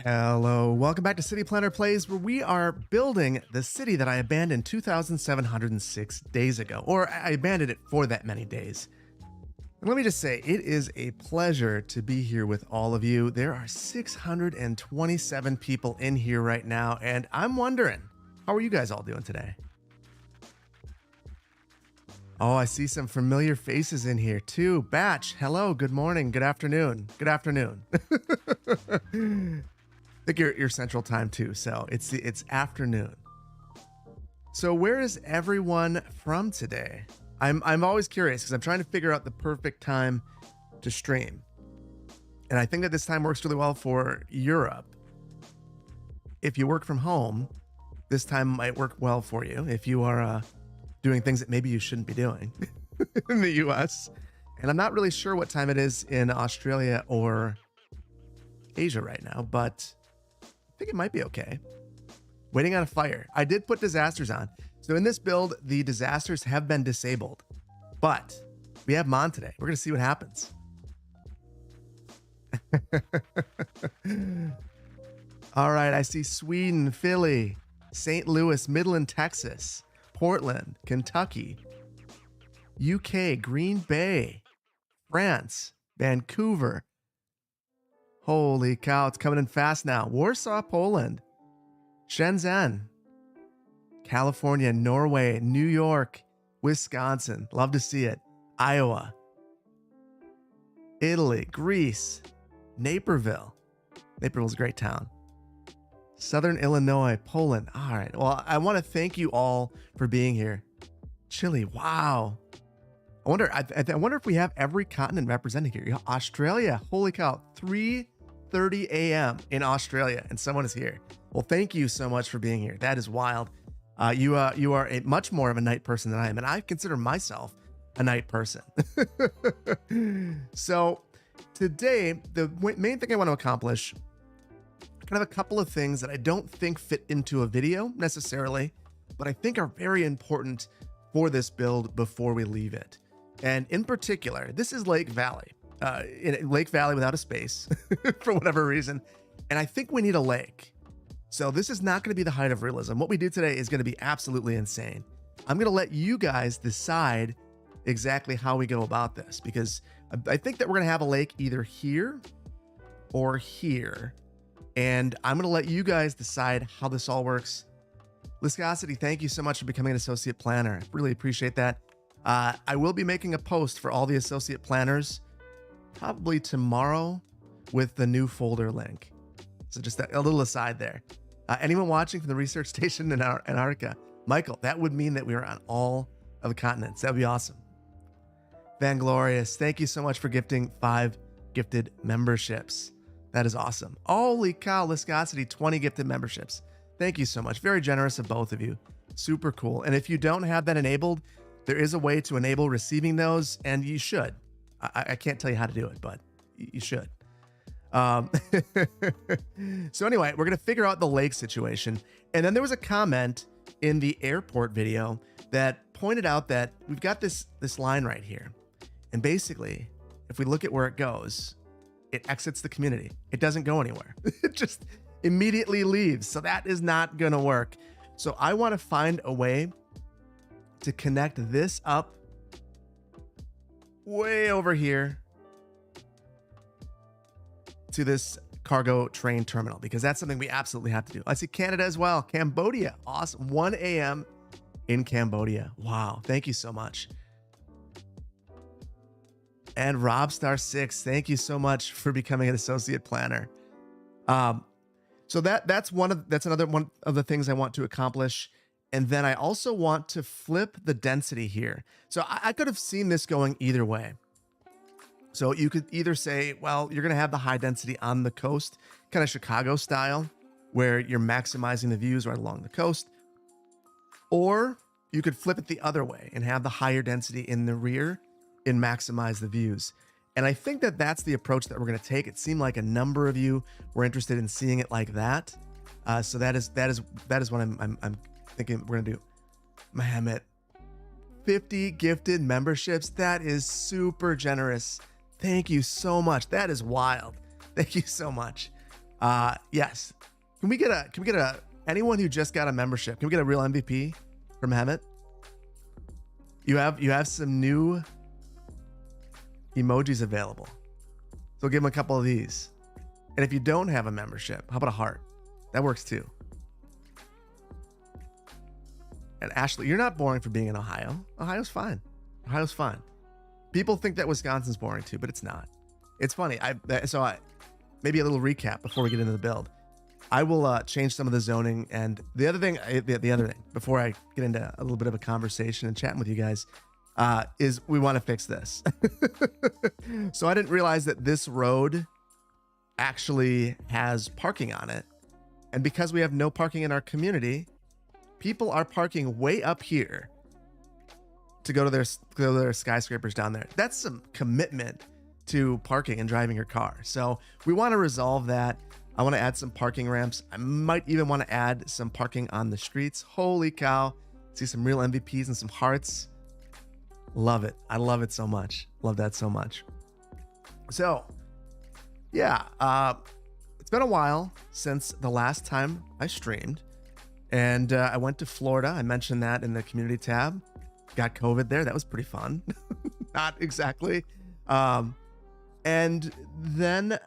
Hello, welcome back to City Planner Plays, where we are building the city that I abandoned 2,706 days ago, or I abandoned it for that many days. And let me just say, it is a pleasure to be here with all of you. There are 627 people in here right now, and I'm wondering, how are you guys all doing today? Oh, I see some familiar faces in here too. Batch, hello, good morning, good afternoon, good afternoon. I think you're Central Time too, so it's afternoon. So where is everyone from today? I'm always curious because I'm trying to figure out the perfect time to stream, and I think that this time works really well for Europe. If you work from home, this time might work well for you. If you are doing things that maybe you shouldn't be doing in the US, and I'm not really sure what time it is in Australia or Asia right now, but I think it might be okay. Waiting on a fire. I did put disasters on. So in this build, the disasters have been disabled, but we have Mon today. We're going to see what happens. All right. I see Sweden, Philly, St. Louis, Midland, Texas, Portland, Kentucky, UK, Green Bay, France, Vancouver. Holy cow, it's coming in fast now. Warsaw, Poland, Shenzhen, California, Norway, New York, Wisconsin. Love to see it. Iowa, Italy, Greece, Naperville. Naperville's a great town. Southern Illinois, Poland. All right. Well, I want to thank you all for being here. Chile. Wow. I wonder if we have every continent represented here. Australia. Holy cow. 3:30 a.m. in Australia, and someone is here. Well, thank you so much for being here. That is wild. You are a much more of a night person than I am, and I consider myself a night person. So today, the main thing I want to accomplish, kind of a couple of things that I don't think fit into a video necessarily, but I think are very important for this build before we leave it. And in particular, this is Lake Valley, in Lake Valley without a space for whatever reason. And I think we need a lake. So this is not going to be the height of realism. What we do today is going to be absolutely insane. I'm going to let you guys decide exactly how we go about this, because I think that we're going to have a lake either here or here. And I'm going to let you guys decide how this all works. Viscosity, thank you so much for becoming an associate planner. I really appreciate that. I will be making a post for all the associate planners probably tomorrow with the new folder link. So just a little aside there. Anyone watching from the research station in Antarctica, Michael, that would mean that we are on all of the continents. That would be awesome. Vanglorious, thank you so much for gifting 5 gifted memberships. That is awesome. Holy cow, Viscosity, 20 gifted memberships. Thank you so much. Very generous of both of you. Super cool. And if you don't have that enabled, there is a way to enable receiving those, and you should. I can't tell you how to do it, but you should. So anyway, we're going to figure out the lake situation. And then there was a comment in the airport video that pointed out that we've got this line right here. And basically, if we look at where it goes, it exits the community. It doesn't go anywhere. It just immediately leaves. So that is not going to work. So I want to find a way to connect this up way over here to this cargo train terminal, because that's something we absolutely have to do. I see Canada as well. Cambodia. Awesome. 1 a.m. in Cambodia. Wow. Thank you so much. And Robstar6, thank you so much for becoming an associate planner. So that's another one of the things I want to accomplish. And then I also want to flip the density here. So I could have seen this going either way. So you could either say, well, you're going to have the high density on the coast, kind of Chicago style, where you're maximizing the views right along the coast. Or you could flip it the other way and have the higher density in the rear and maximize the views. And I think that that's the approach that we're going to take. It seemed like a number of you were interested in seeing it like that. So that is what I'm thinking we're going to do. Mohammed, 50 gifted memberships. That is super generous. Thank you so much. That is wild. Thank you so much. Yes. Can we get a anyone who just got a membership? Can we get a real MVP from Hemet? You have some new emojis available. So give them a couple of these. And if you don't have a membership, how about a heart? That works too. And Ashley, you're not boring for being in Ohio. Ohio's fine. Ohio's fine. People think that Wisconsin's boring too, but it's not. It's funny. Maybe a little recap before we get into the build. I will change some of the zoning, and the other thing before I get into a little bit of a conversation and chatting with you guys is we want to fix this. So I didn't realize that this road actually has parking on it, and because we have no parking in our community, people are parking way up here to go to their skyscrapers down there. That's some commitment to parking and driving your car. So we want to resolve that. I want to add some parking ramps. I might even want to add some parking on the streets. Holy cow. See some real MVPs and some hearts. Love it. I love it so much. Love that so much. So yeah, it's been a while since the last time I streamed, and I went to Florida. I mentioned that in the community tab. Got COVID there. That was pretty fun. Not exactly. And then,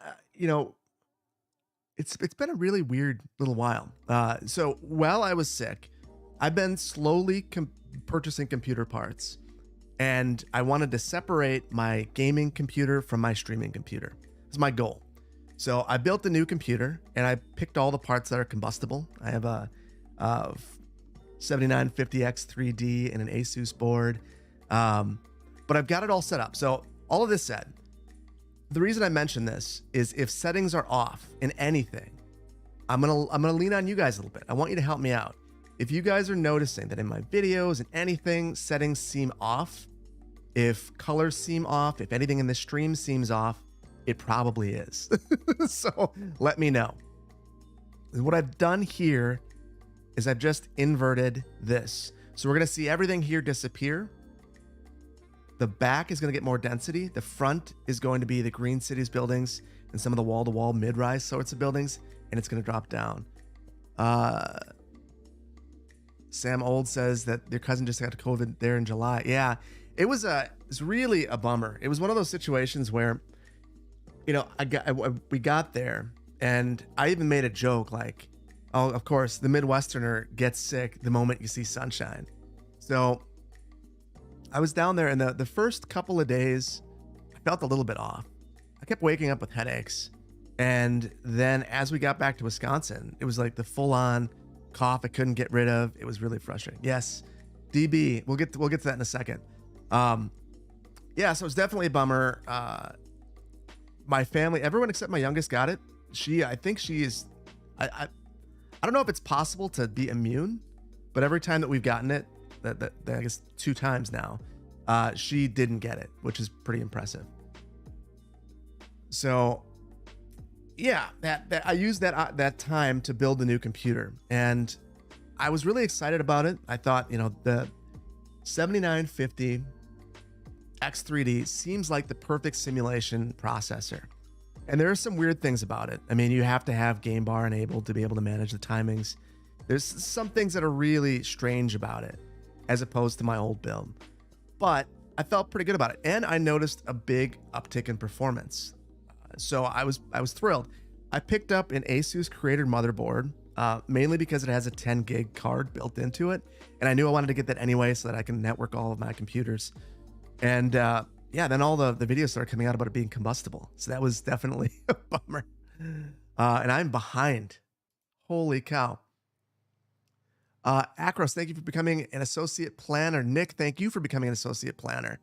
it's been a really weird little while. So while I was sick, I've been slowly purchasing computer parts, and I wanted to separate my gaming computer from my streaming computer. It's my goal. So I built a new computer, and I picked all the parts that are combustible. I have a 7950X 3D and an Asus board, but I've got it all set up. So all of this said, the reason I mention this is if settings are off in anything, I'm gonna lean on you guys a little bit. I want you to help me out. If you guys are noticing that in my videos and anything, settings seem off, if colors seem off, if anything in the stream seems off, it probably is. So let me know. What I've done here is I've just inverted this. So we're gonna see everything here disappear. The back is going to get more density. The front is going to be the Green Cities buildings and some of the wall-to-wall mid-rise sorts of buildings, and it's going to drop down. Sam Old says that your cousin just got COVID there in July. Yeah, it's really a bummer. It was one of those situations where, we got there, and I even made a joke like, oh, of course, the Midwesterner gets sick the moment you see sunshine. So I was down there, and the first couple of days, I felt a little bit off. I kept waking up with headaches. And then as we got back to Wisconsin, it was like the full-on cough I couldn't get rid of. It was really frustrating. Yes, DB, we'll get to that in a second. Yeah, so it was definitely a bummer. My family, everyone except my youngest got it. I think she is, I don't know if it's possible to be immune, but every time that we've gotten it, that I guess 2 times now, she didn't get it, which is pretty impressive. So yeah, that I used that time to build the new computer, and I was really excited about it. I thought, the 7950 X3D seems like the perfect simulation processor. And there are some weird things about it. I mean, you have to have game bar enabled to be able to manage the timings. There's some things that are really strange about it, as opposed to my old build, but I felt pretty good about it. And I noticed a big uptick in performance. So I was thrilled. I picked up an Asus Creator motherboard, mainly because it has a 10 gig card built into it. And I knew I wanted to get that anyway so that I can network all of my computers. And then all the videos started coming out about it being combustible. So that was definitely a bummer. And I'm behind. Holy cow. Akros, thank you for becoming an associate planner. Nick, thank you for becoming an associate planner.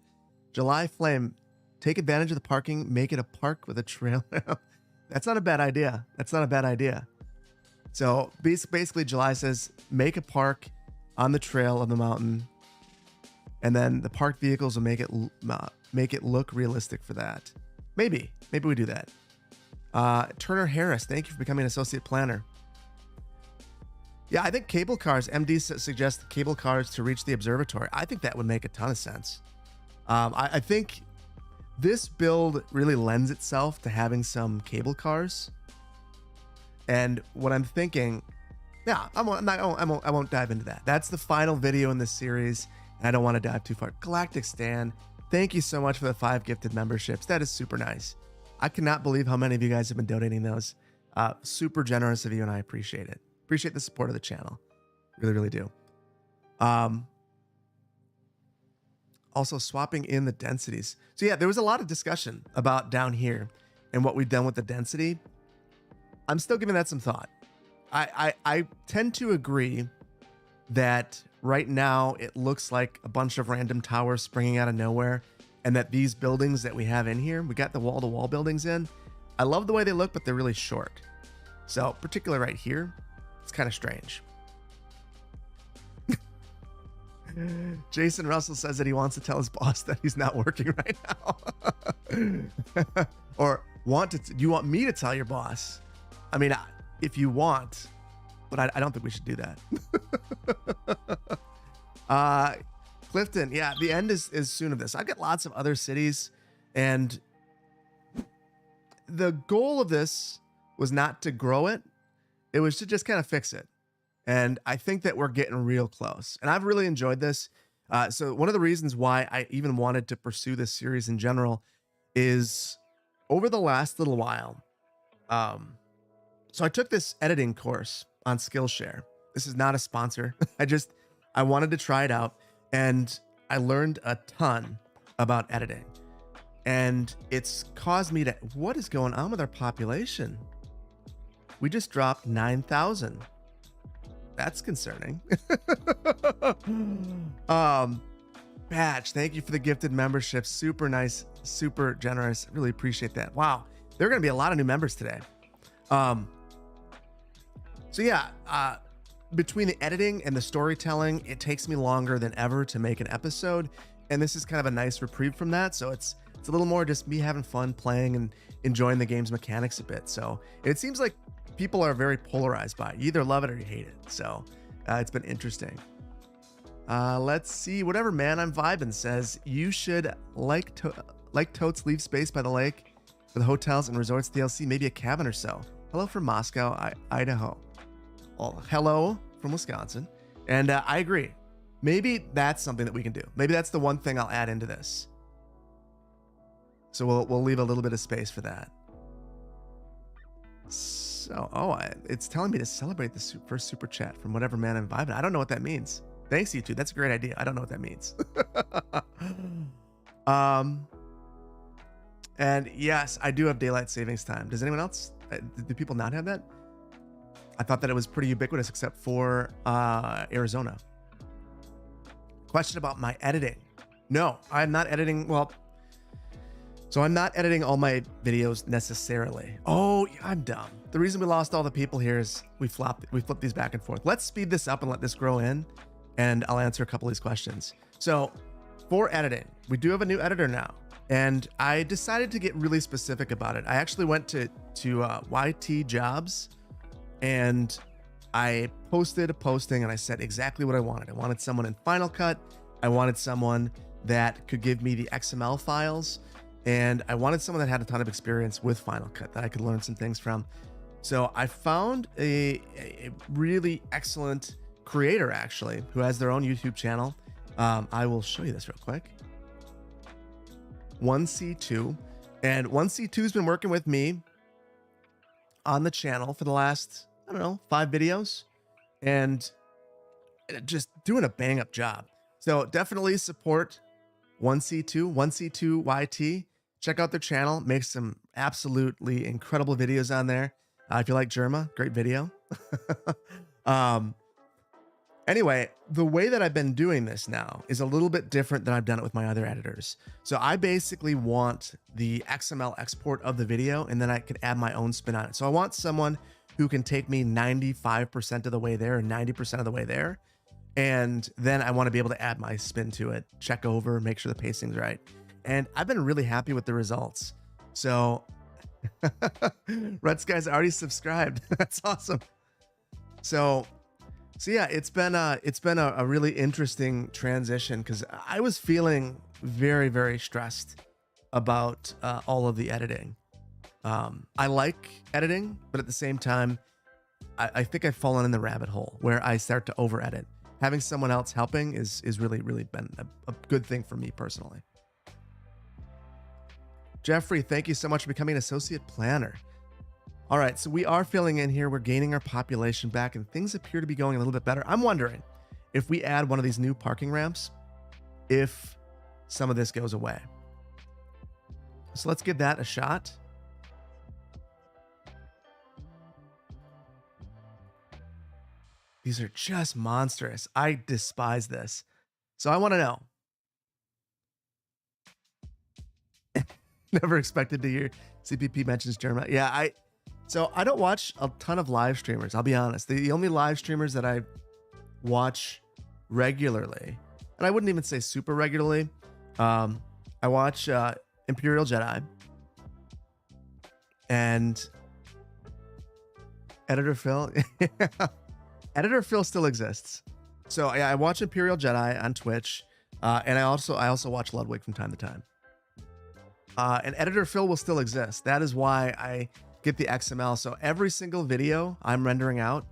July Flame, take advantage of the parking, make it a park with a trail. That's not a bad idea. That's not a bad idea. So basically July says, make a park on the trail of the mountain, and then the parked vehicles will make it look realistic for that. Maybe we do that. Turner Harris, thank you for becoming an associate planner. Yeah, I think cable cars, MD suggests cable cars to reach the observatory. I think that would make a ton of sense. I think this build really lends itself to having some cable cars. And what I'm thinking, yeah, I won't dive into that. That's the final video in this series. And I don't want to dive too far. Galactic Stan, thank you so much for the 5 gifted memberships. That is super nice. I cannot believe how many of you guys have been donating those. Super generous of you, and I appreciate it. Appreciate the support of the channel. Really, really do. Also swapping in the densities. So yeah, there was a lot of discussion about down here and what we've done with the density. I'm still giving that some thought. I tend to agree that right now it looks like a bunch of random towers springing out of nowhere, and that these buildings that we have in here, we got the wall-to-wall buildings in. I love the way they look, but they're really short. So particularly right here, it's kind of strange. Jason Russell says that he wants to tell his boss that he's not working right now. Or you want me to tell your boss? I mean, if you want, but I don't think we should do that. Clifton, yeah, the end is soon of this. I've got lots of other cities, and the goal of this was not to grow it. It was to just kind of fix it. And I think that we're getting real close. And I've really enjoyed this. So one of the reasons why I even wanted to pursue this series in general is over the last little while. So I took this editing course on Skillshare. This is not a sponsor. I wanted to try it out, and I learned a ton about editing. And it's caused me to, what is going on with our population? We just dropped 9,000. That's concerning. Batch, thank you for the gifted membership. Super nice, super generous. Really appreciate that. Wow, there are going to be a lot of new members today. So yeah, between the editing and the storytelling, it takes me longer than ever to make an episode, and this is kind of a nice reprieve from that. So it's a little more just me having fun playing and enjoying the game's mechanics a bit. So it seems like people are very polarized by it. You either love it or you hate it. So it's been interesting. Let's see. Whatever man I'm vibing says you should like Totes leave space by the lake for the hotels and resorts DLC, maybe a cabin or so. Hello from Moscow, Idaho. Well, hello from Wisconsin. And I agree. Maybe that's something that we can do. Maybe that's the one thing I'll add into this. So we'll leave a little bit of space for that. So, it's telling me to celebrate the first super chat from whatever man I'm vibing. I don't know what that means. Thanks, YouTube. That's a great idea. I don't know what that means. And yes, I do have daylight savings time. Does anyone else? Do people not have that? I thought that it was pretty ubiquitous, except for Arizona. Question about my editing. No, I'm not editing. Well, so I'm not editing all my videos necessarily. Oh, I'm dumb. The reason we lost all the people here is we flipped these back and forth. Let's speed this up and let this grow in, and I'll answer a couple of these questions. So for editing, we do have a new editor now, and I decided to get really specific about it. I actually went to YT Jobs, and I posted a posting, and I said exactly what I wanted. I wanted someone in Final Cut. I wanted someone that could give me the XML files, and I wanted someone that had a ton of experience with Final Cut that I could learn some things from. So I found a really excellent creator, actually, who has their own YouTube channel. I will show you this real quick. 1C2. And 1C2 has been working with me on the channel for the last, 5 videos, and just doing a bang up job. So definitely support 1C2 YT. Check out their channel. Make some absolutely incredible videos on there. If you like Germa, great video. Anyway, the way that I've been doing this now is a little bit different than I've done it with my other editors. So I basically want the XML export of the video, and then I could add my own spin on it. So I want someone who can take me 95% of the way there and 90% of the way there. And then I want to be able to add my spin to it, check over, make sure the pacing's right. And I've been really happy with the results. So Red Sky's already subscribed. That's awesome. So yeah, it's been a really interesting transition, because I was feeling very, very stressed about all of the editing. I like editing, but at the same time, I think I've fallen in the rabbit hole where I start to over edit. Having someone else helping is really, really been a good thing for me personally. Jeffrey, thank you so much for becoming an associate planner. All right, so we are filling in here. We're gaining our population back, and things appear to be going a little bit better. I'm wondering if we add one of these new parking ramps, if some of this goes away. So let's give that a shot. These are just monstrous. I despise this. So I want to know. Never expected to hear CPP mentions German. Yeah, so I don't watch a ton of live streamers. I'll be honest. The only live streamers that I watch regularly, and I wouldn't even say super regularly, I watch Imperial Jedi and Editor Phil. Editor Phil still exists. So I watch Imperial Jedi on Twitch, and I also watch Ludwig from time to time. And Editor Phil will still exist. That is why I get the XML. So every single video I'm rendering out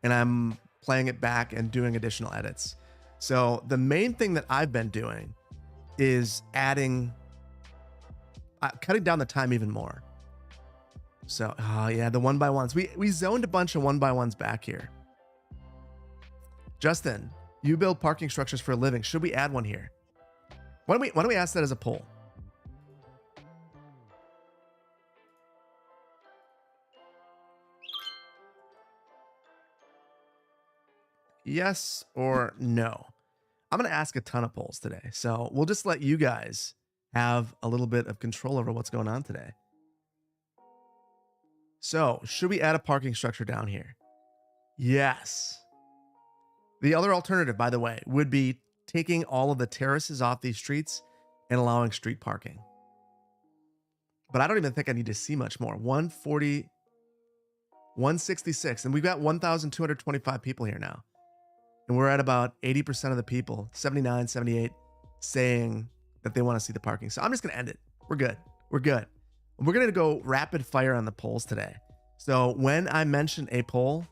and I'm playing it back and doing additional edits. So the main thing that I've been doing is cutting down the time even more. So, oh yeah, the 1x1s. We zoned a bunch of 1x1s back here. Justin, you build parking structures for a living. Should we add one here? Why don't we ask that as a poll? Yes or no? I'm going to ask a ton of polls today. So we'll just let you guys have a little bit of control over what's going on today. So should we add a parking structure down here? Yes. The other alternative, by the way, would be taking all of the terraces off these streets and allowing street parking. But I don't even think I need to see much more. 140, 166, and we've got 1,225 people here now. And we're at about 80% of the people, 79, 78, saying that they want to see the parking. So I'm just going to end it. We're good. We're good. We're going to go rapid fire on the polls today. So when I mention a poll,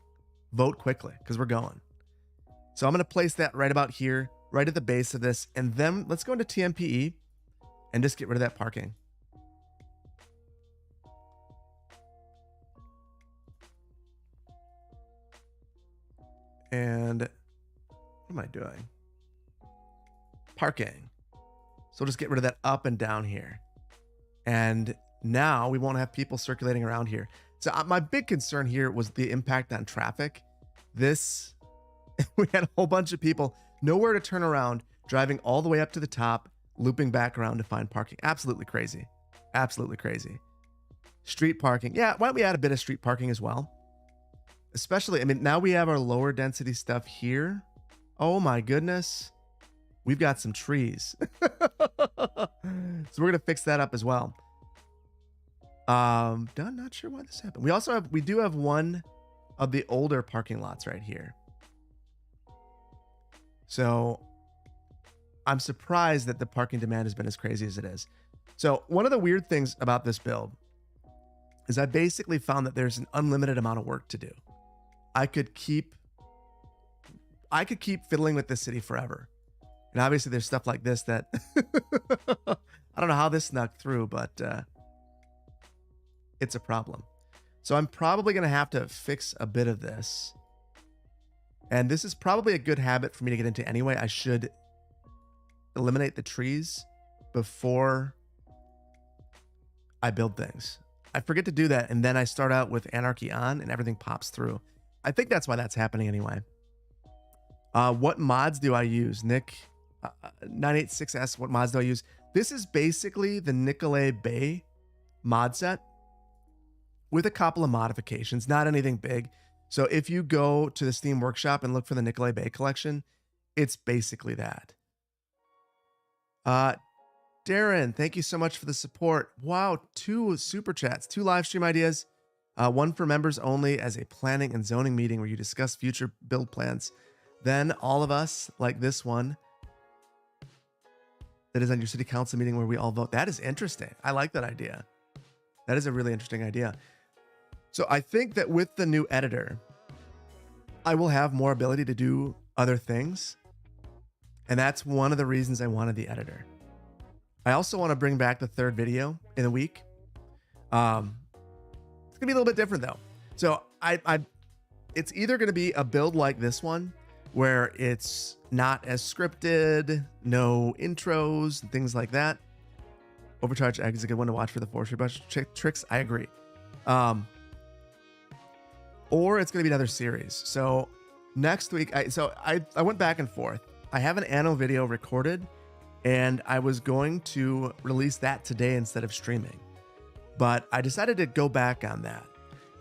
vote quickly because we're going. So I'm going to place that right about here, right at the base of this. And then let's go into TMPE and just get rid of that parking. And what am I doing? Parking. So we'll just get rid of that up and down here. And now we won't have people circulating around here. So my big concern here was the impact on traffic. This, we had a whole bunch of people, nowhere to turn around, driving all the way up to the top, looping back around to find parking. Absolutely crazy. Absolutely crazy. Street parking. Yeah, why don't we add a bit of street parking as well? Especially, I mean, now we have our lower density stuff here. Oh my goodness. We've got some trees. So we're going to fix that up as well. Not sure why this happened. We do have one of the older parking lots right here. So I'm surprised that the parking demand has been as crazy as it is. So one of the weird things about this build is I basically found that there's an unlimited amount of work to do. I could keep fiddling with this city forever. And obviously there's stuff like this that I don't know how this snuck through, but it's a problem. So I'm probably going to have to fix a bit of this. And this is probably a good habit for me to get into anyway. I should eliminate the trees before I build things. I forget to do that, and then I start out with Anarchy on, and everything pops through. I think that's why that's happening anyway. What mods do I use? Nick 986S, what mods do I use? This is basically the Nicolay Bay mod set with a couple of modifications, not anything big. So if you go to the Steam Workshop and look for the Nicolay Bay collection, it's basically that. Darren, thank you so much for the support. Wow, 2 super chats, 2 live stream ideas. One for members only as a planning and zoning meeting where you discuss future build plans. Then all of us, like this one, that is on your city council meeting where we all vote. That is interesting. I like that idea. That is a really interesting idea. So I think that with the new editor, I will have more ability to do other things. And that's one of the reasons I wanted the editor. I also want to bring back the third video in a week. It's gonna be a little bit different though. So it's either gonna be a build like this one, where it's not as scripted, no intros and things like that. Overcharged Egg is a good one to watch for the forestry brush tricks. I agree. Or it's gonna be another series. So next week, I went back and forth. I have an Anno video recorded, and I was going to release that today instead of streaming. But I decided to go back on that.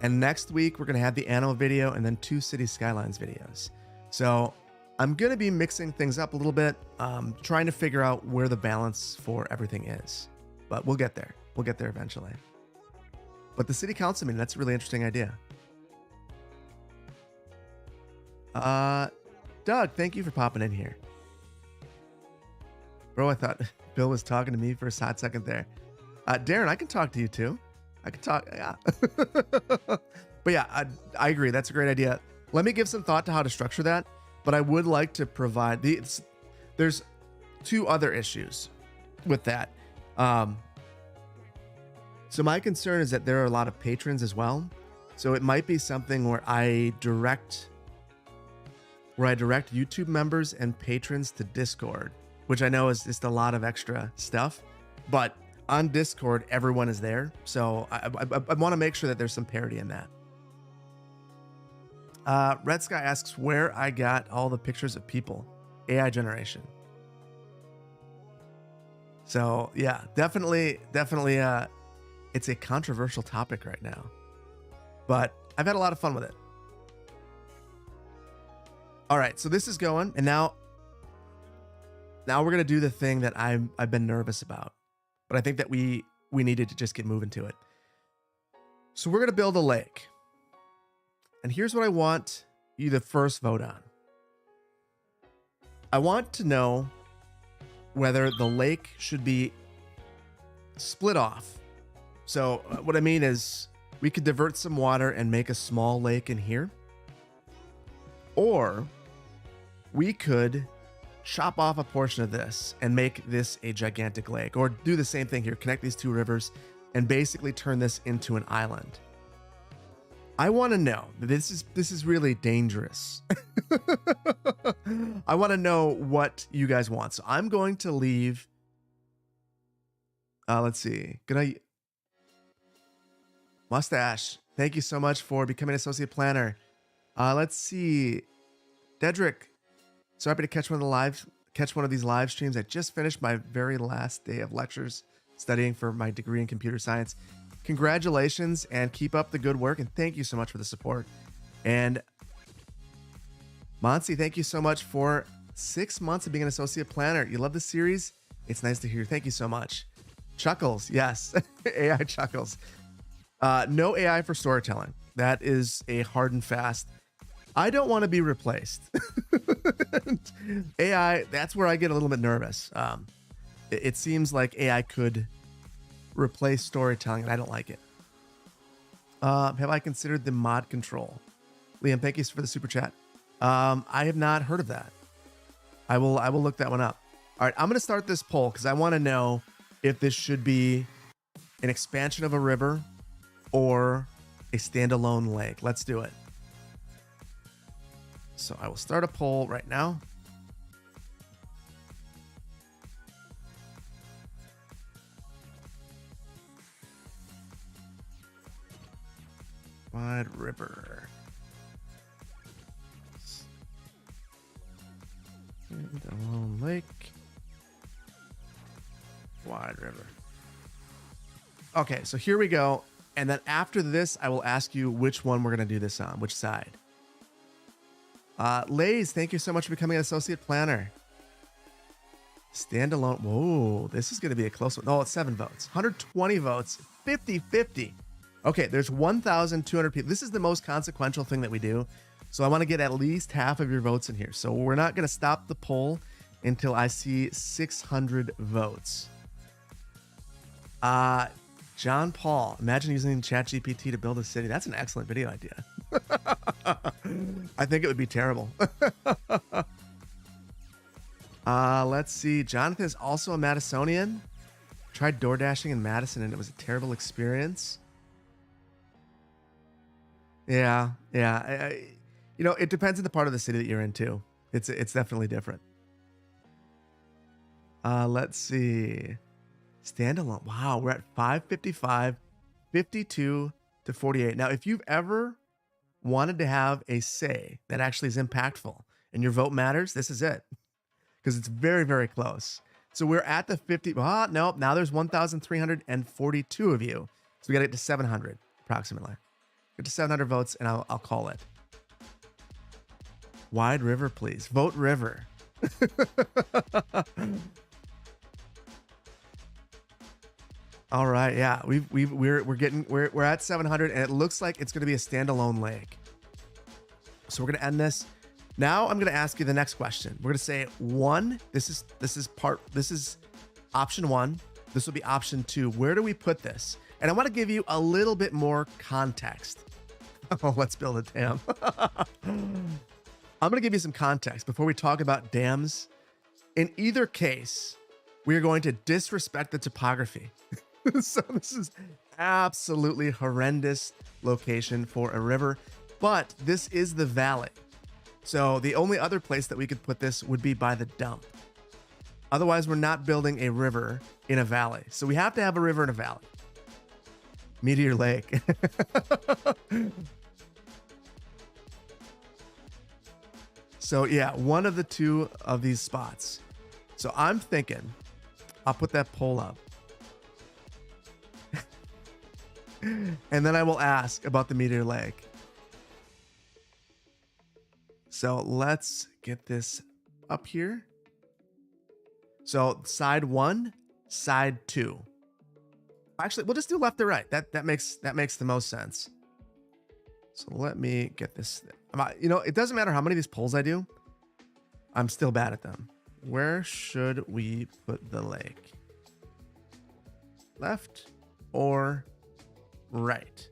And next week, we're going to have the Anno video and then 2 City Skylines videos. So I'm going to be mixing things up a little bit, trying to figure out where the balance for everything is. But we'll get there. We'll get there eventually. But the city council meeting, that's a really interesting idea. Doug, thank you for popping in here. Bro, I thought Bill was talking to me for a hot second there. Darren, I can talk to you too. I can talk, yeah. But yeah, I agree. That's a great idea. Let me give some thought to how to structure that. But I would like to provide there's 2 other issues with that. So my concern is that there are a lot of patrons as well. So it might be something where I direct YouTube members and patrons to Discord, which I know is just a lot of extra stuff, but on Discord, everyone is there. So I want to make sure that there's some parity in that. Red Sky asks where I got all the pictures of people, AI generation. So yeah, definitely, it's a controversial topic right now, but I've had a lot of fun with it. All right, so this is going, and now we're gonna do the thing that I've been nervous about, but I think that we needed to just get moving to it. So we're gonna build a lake, and here's what I want you to first vote on. I want to know whether the lake should be split off. So what I mean is we could divert some water and make a small lake in here, or we could chop off a portion of this and make this a gigantic lake, or do the same thing here, connect these 2 rivers and basically turn this into an island. I want to know, this is really dangerous. I want to know what you guys want. So I'm going to leave, let's see, Mustache, thank you so much for becoming an associate planner. Let's see, Dedrick, so happy to catch one of these live streams. I just finished my very last day of lectures studying for my degree in computer science. Congratulations and keep up the good work. And thank you so much for the support. And Monsi, thank you so much for 6 months of being an associate planner. You love the series. It's nice to hear. Thank you so much. Chuckles. Yes. AI Chuckles. No AI for storytelling. That is a hard and fast. I don't want to be replaced. AI, that's where I get a little bit nervous. It seems like AI could replace storytelling, and I don't like it. Have I considered the mod control? Liam, thank you for the super chat. I have not heard of that. I will look that one up. All right, I'm going to start this poll because I want to know if this should be an expansion of a river or a standalone lake. Let's do it. So I will start a poll right now. Wide river. Standalone lake. Wide river. Okay, so here we go. And then after this, I will ask you which one we're going to do this on, which side. Lays, thank you so much for becoming an associate planner. Standalone. Whoa, this is going to be a close one. Oh, it's 7 votes. 120 votes. 50-50. Okay, there's 1,200 people. This is the most consequential thing that we do. So I want to get at least half of your votes in here. So we're not going to stop the poll until I see 600 votes. John Paul, imagine using ChatGPT to build a city. That's an excellent video idea. I think it would be terrible. Let's see. Jonathan is also a Madisonian. Tried door dashing in Madison and it was a terrible experience. Yeah. You know, it depends on the part of the city that you're in too. It's definitely different. Let's see. Standalone. Wow, we're at 555, 52 to 48. Now, if you've ever wanted to have a say that actually is impactful and your vote matters, this is it. Because it's very, very close. So we're at the 50. No, now there's 1,342 of you. So we got to get to 700 approximately. Get to 700 votes and I'll call it. Wide River, please. Vote River. All right, yeah, we're at 700, and it looks like it's going to be a standalone lake. So we're going to end this. Now I'm going to ask you the next question. We're going to say one. This is option one. This will be option two. Where do we put this? And I want to give you a little bit more context. Oh, let's build a dam. I'm going to give you some context before we talk about dams. In either case, we are going to disrespect the topography. So this is absolutely horrendous location for a river, but this is the valley. So the only other place that we could put this would be by the dump. Otherwise, we're not building a river in a valley. So we have to have a river in a valley. Meteor Lake. So yeah, one of the two of these spots. So I'm thinking I'll put that poll up. And then I will ask about the Meteor Lake. So let's get this up here. So side one, side two. Actually, we'll just do left to right. That makes the most sense. So let me get this. You know, it doesn't matter how many of these polls I do. I'm still bad at them. Where should we put the lake? Left or right?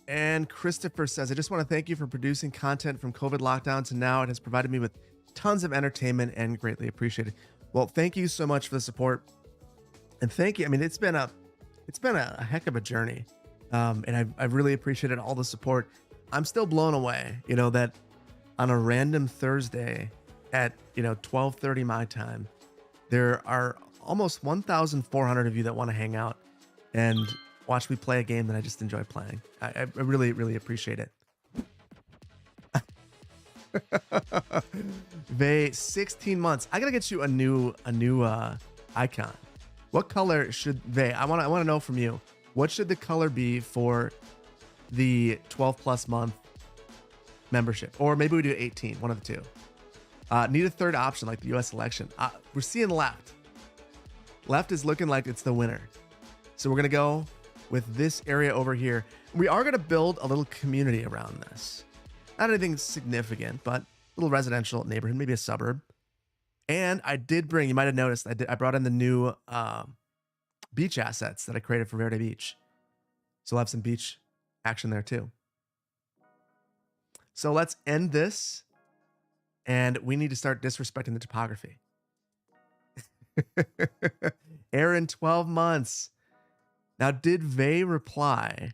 And Christopher says, I just want to thank you for producing content from COVID lockdown to now. It has provided me with tons of entertainment and greatly appreciated. Well, thank you so much for the support. And thank you. I mean, it's been a heck of a journey. And I've really appreciated all the support. I'm still blown away, you know, that on a random Thursday at, 12:30 my time, there are almost 1,400 of you that want to hang out and watch me play a game that I just enjoy playing. I really, really appreciate it. Vay, 16 months. I gotta get you a new icon. What color should Vay? I want to know from you. What should the color be for the 12 plus month membership? Or maybe we do 18, one of the two. Need a third option like the US election. We're seeing left. Left is looking like it's the winner. So we're going to go with this area over here. We are going to build a little community around this. Not anything significant, but a little residential neighborhood, maybe a suburb. And I did bring, you might have noticed, I brought in the new beach assets that I created for Verde Beach. So we'll have some beach action there too. So let's end this. And we need to start disrespecting the topography. Aaron, 12 months. Now, did Vay reply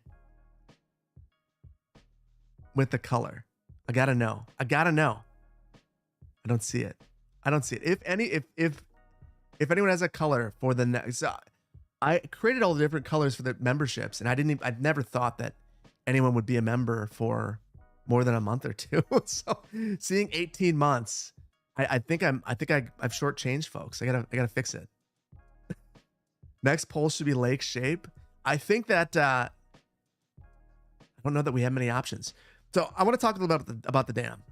with the color? I gotta know. I don't see it. If anyone has a color for the next, I created all the different colors for the memberships, and I'd never thought that anyone would be a member for more than a month or two. So seeing 18 months, I think I've shortchanged folks. I gotta fix it. Next poll should be lake shape. I think that I don't know that we have many options. So I want to talk a little bit about the dam.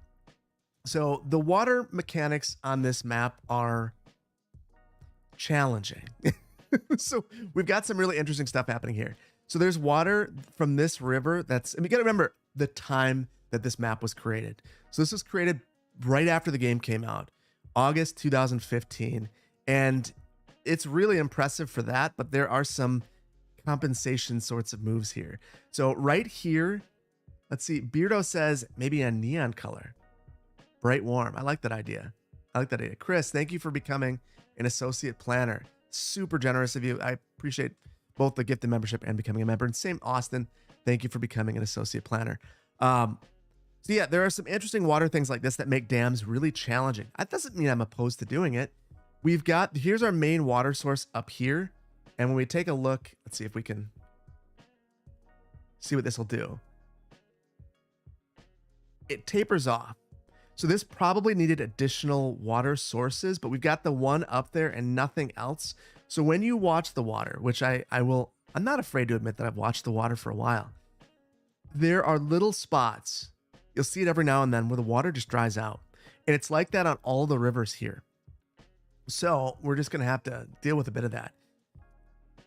So the water mechanics on this map are challenging. So we've got some really interesting stuff happening here. So there's water from this river. And you got to remember the time that this map was created. So this was created right after the game came out, August 2015. And it's really impressive for that, but there are some compensation sorts of moves here. So right here, let's see, Beardo says maybe a neon color. Bright warm. I like that idea. Chris, thank you for becoming an associate planner. Super generous of you. I appreciate both the gift and membership and becoming a member. And same Austin, thank you for becoming an associate planner. So yeah, there are some interesting water things like this that make dams really challenging. That doesn't mean I'm opposed to doing it. Here's our main water source up here. And when we take a look, let's see if we can see what this will do. It tapers off. So this probably needed additional water sources, but we've got the one up there and nothing else. So when you watch the water, which I'm not afraid to admit that I've watched the water for a while. There are little spots. You'll see it every now and then where the water just dries out. And it's like that on all the rivers here. So we're just going to have to deal with a bit of that.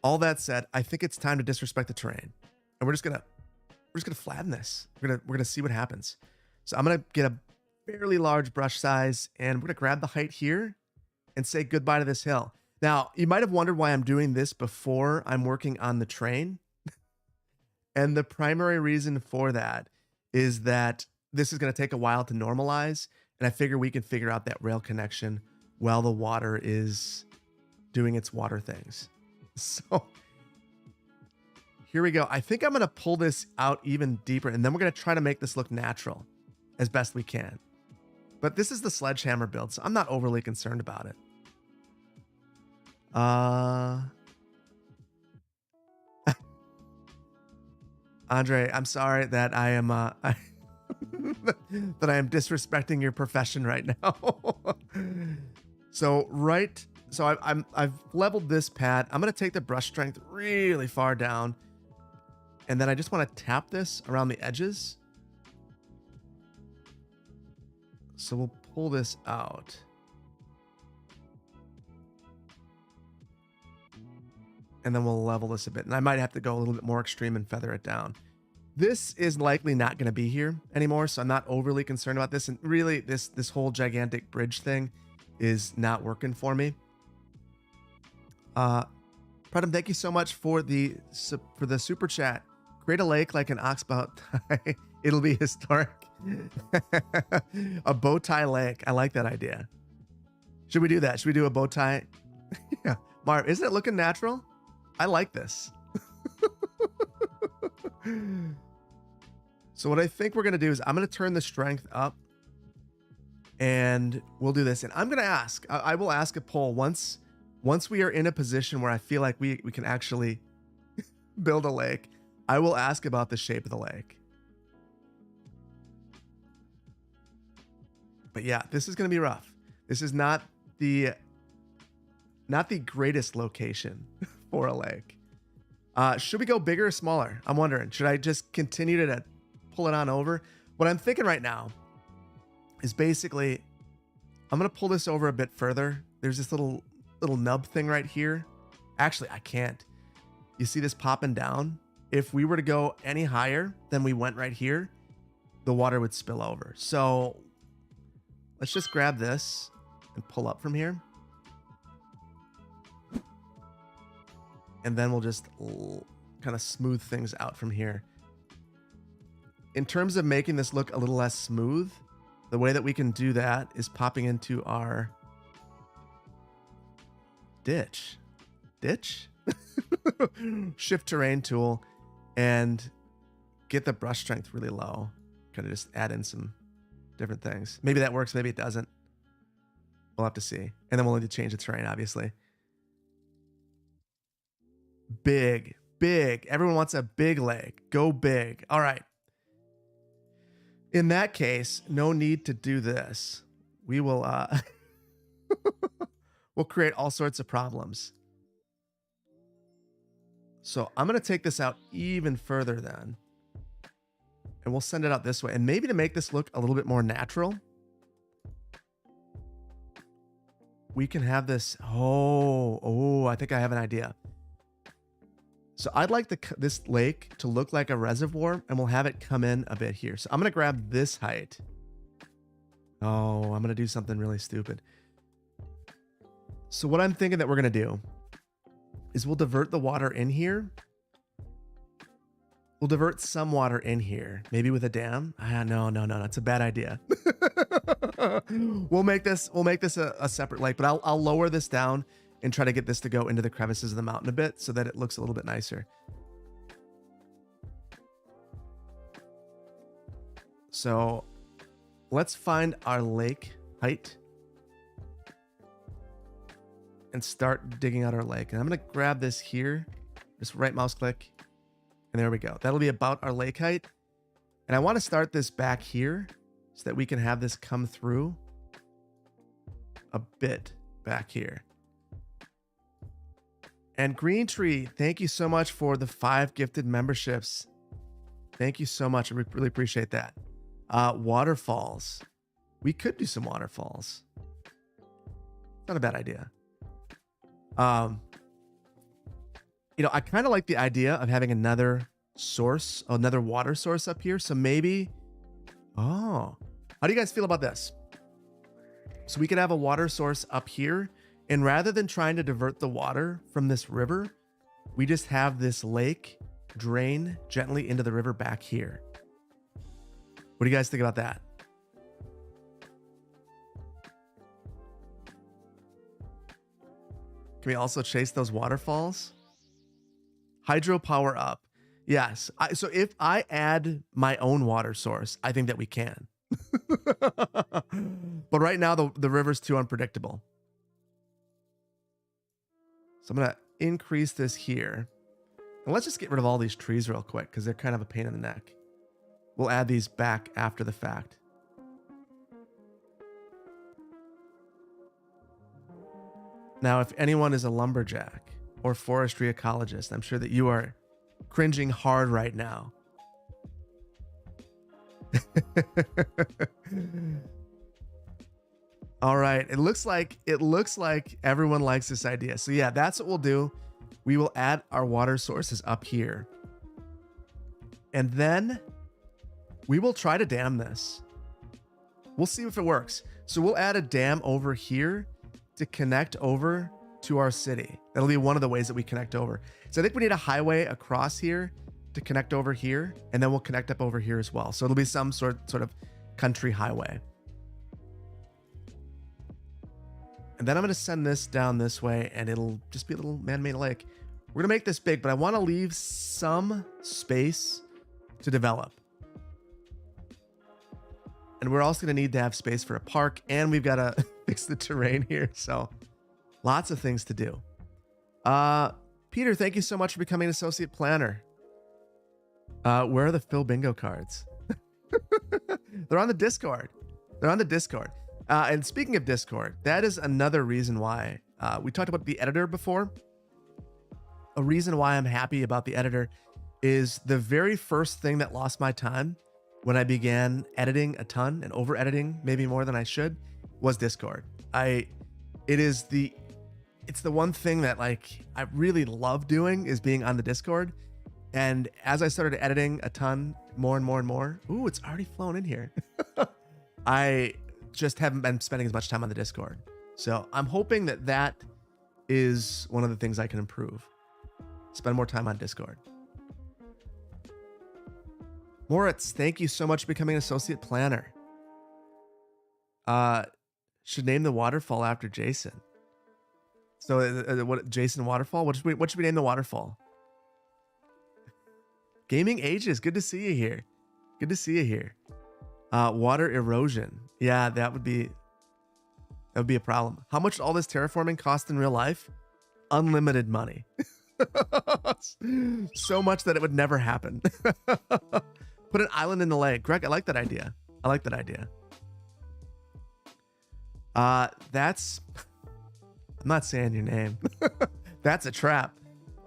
All that said, I think it's time to disrespect the terrain. And we're just going to flatten this. We're going to see what happens. So I'm going to get a fairly large brush size, and we're going to grab the height here and say goodbye to this hill. Now, you might have wondered why I'm doing this before I'm working on the train. And the primary reason for that is that this is going to take a while to normalize, and I figure we can figure out that rail connection while the water is doing its water things. So here we go. I think I'm going to pull this out even deeper, and then we're going to try to make this look natural as best we can. But this is the sledgehammer build, so I'm not overly concerned about it. Andre, I'm sorry that I am that I am disrespecting your profession right now. So I've leveled this pad. I'm gonna take the brush strength really far down, and then I just want to tap this around the edges. So we'll pull this out. And then we'll level this a bit. And I might have to go a little bit more extreme and feather it down. This is likely not going to be here anymore, so I'm not overly concerned about this. And really, this whole gigantic bridge thing is not working for me. Pradam, thank you so much for the super chat. Create a lake like an oxbow tie. It'll be historic. A bow tie lake. I like that idea. Should we do that? Should we do a bow tie? Yeah. Marv, isn't it looking natural? I like this. So what I think we're going to do is I'm going to turn the strength up, and we'll do this. And I'm going to ask, I will ask a poll once we are in a position where I feel like we can actually build a lake. I will ask about the shape of the lake. But yeah, this is going to be rough. This is not the greatest location for a lake. Should we go bigger or smaller? I'm wondering. Should I just continue to pull it on over? What I'm thinking right now is basically I'm going to pull this over a bit further. There's this little nub thing right here. Actually, I can't. You see this popping down? If we were to go any higher than we went right here, the water would spill over. So let's just grab this and pull up from here. And then we'll just kind of smooth things out from here. In terms of making this look a little less smooth, the way that we can do that is popping into our ditch, shift terrain tool, and get the brush strength really low. Kind of just add in some different things. Maybe that works, maybe it doesn't. We'll have to see. And then we'll need to change the terrain, obviously. Big. Everyone wants a big lake. Go big. All right. In that case, no need to do this. We will we'll create all sorts of problems. So I'm going to take this out even further then. And we'll send it out this way. And maybe to make this look a little bit more natural, we can have this. Oh, I think I have an idea. So I'd like this lake to look like a reservoir, and we'll have it come in a bit here. So I'm going to grab this height. Oh, I'm going to do something really stupid. So what I'm thinking that we're going to do is we'll divert the water in here, We'll divert some water in here, maybe with a dam. No, that's a bad idea. We'll make this a separate lake, but I'll lower this down and try to get this to go into the crevices of the mountain a bit so that it looks a little bit nicer. So let's find our lake height and start digging out our lake. And I'm going to grab this here, just right mouse click, and there we go. That'll be about our lake height. And I want to start this back here so that we can have this come through a bit back here. And Green Tree, thank you so much for the 5 gifted memberships. Thank you so much. I really appreciate that. Waterfalls. We could do some waterfalls. Not a bad idea. You know, I kind of like the idea of having another source, another water source up here. So maybe, how do you guys feel about this? So we could have a water source up here, and rather than trying to divert the water from this river, we just have this lake drain gently into the river back here. What do you guys think about that? Can we also chase those waterfalls? Hydropower up. Yes. So if I add my own water source, I think that we can. But right now, the river's too unpredictable. So I'm going to increase this here. And let's just get rid of all these trees real quick because they're kind of a pain in the neck. We'll add these back after the fact. Now, if anyone is a lumberjack or forestry ecologist, I'm sure that you are cringing hard right now. All right, it looks like everyone likes this idea. So yeah, that's what we'll do. We will add our water sources up here. And then we will try to dam this. We'll see if it works. So we'll add a dam over here to connect over to our city. That'll be one of the ways that we connect over. So I think we need a highway across here to connect over here, and then we'll connect up over here as well. So it'll be some sort of country highway. And then I'm going to send this down this way, and it'll just be a little man-made lake. We're going to make this big, but I want to leave some space to develop. And we're also going to need to have space for a park, and we've got to fix the terrain here. So lots of things to do. Peter, thank you so much for becoming an associate planner. Where are the Phil Bingo cards? They're on the Discord. They're on the Discord. And speaking of Discord, that is another reason why we talked about the editor before. A reason why I'm happy about the editor is the very first thing that lost my time when I began editing a ton and over editing maybe more than I should was Discord. It's the one thing that like I really love doing is being on the Discord. And as I started editing a ton more and more, ooh, it's already flown in here. I just haven't been spending as much time on the Discord. So I'm hoping that that is one of the things I can improve. Spend more time on Discord. Moritz, thank you so much for becoming an associate planner. Should name the waterfall after Jason. So what Jason Waterfall? What should we name the waterfall? Gaming Ages, good to see you here. Good to see you here. Water erosion. Yeah, that would be a problem. How much all this terraforming cost in real life? Unlimited money. So much that it would never happen. Put an island in the lake. Greg, I like that idea. I like that idea. I'm not saying your name. That's a trap.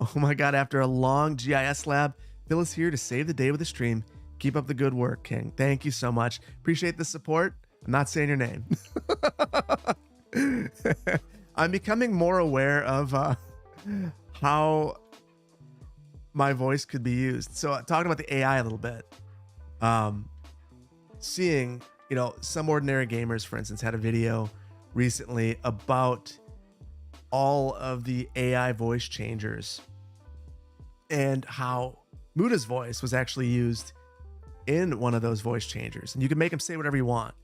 Oh my God, after a long GIS lab, Phil is here to save the day with a stream. Keep up the good work, King. Thank you so much. Appreciate the support. I'm not saying your name. I'm becoming more aware of how my voice could be used. So talking about the AI a little bit, seeing, some ordinary gamers, for instance, had a video recently about all of the AI voice changers and how Muda's voice was actually used in one of those voice changers, and you can make him say whatever you want.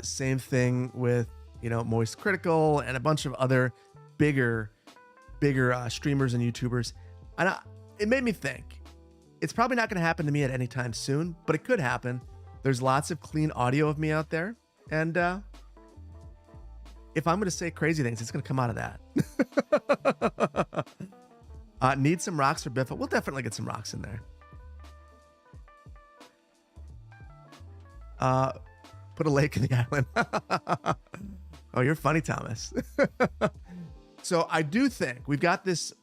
Same thing with, you know, Moist Critical and a bunch of other bigger streamers and YouTubers. And it made me think, it's probably not going to happen to me at any time soon, but it could happen. There's lots of clean audio of me out there, and if I'm going to say crazy things, it's going to come out of that. Need some rocks for Biffa? We'll definitely get some rocks in there. Put a lake in the island. Oh, you're funny, Thomas. So I do think we've got this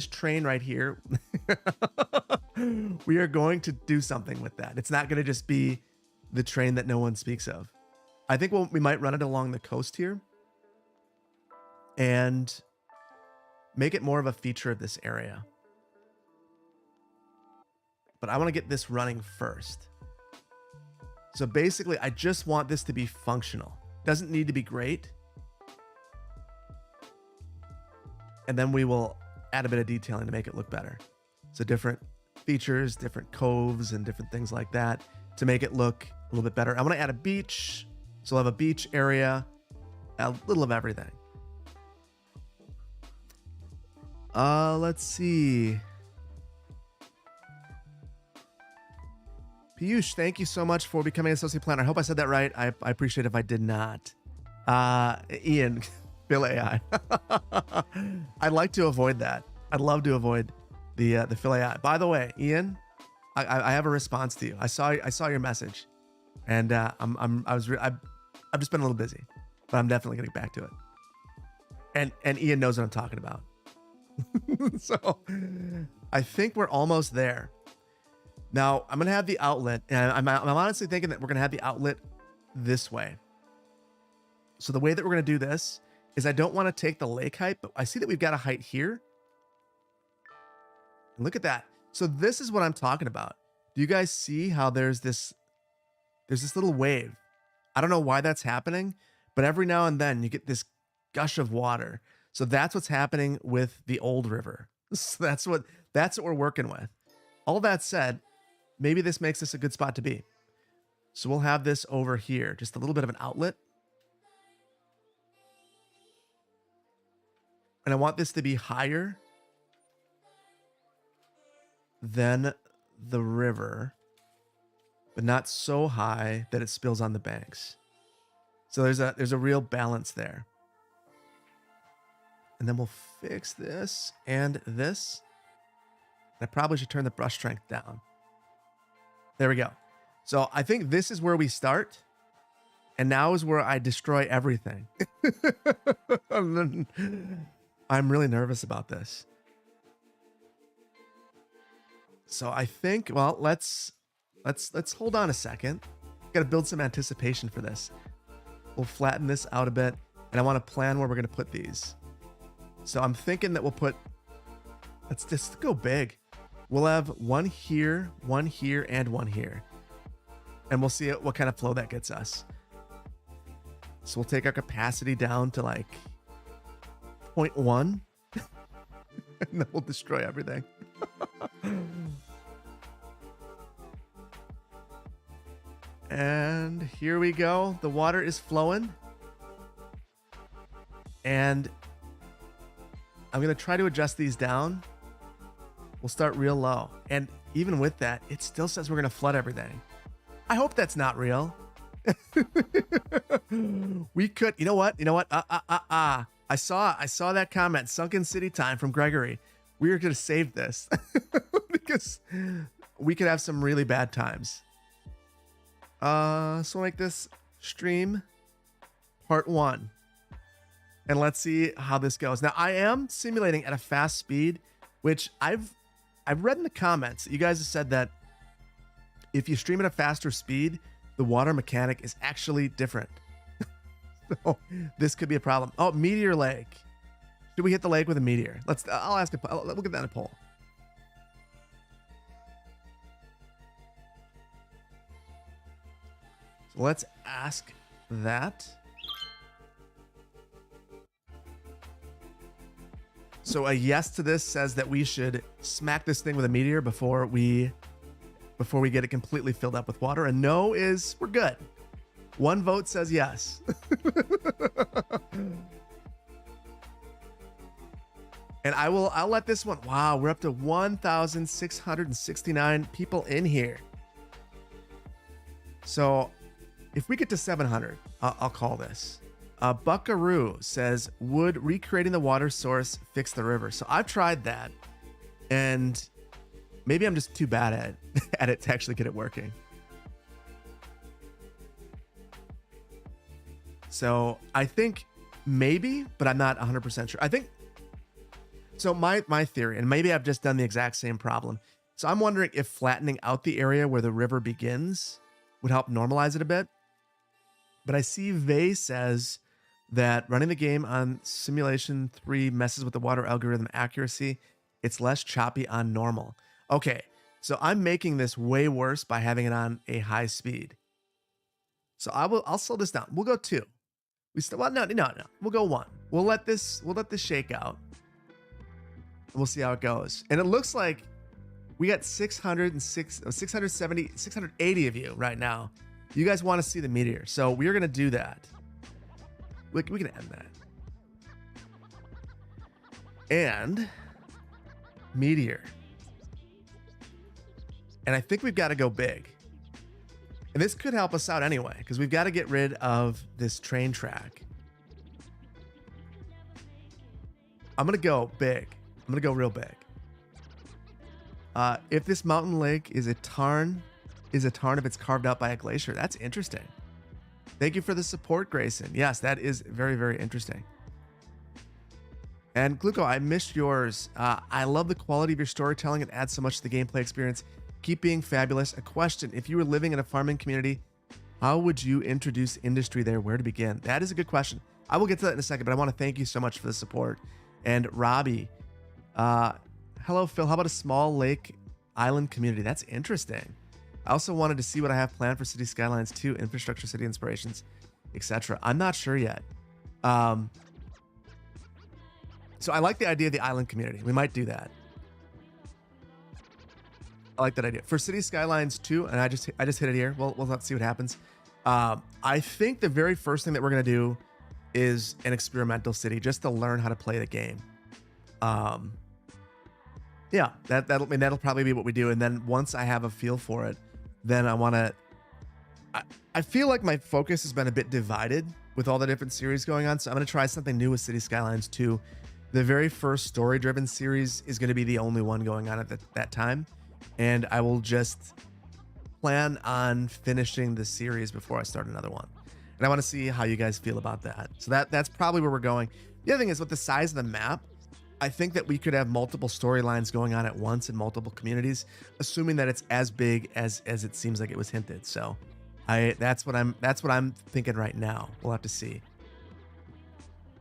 train right here. We are going to do something with that. It's not going to just be the train that no one speaks of. I think we might run it along the coast here and make it more of a feature of this area. But I want to get this running first. So basically, I just want this to be functional. Doesn't need to be great. And then we will add a bit of detailing to make it look better. So different features, different coves, and different things like that to make it look a little bit better. I want to add a beach. So we'll have a beach area, a little of everything. Let's see. Piyush, thank you so much for becoming an associate planner. I hope I said that right. I appreciate it if I did not. Ian, Bill AI. I'd like to avoid that. I'd love to avoid the Phil AI. By the way, Ian, I have a response to you. I saw your message, and I've just been a little busy, but I'm definitely getting back to it. And Ian knows what I'm talking about. So I think we're almost there. Now I'm gonna have the outlet, and I'm honestly thinking that we're gonna have the outlet this way. So the way that we're gonna do this is I don't want to take the lake height, but I see that we've got a height here. And look at that. So this is what I'm talking about. Do you guys see how there's this little wave? I don't know why that's happening, but every now and then you get this gush of water. So that's what's happening with the old river. So that's what we're working with. All that said, maybe this makes this a good spot to be. So we'll have this over here, just a little bit of an outlet. And I want this to be higher than the river, but not so high that it spills on the banks. So there's a real balance there. And then we'll fix this and this. And I probably should turn the brush strength down. There we go. So I think this is where we start. And now is where I destroy everything. I'm really nervous about this. So I think, well, let's hold on a second. Got to build some anticipation for this. We'll flatten this out a bit, and I want to plan where we're going to put these. So I'm thinking that let's just go big. We'll have one here, and one here. And we'll see what kind of flow that gets us. So we'll take our capacity down to like 0.1. And then we'll destroy everything. And here we go. The water is flowing. And I'm going to try to adjust these down. We'll start real low. And even with that, it still says we're going to flood everything. I hope that's not real. We could, you know what? I saw that comment, Sunken City Time from Gregory. We are going to save this because we could have some really bad times. So like this stream part 1. And let's see how this goes. Now I am simulating at a fast speed, which I've read in the comments that you guys have said that if you stream at a faster speed, the water mechanic is actually different. So this could be a problem. Oh, Meteor Lake. Should we hit the lake with a meteor? I'll ask we'll get that in a poll. So let's ask that. So a yes to this says that we should smack this thing with a meteor before we get it completely filled up with water. And no is we're good. One vote says yes. And I'll let this one. Wow, we're up to 1,669 people in here. So if we get to 700, I'll call this. Buckaroo says, would recreating the water source fix the river? So I've tried that, and maybe I'm just too bad at it to actually get it working. So I think maybe, but I'm not 100% sure. I think, so my theory, and maybe I've just done the exact same problem. So I'm wondering if flattening out the area where the river begins would help normalize it a bit. But I see Vey says that running the game on Simulation 3 messes with the water algorithm accuracy. It's less choppy on normal. Okay, so I'm making this way worse by having it on a high speed. So I'll slow this down. We'll go 2. No. We'll go 1. We'll let this shake out. We'll see how it goes. And it looks like we got 670, 680 of you right now. You guys want to see the meteor. So we're going to do that. We can end that. And meteor. And I think we've got to go big. And this could help us out anyway, because we've got to get rid of this train track. I'm going to go big. I'm going to go real big. If this mountain lake is a tarn if it's carved out by a glacier. That's interesting. Thank you for the support, Grayson. Yes, that is very, very interesting. And Gluco, I missed yours. I love the quality of your storytelling. It adds so much to the gameplay experience. Keep being fabulous. A question: if you were living in a farming community, how would you introduce industry there? Where to begin? That is a good question. I will get to that in a second, but I want to thank you so much for the support. And Robbie, hello, Phil. How about a small lake island community? That's interesting. I also wanted to see what I have planned for City Skylines 2, infrastructure, city inspirations, etc. I'm not sure yet. So I like the idea of the island community. We might do that. I like that idea for City Skylines 2, and I just hit it here. We'll have to see what happens. I think the very first thing that we're gonna do is an experimental city, just to learn how to play the game. Yeah, that'll probably be what we do, and then once I have a feel for it, then I feel like my focus has been a bit divided with all the different series going on, so I'm gonna try something new with City Skylines 2. The very first story-driven series is gonna be the only one going on at that time. And I will just plan on finishing the series before I start another one. And I want to see how you guys feel about that. So that's probably where we're going. The other thing is, with the size of the map, I think that we could have multiple storylines going on at once in multiple communities, assuming that it's as big as it seems like it was hinted. So that's what I'm thinking right now. We'll have to see.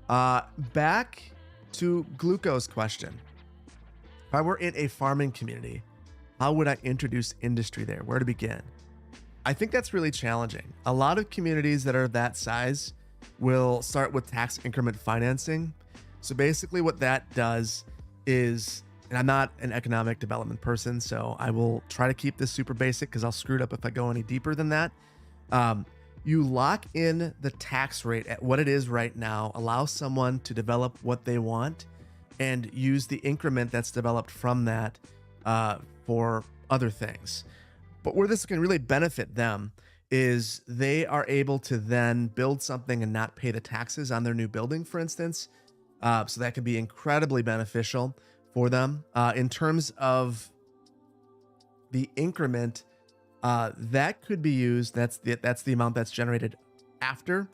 Back to Gluco's question. If I were in a farming community, how would I introduce industry there? Where to begin? I think that's really challenging. A lot of communities that are that size will start with tax increment financing. So basically what that does is, and I'm not an economic development person, so I will try to keep this super basic because I'll screw it up if I go any deeper than that. You lock in the tax rate at what it is right now, allow someone to develop what they want, and use the increment that's developed from that for other things. But where this can really benefit them is they are able to then build something and not pay the taxes on their new building, for instance. So that could be incredibly beneficial for them. In terms of the increment, that could be used. That's the amount that's generated after.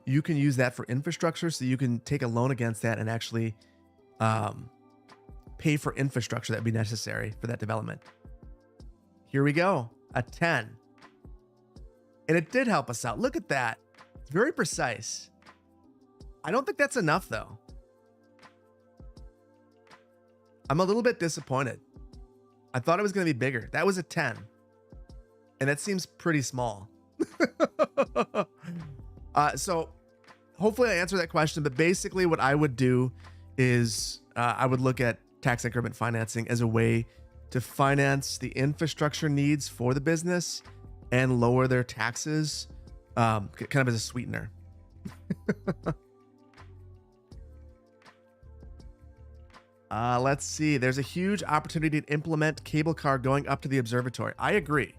You can use that for infrastructure, so you can take a loan against that and actually pay for infrastructure that would be necessary for that development. Here we go, a 10. And it did help us out. Look at that. It's very precise. I don't think that's enough, though. I'm a little bit disappointed. I thought it was going to be bigger. That was a 10. And that seems pretty small. So hopefully I answered that question. But basically what I would do is I would look at tax increment financing as a way to finance the infrastructure needs for the business and lower their taxes, kind of as a sweetener. Let's see. There's a huge opportunity to implement cable car going up to the observatory. I agree.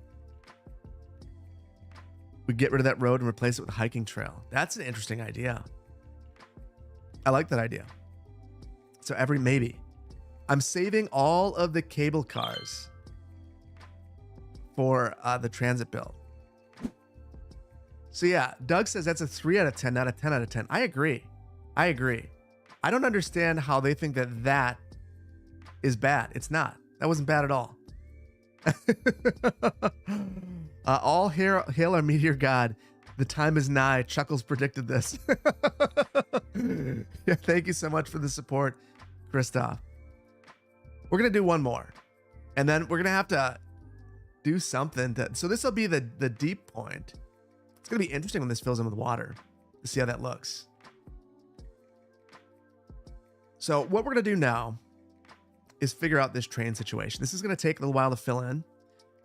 We get rid of that road and replace it with a hiking trail. That's an interesting idea. I like that idea. So maybe. I'm saving all of the cable cars for the transit bill. So yeah, Doug says that's a 3 out of 10, not a 10 out of 10. I agree. I don't understand how they think that is bad. It's not. That wasn't bad at all. All hail our meteor god. The time is nigh. Chuckles predicted this. Yeah, thank you so much for the support, Christoph. We're going to do one more. And then we're going to have to do something. So this will be the deep point. It's going to be interesting when this fills in with water to see how that looks. So what we're going to do now is figure out this train situation. This is going to take a little while to fill in.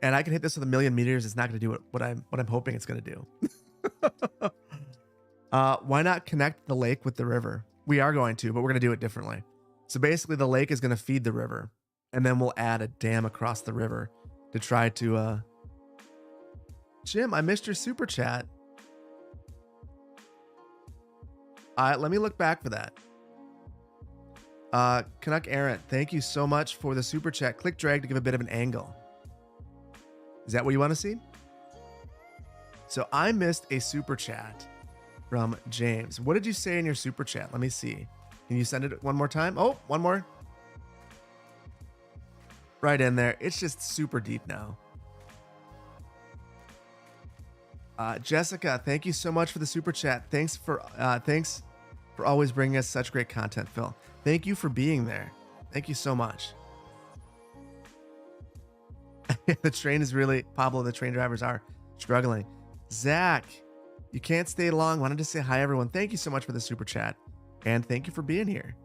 And I can hit this with 1,000,000 meters. It's not going to do what I'm hoping it's going to do. Why not connect the lake with the river? We are going to, but we're going to do it differently. So basically the lake is going to feed the river, and then we'll add a dam across the river to try to, Jim, I missed your super chat. Let me look back for that. Canuck Errant, thank you so much for the super chat. Click drag to give a bit of an angle. Is that what you want to see? So I missed a super chat from James. What did you say in your super chat? Let me see. Can you send it one more time? Oh, one more. Right in there. It's just super deep now. Jessica, thank you so much for the super chat. Thanks for always bringing us such great content, Phil. Thank you for being there. Thank you so much. The train is really, Pablo, the train drivers are struggling. Zach, you can't stay long. Wanted to say hi, everyone. Thank you so much for the super chat. And thank you for being here.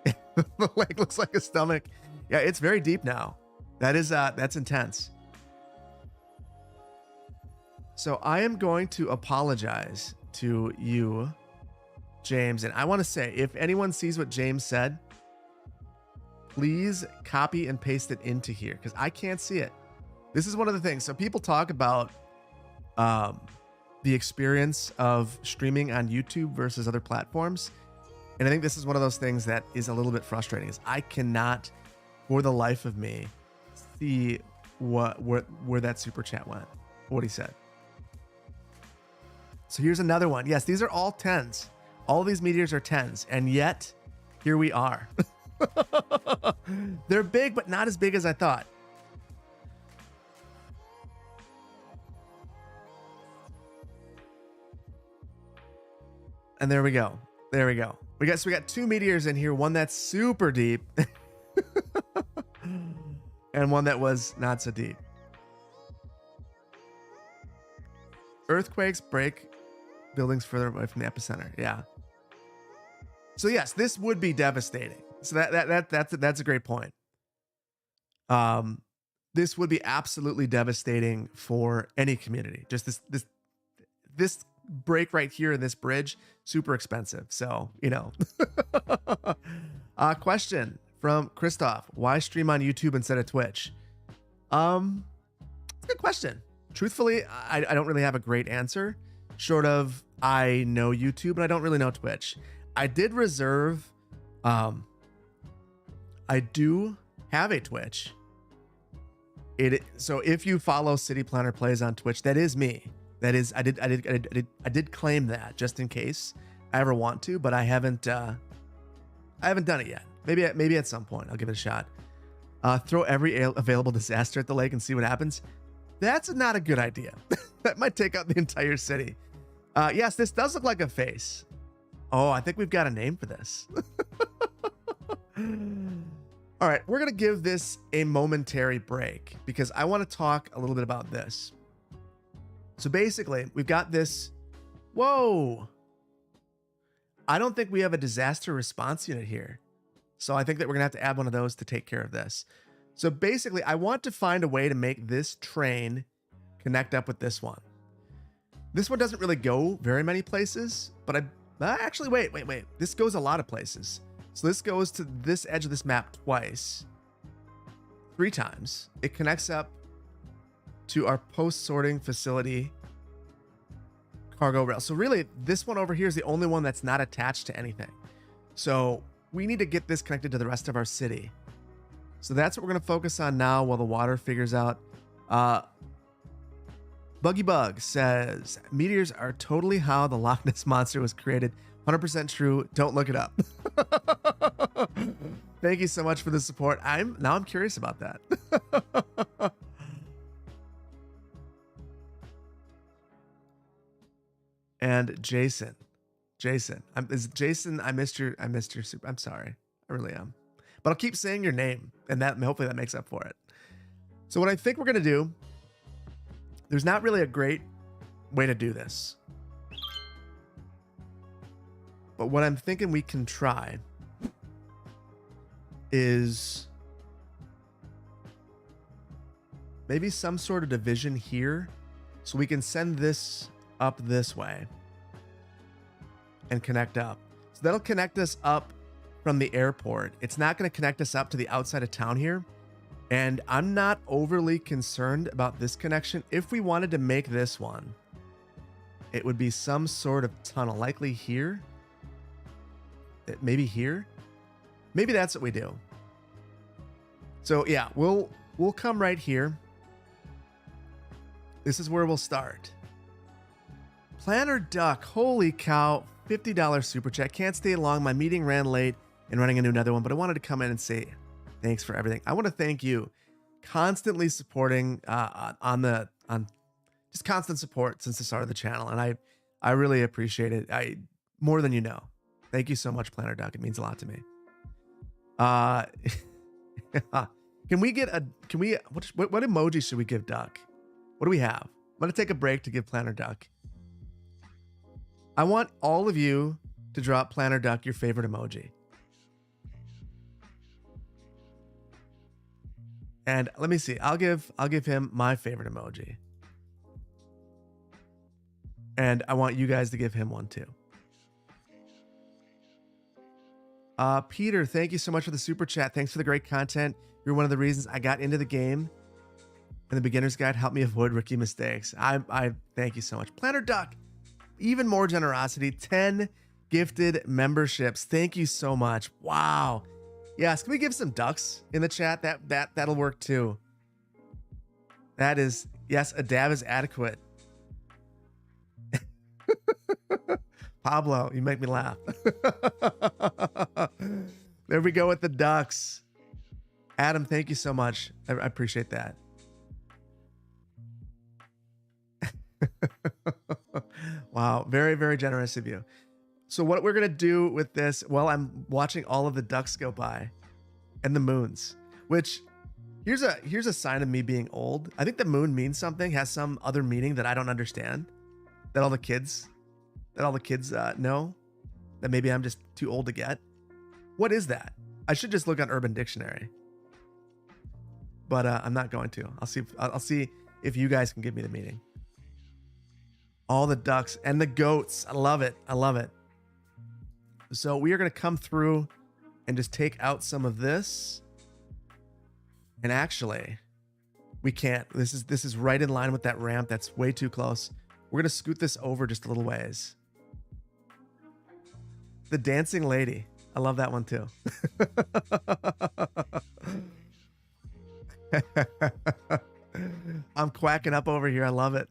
The lake looks like a stomach. Yeah, it's very deep now. That's intense. So I am going to apologize to you, James. And I want to say, if anyone sees what James said, please copy and paste it into here because I can't see it. This is one of the things. So people talk about the experience of streaming on YouTube versus other platforms. And I think this is one of those things that is a little bit frustrating is I cannot, for the life of me, see where that super chat went, what he said. So here's another one. Yes, these are all 10s. All of these meteors are 10s. And yet, here we are. They're big, but not as big as I thought. And there we go. There we go. We got 2 meteors in here. One that's super deep. And one that was not so deep. Earthquakes break buildings further away from the epicenter. Yeah. So yes, this would be devastating. So that's a great point. This would be absolutely devastating for any community. Just this break right here in this bridge, super expensive. So, you know. Question from Christoph: why stream on YouTube instead of Twitch? It's a good question. Truthfully, I don't really have a great answer. Short of I know YouTube and I don't really know Twitch. I did reserve. I do have a Twitch. So if you follow City Planner Plays on Twitch, that is me. That is I did claim that just in case I ever want to, but I haven't done it yet. Maybe at some point I'll give it a shot. Throw every available disaster at the lake and see what happens. That's not a good idea. That might take out the entire city. Yes, this does look like a face. Oh, I think we've got a name for this. All right, we're going to give this a momentary break because I want to talk a little bit about this. So basically, we've got this. Whoa. I don't think we have a disaster response unit here. So I think that we're gonna have to add one of those to take care of this. So basically, I want to find a way to make this train connect up with this one. This one doesn't really go very many places, but actually, wait. This goes a lot of places. So this goes to this edge of this map twice, 3 times. It connects up to our post-sorting facility cargo rail. So really, this one over here is the only one that's not attached to anything. So we need to get this connected to the rest of our city. So that's what we're going to focus on now while the water figures out. Buggy Bug says, meteors are totally how the Loch Ness Monster was created. 100% true. Don't look it up. Thank you so much for the support. Now I'm curious about that. And Jason, I missed your super. I'm sorry. I really am. But I'll keep saying your name, and hopefully that makes up for it. So what I think we're going to do, there's not really a great way to do this. But what I'm thinking we can try is maybe some sort of division here, so we can send this up this way and connect up. So that'll connect us up from the airport. It's not going to connect us up to the outside of town here. And I'm not overly concerned about this connection. If we wanted to make this one, it would be some sort of tunnel, likely here. Maybe here. Maybe that's what we do. So yeah, we'll come right here. This is where we'll start. Planner Duck, holy cow, $50 super chat. Can't stay long. My meeting ran late and running into another one, but I wanted to come in and say thanks for everything. I want to thank you constantly supporting on just constant support since the start of the channel, and I really appreciate it. More than you know. Thank you so much, Planner Duck. It means a lot to me. Can we what emoji should we give Duck? What do we have? I'm gonna take a break to give Planner Duck. I want all of you to drop Planner Duck your favorite emoji. And let me see. I'll give him my favorite emoji. And I want you guys to give him one too. Peter, thank you so much for the super chat. Thanks for the great content. You're one of the reasons I got into the game. And the beginner's guide helped me avoid rookie mistakes. I thank you so much. Planner Duck, even more generosity. 10 gifted memberships. Thank you so much. Wow. Yes, can we give some ducks in the chat? That'll work too. That is, yes, a dab is adequate. Pablo, you make me laugh. There we go with the ducks. Adam, thank you so much. I appreciate that. Wow, very, very generous of you. So what we're going to do with this, well, I'm watching all of the ducks go by and the moons, which here's a sign of me being old. I think the moon means something, has some other meaning that I don't understand, that all the kids know, that maybe I'm just too old to get. What is that? I should just look on Urban Dictionary, but I'm not going to. I'll see if you guys can give me the meaning. All the ducks and the goats. I love it. I love it. So we are going to come through and just take out some of this. And actually, we can't. This is right in line with that ramp. That's way too close. We're going to scoot this over just a little ways. The dancing lady. I love that one too. I'm quacking up over here. I love it.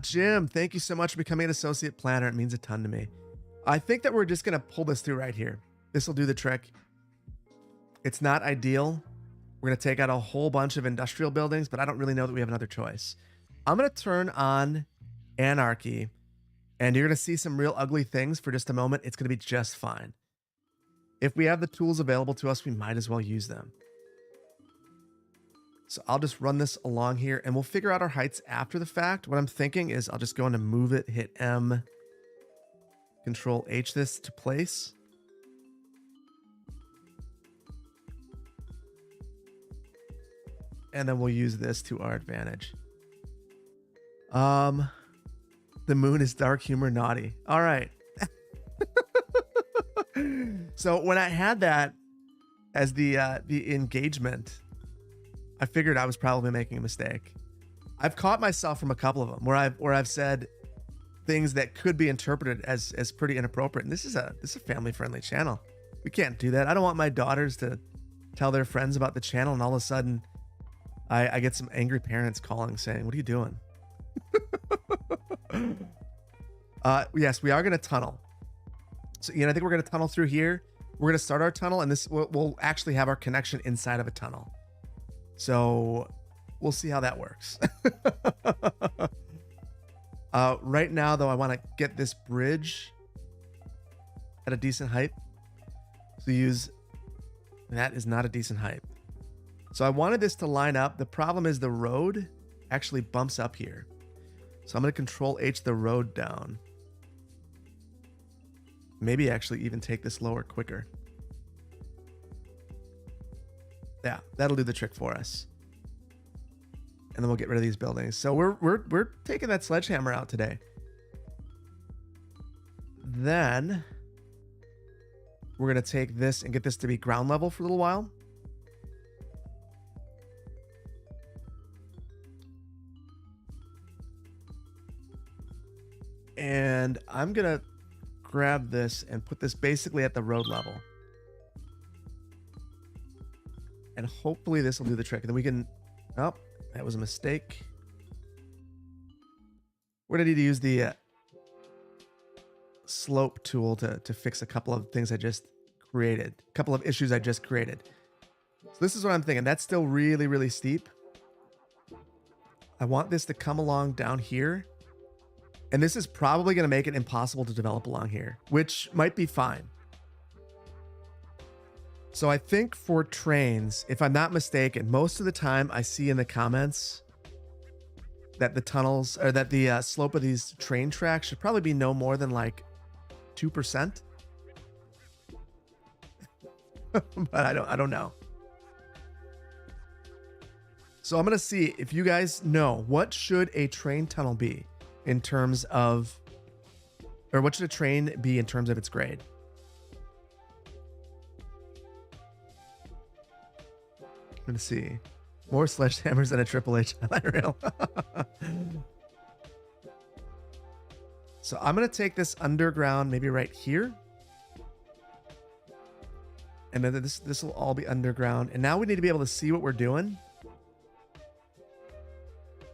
Jim, thank you so much for becoming an associate planner. It means a ton to me. I think that we're just going to pull this through right here. This will do the trick. It's not ideal. We're going to take out a whole bunch of industrial buildings, but I don't really know that we have another choice. I'm going to turn on anarchy, and you're going to see some real ugly things for just a moment. It's going to be just fine. If we have the tools available to us, we might as well use them. So I'll just run this along here and we'll figure out our heights after the fact. What I'm thinking is I'll just go into move it, hit M, Control H this to place. And then we'll use this to our advantage. The moon is dark humor naughty. All right. So when I had that as the engagement, I figured I was probably making a mistake. I've caught myself from a couple of them where I've said things that could be interpreted as pretty inappropriate. And this is a family friendly channel. We can't do that. I don't want my daughters to tell their friends about the channel and all of a sudden I get some angry parents calling saying, "What are you doing?" Yes, we are going to tunnel. So, I think we're going to tunnel through here. We're going to start our tunnel, and this we'll actually have our connection inside of a tunnel. So we'll see how that works. Right now, though, I want to get this bridge at a decent height. So that is not a decent height. So I wanted this to line up. The problem is the road actually bumps up here. So I'm going to Control H the road down. Maybe actually even take this lower quicker. Yeah, that'll do the trick for us. And then we'll get rid of these buildings. So we're taking that sledgehammer out today. Then we're going to take this and get this to be ground level for a little while. And I'm going to grab this and put this basically at the road level. And hopefully this will do the trick. And then we can... Oh, that was a mistake. We're going to need to use the slope tool to fix a couple of things I just created. A couple of issues I just created. So this is what I'm thinking. That's still really, really steep. I want this to come along down here. And this is probably going to make it impossible to develop along here, which might be fine. So I think for trains, if I'm not mistaken, most of the time I see in the comments that the tunnels or that the slope of these train tracks should probably be no more than like 2%. But I don't know. So I'm going to see if you guys know, what should a train tunnel be in terms of, or what should a train be in terms of its grade? I'm going to see. More sledgehammers than a Triple H highlight reel. So I'm going to take this underground, maybe right here. And then this will all be underground. And now we need to be able to see what we're doing.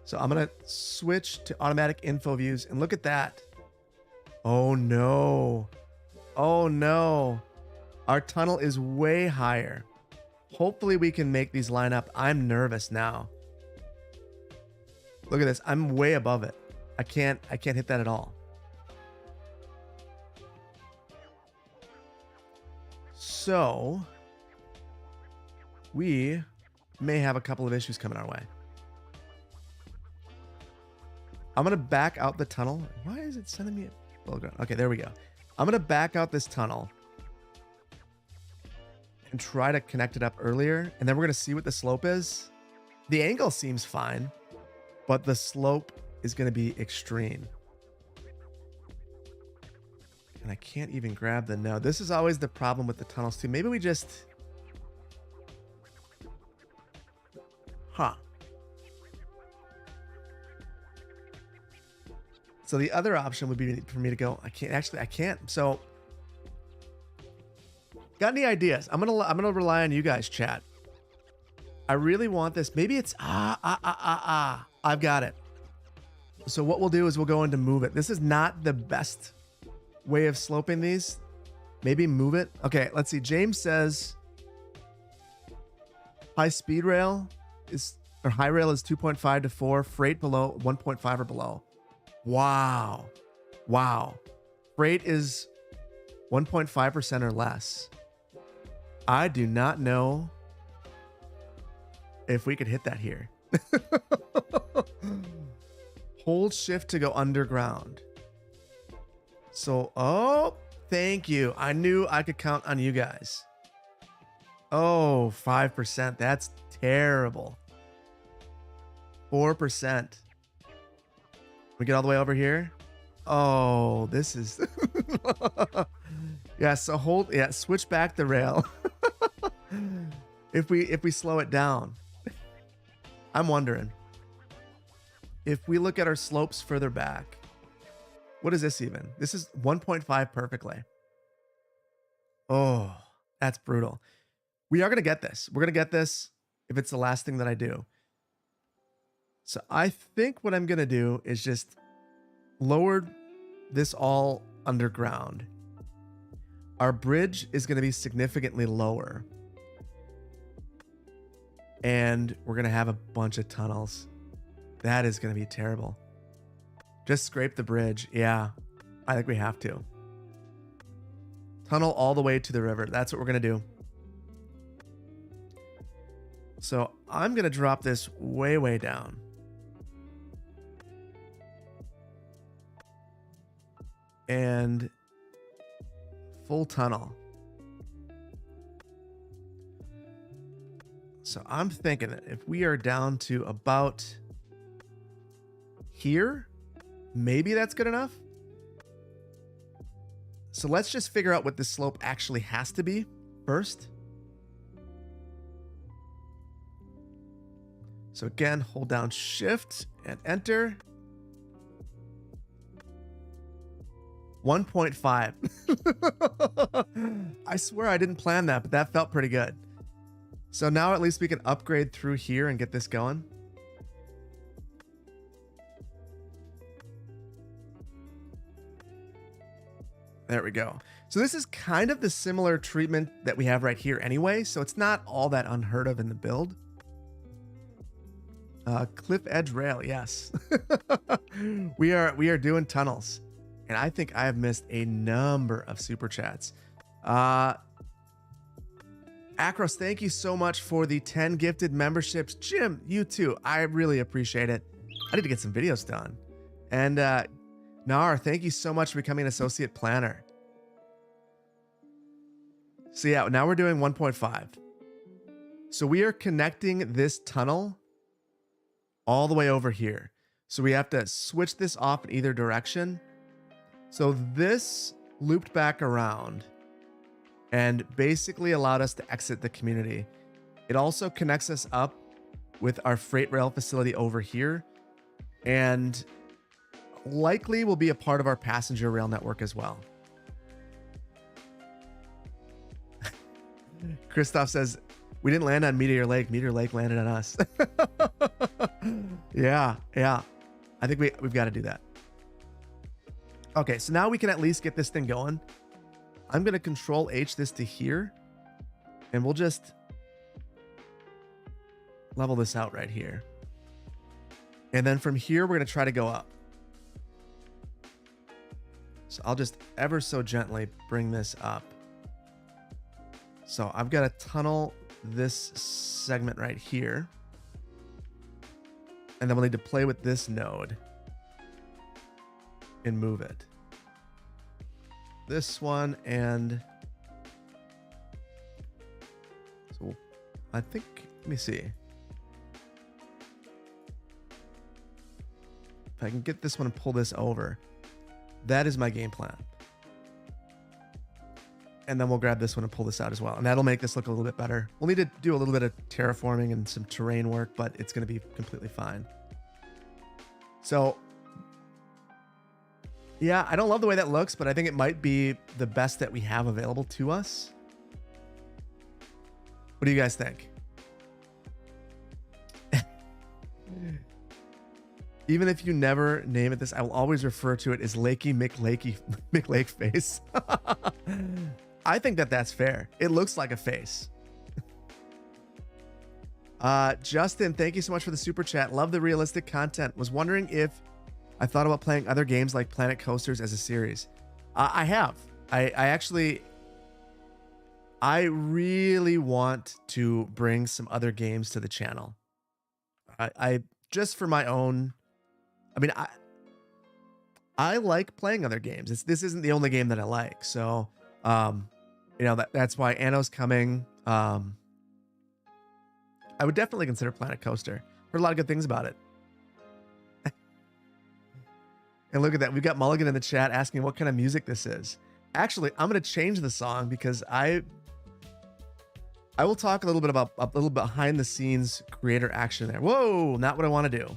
So I'm going to switch to automatic info views and look at that. Oh no. Oh no. Our tunnel is way higher. Hopefully we can make these line up. I'm nervous now. Look at this. I'm way above it. I can't hit that at all. So we may have a couple of issues coming our way. I'm going to back out the tunnel. Why is it sending me a... Okay, there we go. I'm going to back out this tunnel and try to connect it up earlier. And then we're going to see what the slope is. The angle seems fine, but the slope is going to be extreme. And I can't even grab the node. This is always the problem with the tunnels too. Maybe we just... Huh. So the other option would be for me to go, I can't. So got any ideas? I'm gonna rely on you guys, chat. I really want this. Maybe it's I've got it. So what we'll do is we'll go into move it. This is not the best way of sloping these. Maybe move it. Okay, let's see. James says high speed rail is, or high rail is 2.5 to 4, freight below 1.5 or below. Wow. Wow. Freight is 1.5% or less. I do not know if we could hit that here. Hold shift to go underground. So, oh, thank you. I knew I could count on you guys. Oh, 5%. That's terrible. 4%. We get all the way over here. Oh, this is yeah, so hold, yeah, switch back the rail. If we slow it down. I'm wondering if we look at our slopes further back. What is this even? This is 1.5 perfectly. Oh, that's brutal. We are going to get this. We're going to get this if it's the last thing that I do. So I think what I'm going to do is just lower this all underground. Our bridge is going to be significantly lower. And we're going to have a bunch of tunnels. That is going to be terrible. Just scrape the bridge. Yeah, I think we have to. Tunnel all the way to the river. That's what we're going to do. So I'm going to drop this way, way down. And full tunnel. So I'm thinking that if we are down to about here, maybe that's good enough. So let's just figure out what this slope actually has to be first. So again, hold down shift and enter. 1.5. I swear I didn't plan that, but that felt pretty good. So now at least we can upgrade through here and get this going. There we go. So this is kind of the similar treatment that we have right here anyway, so it's not all that unheard of in the build. Cliff edge rail, yes. we are doing tunnels. And I think I have missed a number of super chats. Akros, thank you so much for the 10 gifted memberships. Jim, you too. I really appreciate it. I need to get some videos done. And Nar, thank you so much for becoming an associate planner. So yeah, now we're doing 1.5. So we are connecting this tunnel all the way over here. So we have to switch this off in either direction. So this looped back around and basically allowed us to exit the community. It also connects us up with our freight rail facility over here and likely will be a part of our passenger rail network as well. Christoph says, we didn't land on Meteor Lake. Meteor Lake landed on us. Yeah. I think we've got to do that. Okay, so now we can at least get this thing going. I'm going to Control H this to here. And we'll just level this out right here. And then from here, we're going to try to go up. So I'll just ever so gently bring this up. So I've got to tunnel this segment right here. And then we'll need to play with this node and move it. This one, and so I think, let me see. If I can get this one and pull this over, that is my game plan. And then we'll grab this one and pull this out as well. And that'll make this look a little bit better. We'll need to do a little bit of terraforming and some terrain work, but it's going to be completely fine. So yeah, I don't love the way that looks, but I think it might be the best that we have available to us. What do you guys think? Even if you never name it this, I will always refer to it as Lakey McLake face. I think that that's fair. It looks like a face. Justin, thank you so much for the super chat. Love the realistic content. Was wondering if I thought about playing other games like Planet Coasters as a series. I have. I really want to bring some other games to the channel. I just for my own, I mean, I like playing other games. This isn't the only game that I like. So, um, that's why Anno's coming. I would definitely consider Planet Coaster. Heard a lot of good things about it. And look at that. We've got Mulligan in the chat asking what kind of music this is. Actually, I'm going to change the song because I will talk a little bit about a little behind the scenes creator action there. Whoa, not what I want to do.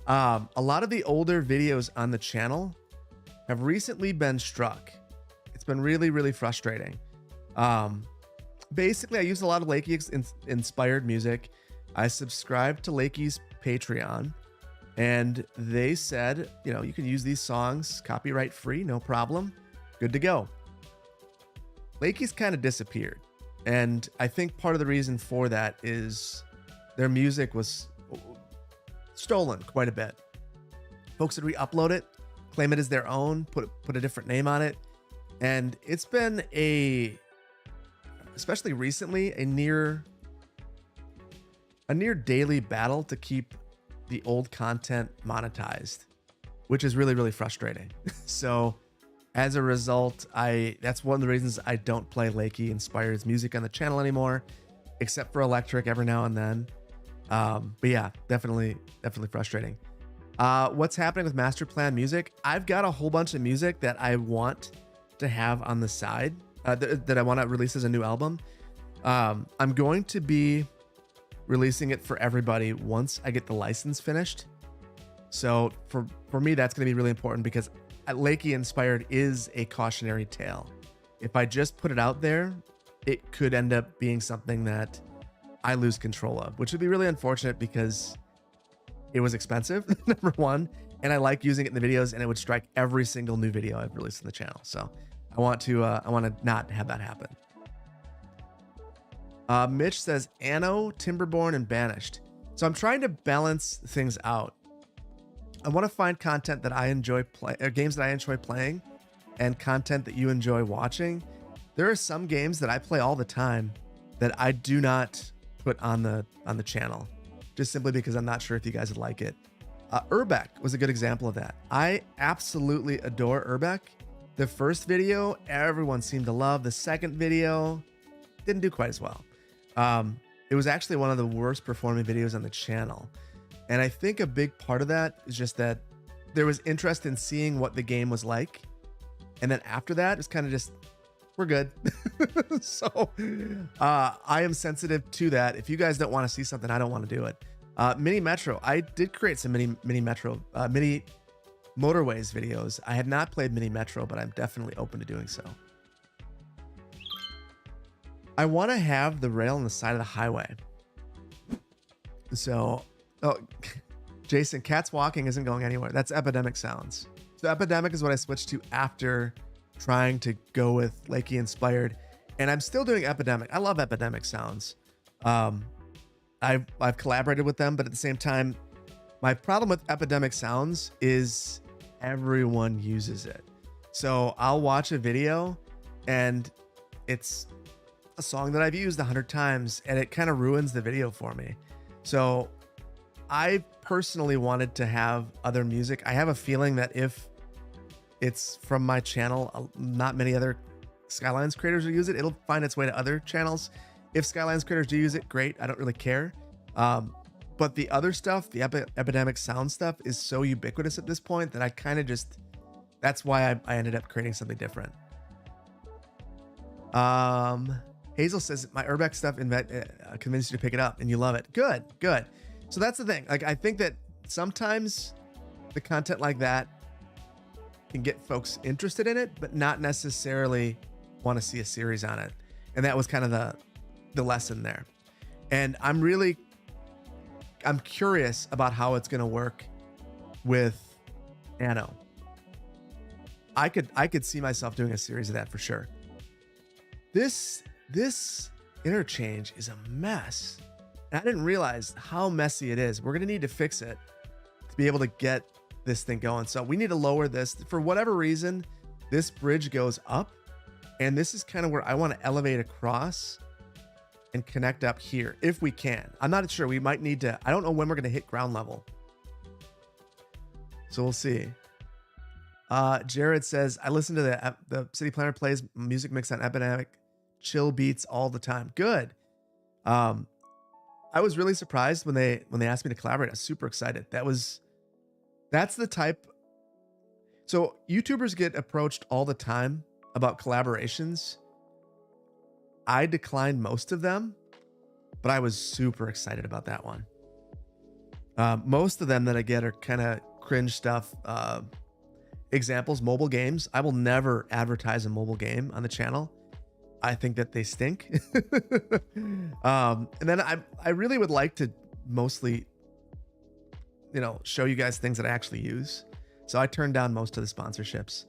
A lot of the older videos on the channel have recently been struck. It's been really, really frustrating. Basically, I use a lot of Lakey inspired music. I subscribed to Lakey's Patreon, and they said, you can use these songs copyright free, no problem. Good to go. Lakey's kind of disappeared. And I think part of the reason for that is their music was stolen quite a bit. Folks would re-upload it, claim it as their own, put a different name on it. And it's been especially recently, a near daily battle to keep the old content monetized, which is really, really frustrating. So as a result, that's one of the reasons I don't play Lakey Inspired's music on the channel anymore, except for Electric every now and then. But yeah, definitely frustrating. What's happening with Master Plan music? I've got a whole bunch of music that I want to have on the side, that I want to release as a new album. I'm going to be releasing it for everybody once I get the license finished. So for me, that's going to be really important because Lakey Inspired is a cautionary tale. If I just put it out there, it could end up being something that I lose control of, which would be really unfortunate because it was expensive, number one, and I like using it in the videos, and it would strike every single new video I've released on the channel. So I want to not have that happen. Mitch says Anno, Timberborn, and Banished. So I'm trying to balance things out. I want to find content that I enjoy games that I enjoy playing, and content that you enjoy watching. There are some games that I play all the time that I do not put on the channel, just simply because I'm not sure if you guys would like it. Urbex was a good example of that. I absolutely adore Urbex. The first video, everyone seemed to love. The second video didn't do quite as well. It was actually one of the worst performing videos on the channel. And I think a big part of that is just that there was interest in seeing what the game was like. And then after that, it's kind of just, we're good. So I am sensitive to that. If you guys don't want to see something, I don't want to do it. Mini Metro. I did create some mini motorways videos. I had not played Mini Metro, but I'm definitely open to doing so. I want to have the rail on the side of the highway. So, Jason, Cats Walking isn't going anywhere. That's Epidemic Sounds. So Epidemic is what I switched to after trying to go with Lakey Inspired, and I'm still doing Epidemic. I love Epidemic Sounds. I've collaborated with them, but at the same time, my problem with Epidemic Sounds is everyone uses it. So I'll watch a video and it's a song that I've used 100 times and it kind of ruins the video for me. So I personally wanted to have other music. I have a feeling that if it's from my channel, not many other Skylines creators will use it. It'll find its way to other channels. If Skylines creators do use it, great. I don't really care. But the other stuff, the Epidemic Sound stuff, is so ubiquitous at this point that I kind of just, that's why I ended up creating something different. Hazel says, my Urbex stuff convinced you to pick it up and you love it. Good, good. So that's the thing. Like, I think that sometimes the content like that can get folks interested in it, but not necessarily want to see a series on it. And that was kind of the lesson there. And I'm curious about how it's going to work with Anno. I could see myself doing a series of that for sure. This interchange is a mess. And I didn't realize how messy it is. We're going to need to fix it to be able to get this thing going. So we need to lower this. For whatever reason, this bridge goes up, and this is kind of where I want to elevate across. and connect up here if we can. I'm not sure. We might need to. I don't know when we're going to hit ground level. So we'll see. Jared says, I listen to the City Planner plays music mix on Epidemic chill beats all the time. Good. I was really surprised when they asked me to collaborate. I was super excited. That's the type. So YouTubers get approached all the time about collaborations. I declined most of them, but I was super excited about that one. Most of them that I get are kind of cringe stuff. Examples, mobile games. I will never advertise a mobile game on the channel. I think that they stink. And then I really would like to mostly, show you guys things that I actually use. So I turned down most of the sponsorships.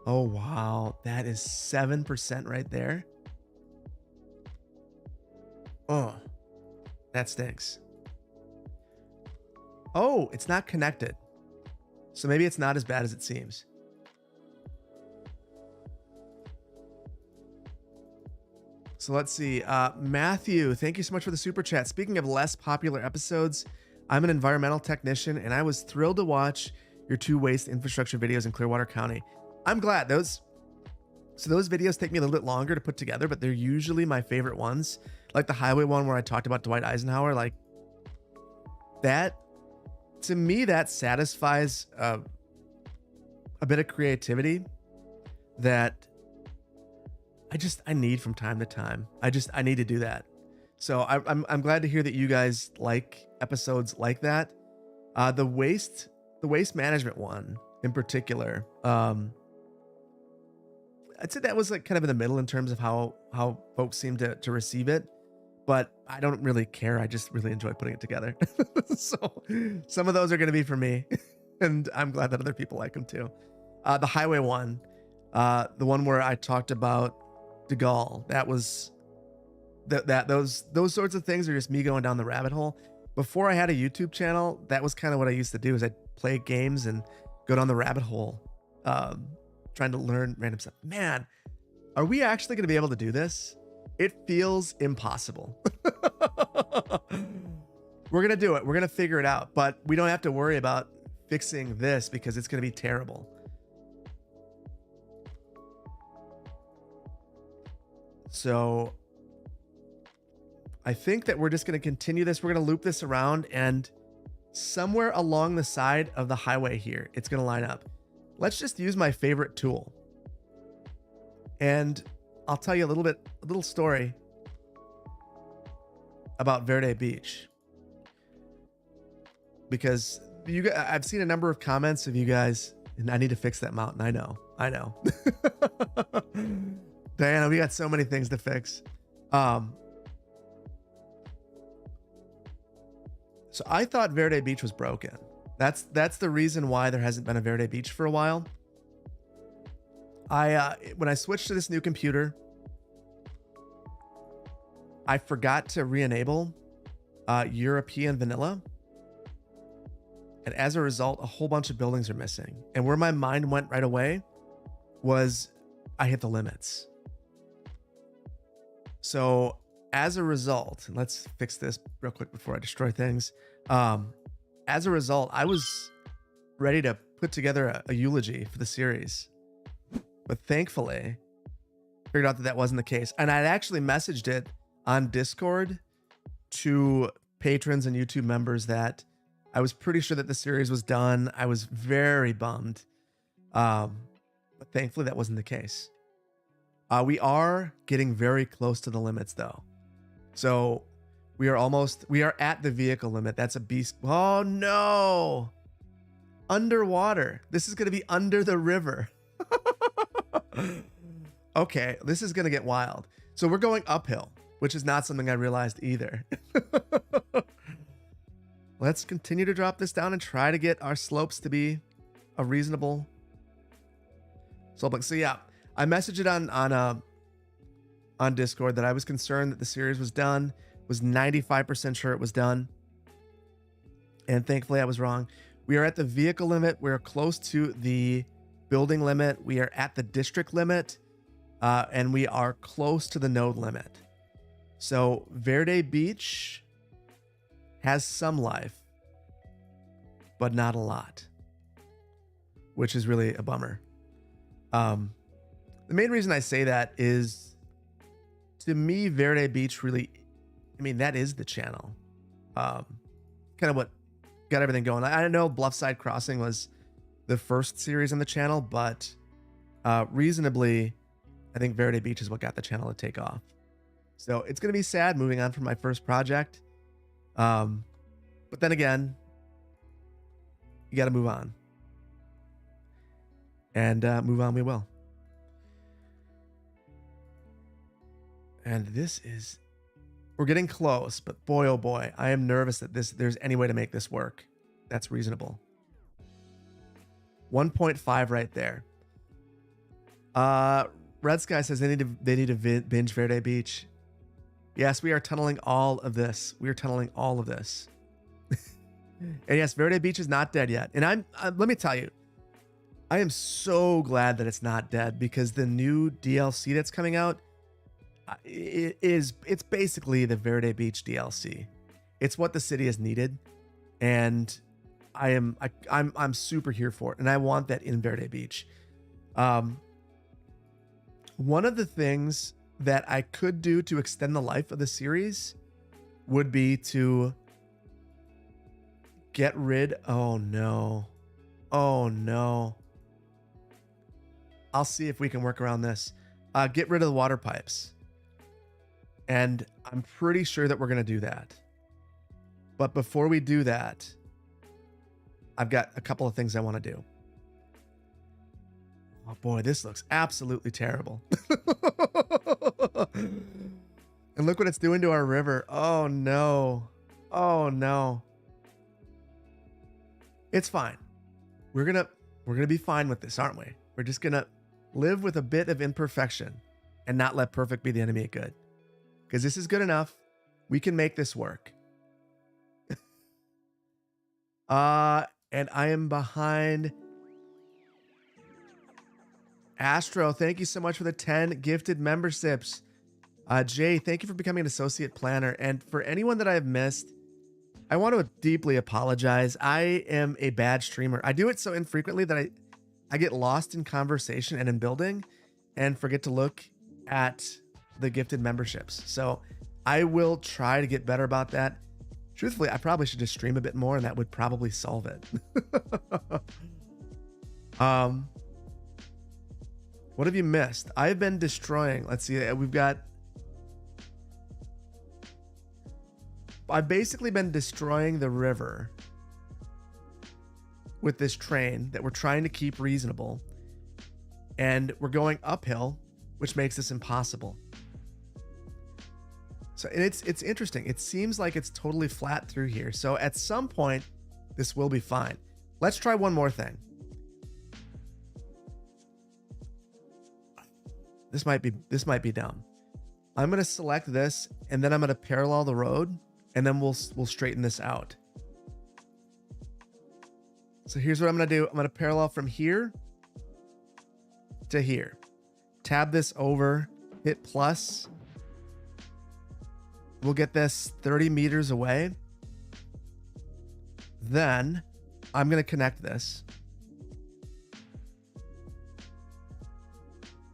Oh, wow. That is 7% right there. Oh, that stinks. Oh, it's not connected. So maybe it's not as bad as it seems. So let's see. Matthew, thank you so much for the super chat. Speaking of less popular episodes, I'm an environmental technician and I was thrilled to watch your 2 waste infrastructure videos in Clearwater County. I'm glad. Those videos take me a little bit longer to put together, but they're usually my favorite ones. Like the highway one where I talked about Dwight Eisenhower, like that, to me, that satisfies a bit of creativity that I need from time to time. I need to do that. So I'm glad to hear that you guys like episodes like that. The waste management one in particular, I'd say that was like kind of in the middle in terms of how folks seem to receive it, but I don't really care. I just really enjoy putting it together. So some of those are going to be for me, and I'm glad that other people like them too. The highway one, the one where I talked about De Gaulle, that was those sorts of things are just me going down the rabbit hole. Before I had a YouTube channel, that was kind of what I used to do, is I'd play games and go down the rabbit hole, trying to learn random stuff. Man, are we actually going to be able to do this? It feels impossible. We're going to do it. We're going to figure it out, but we don't have to worry about fixing this because it's going to be terrible. So I think that we're just going to continue this. We're going to loop this around, and somewhere along the side of the highway here, it's going to line up. Let's just use my favorite tool. And I'll tell you a little story about Verde Beach, because I've seen a number of comments of you guys, and I need to fix that mountain. I know. Diana, we got so many things to fix. So I thought Verde Beach was broken. That's the reason why there hasn't been a Verde Beach for a while. When I switched to this new computer, I forgot to re-enable European vanilla. And as a result, a whole bunch of buildings are missing. And where my mind went right away was I hit the limits. So as a result, and let's fix this real quick before I destroy things. As a result, I was ready to put together a eulogy for the series, but thankfully figured out that that wasn't the case. And I'd actually messaged it on Discord to patrons and YouTube members that I was pretty sure that the series was done. I was very bummed. But thankfully that wasn't the case. We are getting very close to the limits though. So we are at the vehicle limit. That's a beast. Oh no. Underwater. This is going to be under the river. Okay. This is going to get wild. So we're going uphill, which is not something I realized either. Let's continue to drop this down and try to get our slopes to be a reasonable slope. So yeah, I messaged it on Discord that I was concerned that the series was done, was 95% sure it was done. And thankfully I was wrong. We are at the vehicle limit. We're close to the building limit. We are at the district limit, and we are close to the node limit. So Verde Beach has some life, but not a lot, which is really a bummer. The main reason I say that is, to me, Verde Beach really, I mean, that is the channel. Kind of what got everything going. I know Bluffside Crossing was the first series on the channel, but reasonably, I think Verde Beach is what got the channel to take off. So it's going to be sad moving on from my first project. But then again, you got to move on. And move on we will. And this is, we're getting close, but boy, oh boy, I am nervous that there's any way to make this work. That's reasonable. 1.5 right there. Red Sky says they need to binge Verde Beach. Yes, we are tunneling all of this. We are tunneling all of this. And yes, Verde Beach is not dead yet. And let me tell you, I am so glad that it's not dead, because the new DLC that's coming out, it's basically the Verde Beach DLC. It's what the city has needed, and I'm super here for it, and I want that in Verde Beach. One of the things that I could do to extend the life of the series would be to get rid. Oh no. I'll see if we can work around this. Get rid of the water pipes. And I'm pretty sure that we're going to do that. But before we do that, I've got a couple of things I want to do. Oh boy, this looks absolutely terrible. And look what it's doing to our river. Oh no. Oh no. It's fine. We're going to be fine with this, aren't we? We're just going to live with a bit of imperfection and not let perfect be the enemy of good. Because this is good enough. We can make this work. And I am behind. Astro, thank you so much for the 10 gifted memberships. Jay, thank you for becoming an associate planner. And for anyone that I have missed, I want to deeply apologize. I am a bad streamer. I do it so infrequently that I get lost in conversation and in building and forget to look at the gifted memberships. So I will try to get better about that. Truthfully, I probably should just stream a bit more, and that would probably solve it. What have you missed? I've been destroying. Let's see. I've basically been destroying the river with this train that we're trying to keep reasonable. And we're going uphill, which makes this impossible. So it's interesting. It seems like it's totally flat through here. So at some point, this will be fine. Let's try one more thing. This might be dumb. I'm going to select this, and then I'm going to parallel the road, and then we'll straighten this out. So here's what I'm going to do. I'm going to parallel from here to here. Tab this over, hit plus. We'll get this 30 meters away. Then I'm going to connect this.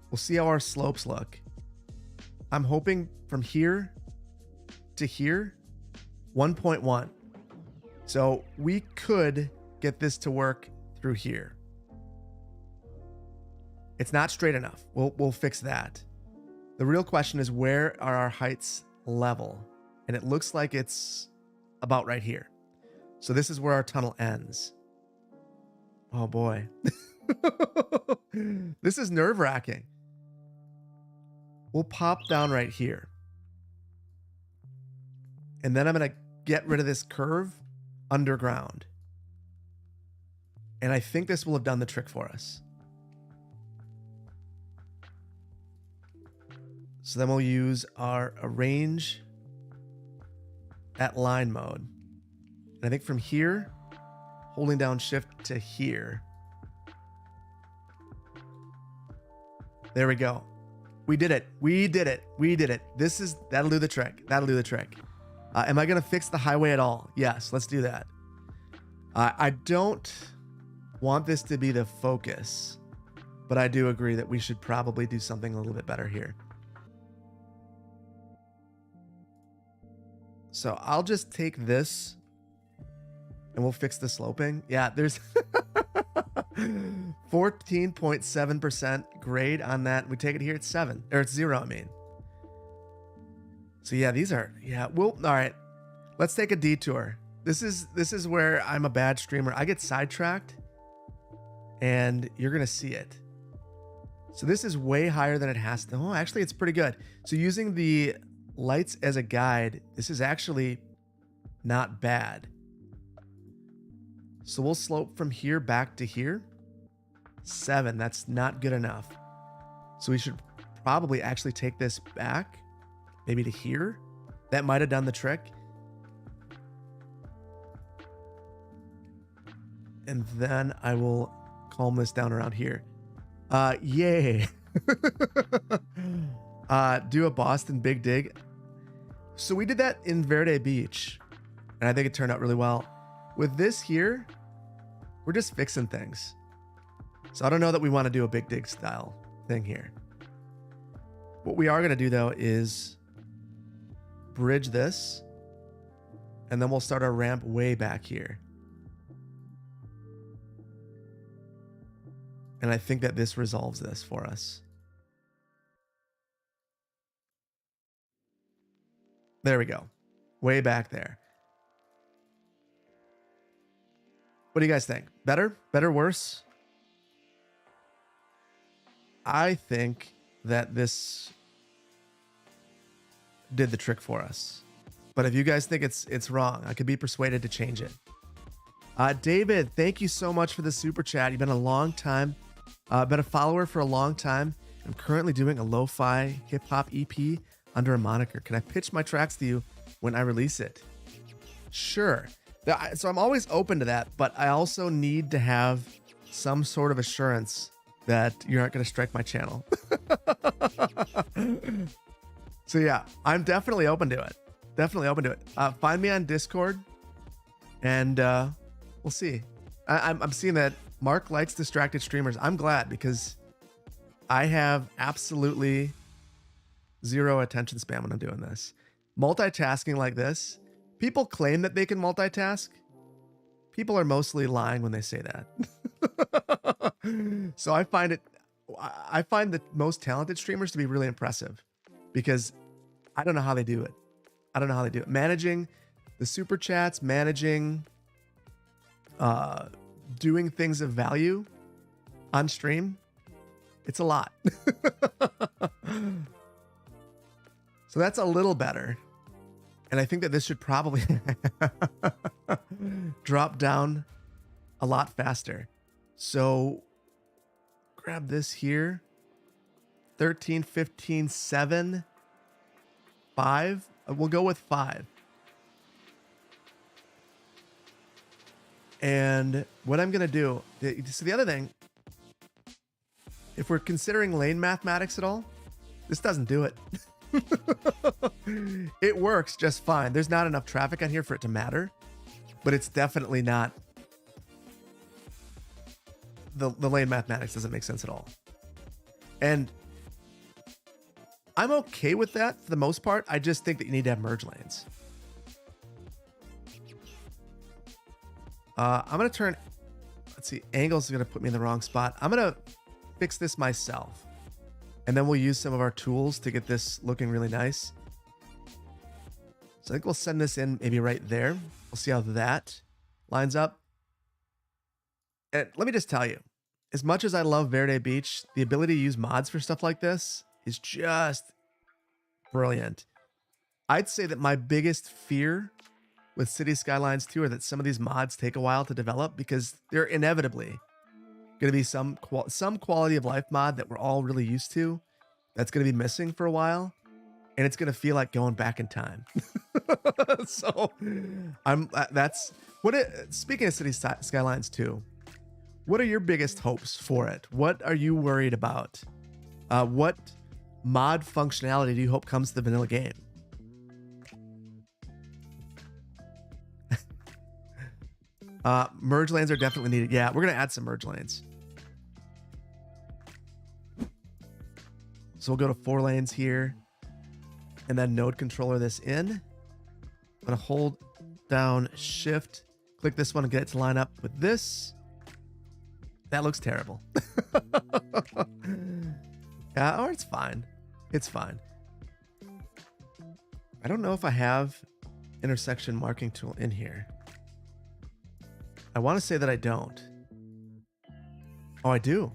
We'll see how our slopes look. I'm hoping from here to here, 1.1. So we could get this to work through here. It's not straight enough. We'll fix that. The real question is, where are our heights level? And it looks like it's about right here. So this is where our tunnel ends. Oh boy. This is nerve-wracking. We'll pop down right here. And then I'm going to get rid of this curve underground. And I think this will have done the trick for us. So then we'll use our arrange at line mode. And I think from here, holding down shift to here. There we go. We did it. We did it. We did it. That'll do the trick. That'll do the trick. Am I going to fix the highway at all? Yes, let's do that. I don't want this to be the focus, but I do agree that we should probably do something a little bit better here. So I'll just take this and we'll fix the sloping. Yeah, there's 14.7% grade on that. We take it here at 7, or it's 0, I mean. So yeah, these are, yeah, well, all right. Let's take a detour. This is where I'm a bad streamer. I get sidetracked and you're going to see it. So this is way higher than it has to. Oh, actually it's pretty good. So using the lights as a guide, this is actually not bad. So we'll slope from here back to here. 7, that's not good enough. So we should probably actually take this back, maybe to here. That might have done the trick. And then I will calm this down around here. Yay. Do a Boston big dig. So we did that in Verde Beach, and I think it turned out really well. With this here, we're just fixing things. So I don't know that we want to do a big dig style thing here. What we are going to do though is bridge this, and then we'll start our ramp way back here. And I think that this resolves this for us. There we go. Way back there. What do you guys think? Better? Better? Worse? I think that this did the trick for us. But if you guys think it's wrong, I could be persuaded to change it. David, thank you so much for the super chat. You've been a long time. Been a follower for a long time. I'm currently doing a lo-fi hip-hop EP under a moniker. Can I pitch my tracks to you when I release it? Sure. So I'm always open to that, but I also need to have some sort of assurance that you aren't going to strike my channel. So yeah, I'm definitely open to it. Definitely open to it. Find me on Discord, and we'll see. I'm seeing that Mark likes distracted streamers. I'm glad, because I have absolutely zero attention span when I'm doing this. Multitasking like this, people claim that they can multitask. People are mostly lying when they say that. So I find the most talented streamers to be really impressive, because I don't know how they do it. I don't know how they do it. Managing the super chats, managing doing things of value on stream, it's a lot. So that's a little better. And I think that this should probably drop down a lot faster. So grab this here. 13, 15, 7, 5. We'll go with 5. And what I'm going to do, so the other thing, if we're considering lane mathematics at all, this doesn't do it. It works just fine. There's not enough traffic on here for it to matter, but it's definitely not. The lane mathematics doesn't make sense at all. And I'm okay with that for the most part. I just think that you need to have merge lanes. I'm going to turn, let's see, angles are going to put me in the wrong spot. I'm going to fix this myself, and then we'll use some of our tools to get this looking really nice. So I think we'll send this in maybe right there. We'll see how that lines up. And let me just tell you, as much as I love Verde Beach, the ability to use mods for stuff like this is just brilliant. I'd say that my biggest fear with City Skylines 2 are that some of these mods take a while to develop, because they're inevitably going to be some quality of life mod that we're all really used to that's going to be missing for a while, and it's going to feel like going back in time. So that's what it, speaking of City Skylines 2, what are your biggest hopes for it? What are you worried about? What mod functionality do you hope comes to the vanilla game? Merge lanes are definitely needed. Yeah, we're going to add some merge lanes. So we'll go to 4 lanes here and then node controller this in. I'm going to hold down shift, click this one and get it to line up with this. That looks terrible. Yeah, or it's fine. It's fine. I don't know if I have intersection marking tool in here. I want to say that I don't. Oh, I do.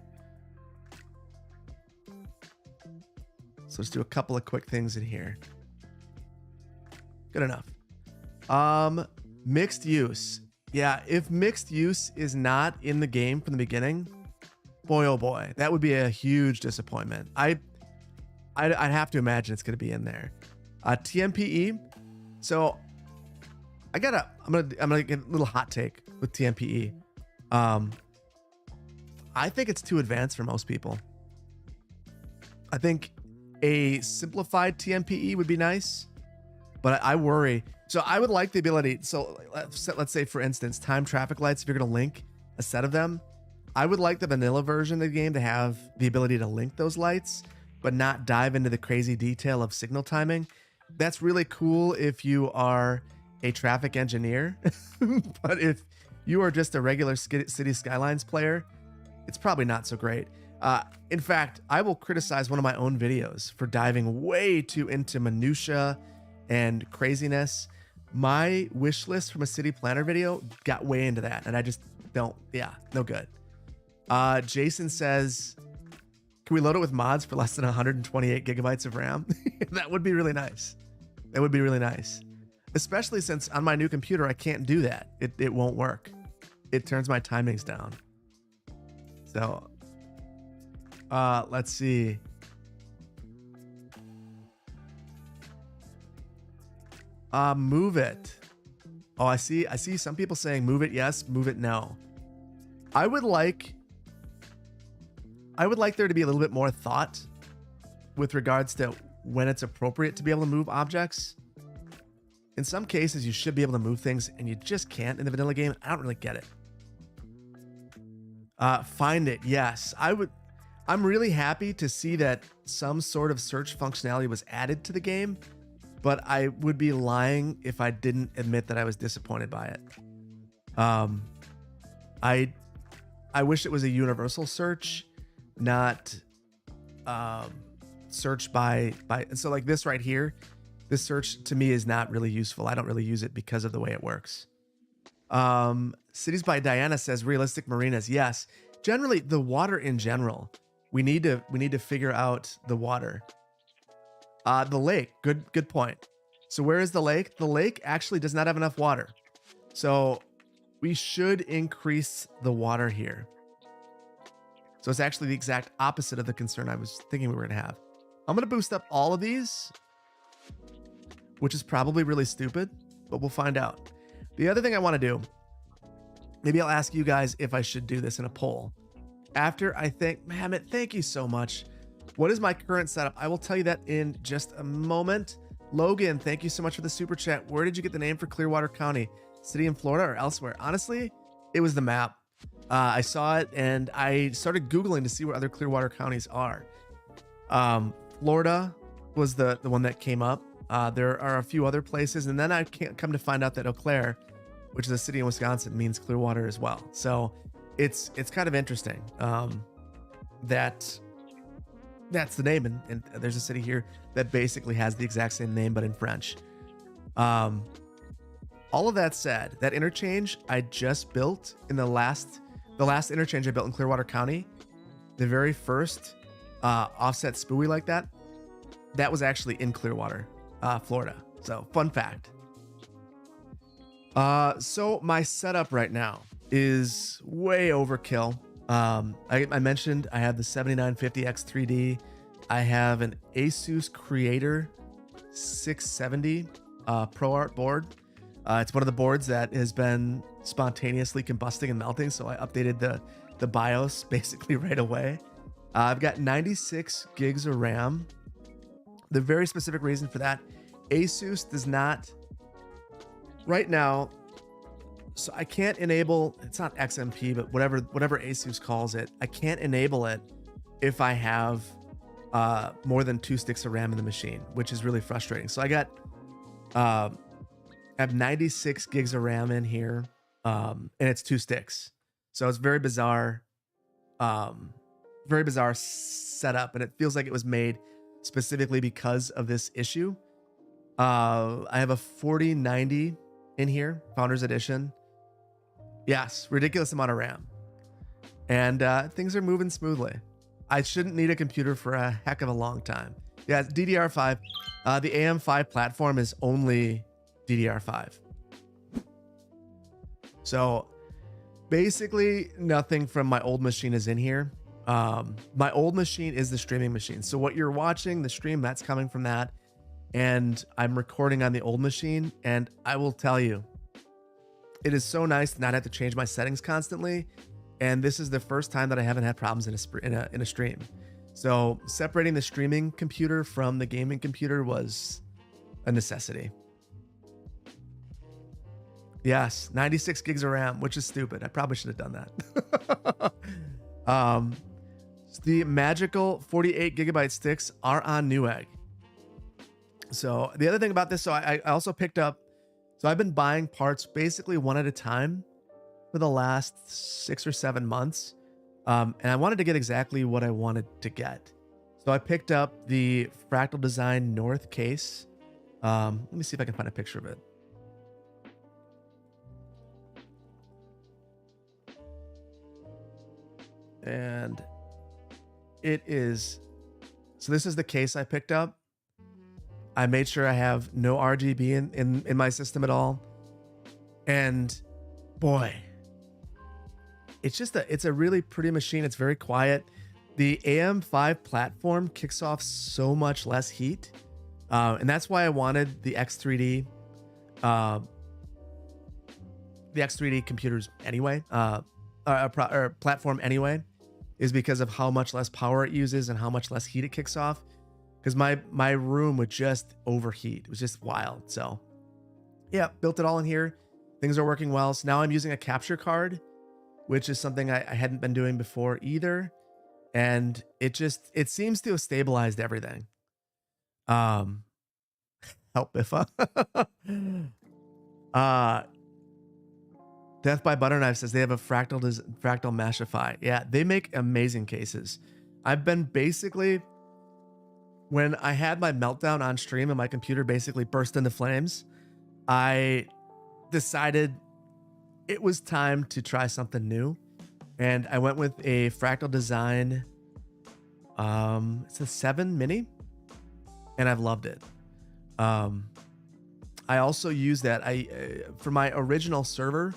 So let's do a couple of quick things in here. Good enough. Mixed use. Yeah, if mixed use is not in the game from the beginning, boy, oh boy, that would be a huge disappointment. I'd have to imagine it's going to be in there. TMPE. So I'm gonna get a little hot take with TMPE. I think it's too advanced for most people. I think a simplified TMPE would be nice, but I worry. So I would like the ability. So let's say, for instance, time traffic lights. If you're going to link a set of them, I would like the vanilla version of the game to have the ability to link those lights, but not dive into the crazy detail of signal timing. That's really cool if you are a traffic engineer, but if you are just a regular City Skylines player, it's probably not so great. In fact, I will criticize one of my own videos for diving way too into minutia and craziness. My wish list from a city planner video got way into that, and I just don't, no good. Jason says, can we load it with mods for less than 128 gigabytes of RAM? That would be really nice. That would be really nice. Especially since on my new computer, I can't do that. It won't work. It turns my timings down. So, let's see. Move it. Oh, I see some people saying move it yes, move it no. I would like there to be a little bit more thought with regards to when it's appropriate to be able to move objects. In some cases, you should be able to move things and you just can't in the vanilla game. I don't really get it. Find it. Yes, I'm really happy to see that some sort of search functionality was added to the game, but I would be lying if I didn't admit that I was disappointed by it. I wish it was a universal search, not search by. So like this right here, this search to me is not really useful. I don't really use it because of the way it works. Cities by Diana says realistic marinas. Yes, generally the water in general. We need to figure out the water. The lake. Good point. So where is the lake? The lake actually does not have enough water. So we should increase the water here. So it's actually the exact opposite of the concern I was thinking we were going to have. I'm going to boost up all of these, which is probably really stupid, but we'll find out. The other thing I want to do, maybe I'll ask you guys if I should do this in a poll. After I think, Mamet, thank you so much. What is my current setup? I will tell you that in just a moment. Logan, thank you so much for the super chat. Where did you get the name for Clearwater County? City in Florida or elsewhere? Honestly, it was the map. I saw it and I started Googling to see where other Clearwater counties are. Florida was the one that came up. There are a few other places, and then I can't come to find out that Eau Claire, which is a city in Wisconsin, means Clearwater as well. So it's kind of interesting that's the name, and there's a city here that basically has the exact same name but in French. All of that said, that interchange I just built in the last interchange I built in Clearwater County, the very first offset spooey like that was actually in Clearwater, Florida. So fun fact. So my setup right now is way overkill. I mentioned I have the 7950X 3D. I have an Asus Creator 670 ProArt board. It's one of the boards that has been spontaneously combusting and melting, so I updated the BIOS basically right away. I've got 96 gigs of RAM The very specific reason for that, Asus does not right now. So I can't enable, it's not XMP, but whatever Asus calls it, I can't enable it if I have more than 2 sticks of RAM in the machine, which is really frustrating. So I have 96 gigs of RAM in here, and it's 2 sticks. So it's very bizarre setup, and it feels like it was made specifically because of this issue. I have a 4090 in here, Founders Edition. Yes, ridiculous amount of RAM. And things are moving smoothly. I shouldn't need a computer for a heck of a long time. Yeah, it's DDR5. The AM5 platform is only DDR5. So basically nothing from my old machine is in here. My old machine is the streaming machine. So what you're watching, the stream, that's coming from that. And I'm recording on the old machine. And I will tell you, it is so nice to not have to change my settings constantly. And this is the first time that I haven't had problems in a stream. So separating the streaming computer from the gaming computer was a necessity. Yes, 96 gigs of RAM, which is stupid. I probably should have done that. The magical 48 gigabyte sticks are on Newegg. So the other thing about this, so I also picked up, so I've been buying parts basically one at a time for the last 6 or 7 months. And I wanted to get exactly what I wanted to get. So I picked up the Fractal Design North case. Let me see if I can find a picture of it. And it is, so this is the case I picked up. I made sure I have no RGB in my system at all. And boy, it's a really pretty machine. It's very quiet. The AM5 platform kicks off so much less heat. And that's why I wanted the X3D, computers anyway, or platform anyway, is because of how much less power it uses and how much less heat it kicks off. Because my room would just overheat. It was just wild. So yeah, built it all in here. Things are working well. So now I'm using a capture card, which is something I hadn't been doing before either. And it seems to have stabilized everything. Help Biffa. Death by Butter Knife says they have a fractal Mashify. Yeah, they make amazing cases. I've been basically, when I had my meltdown on stream and my computer basically burst into flames, I decided it was time to try something new. And I went with a Fractal Design, it's a 7 mini, and I've loved it. I also use that for my original server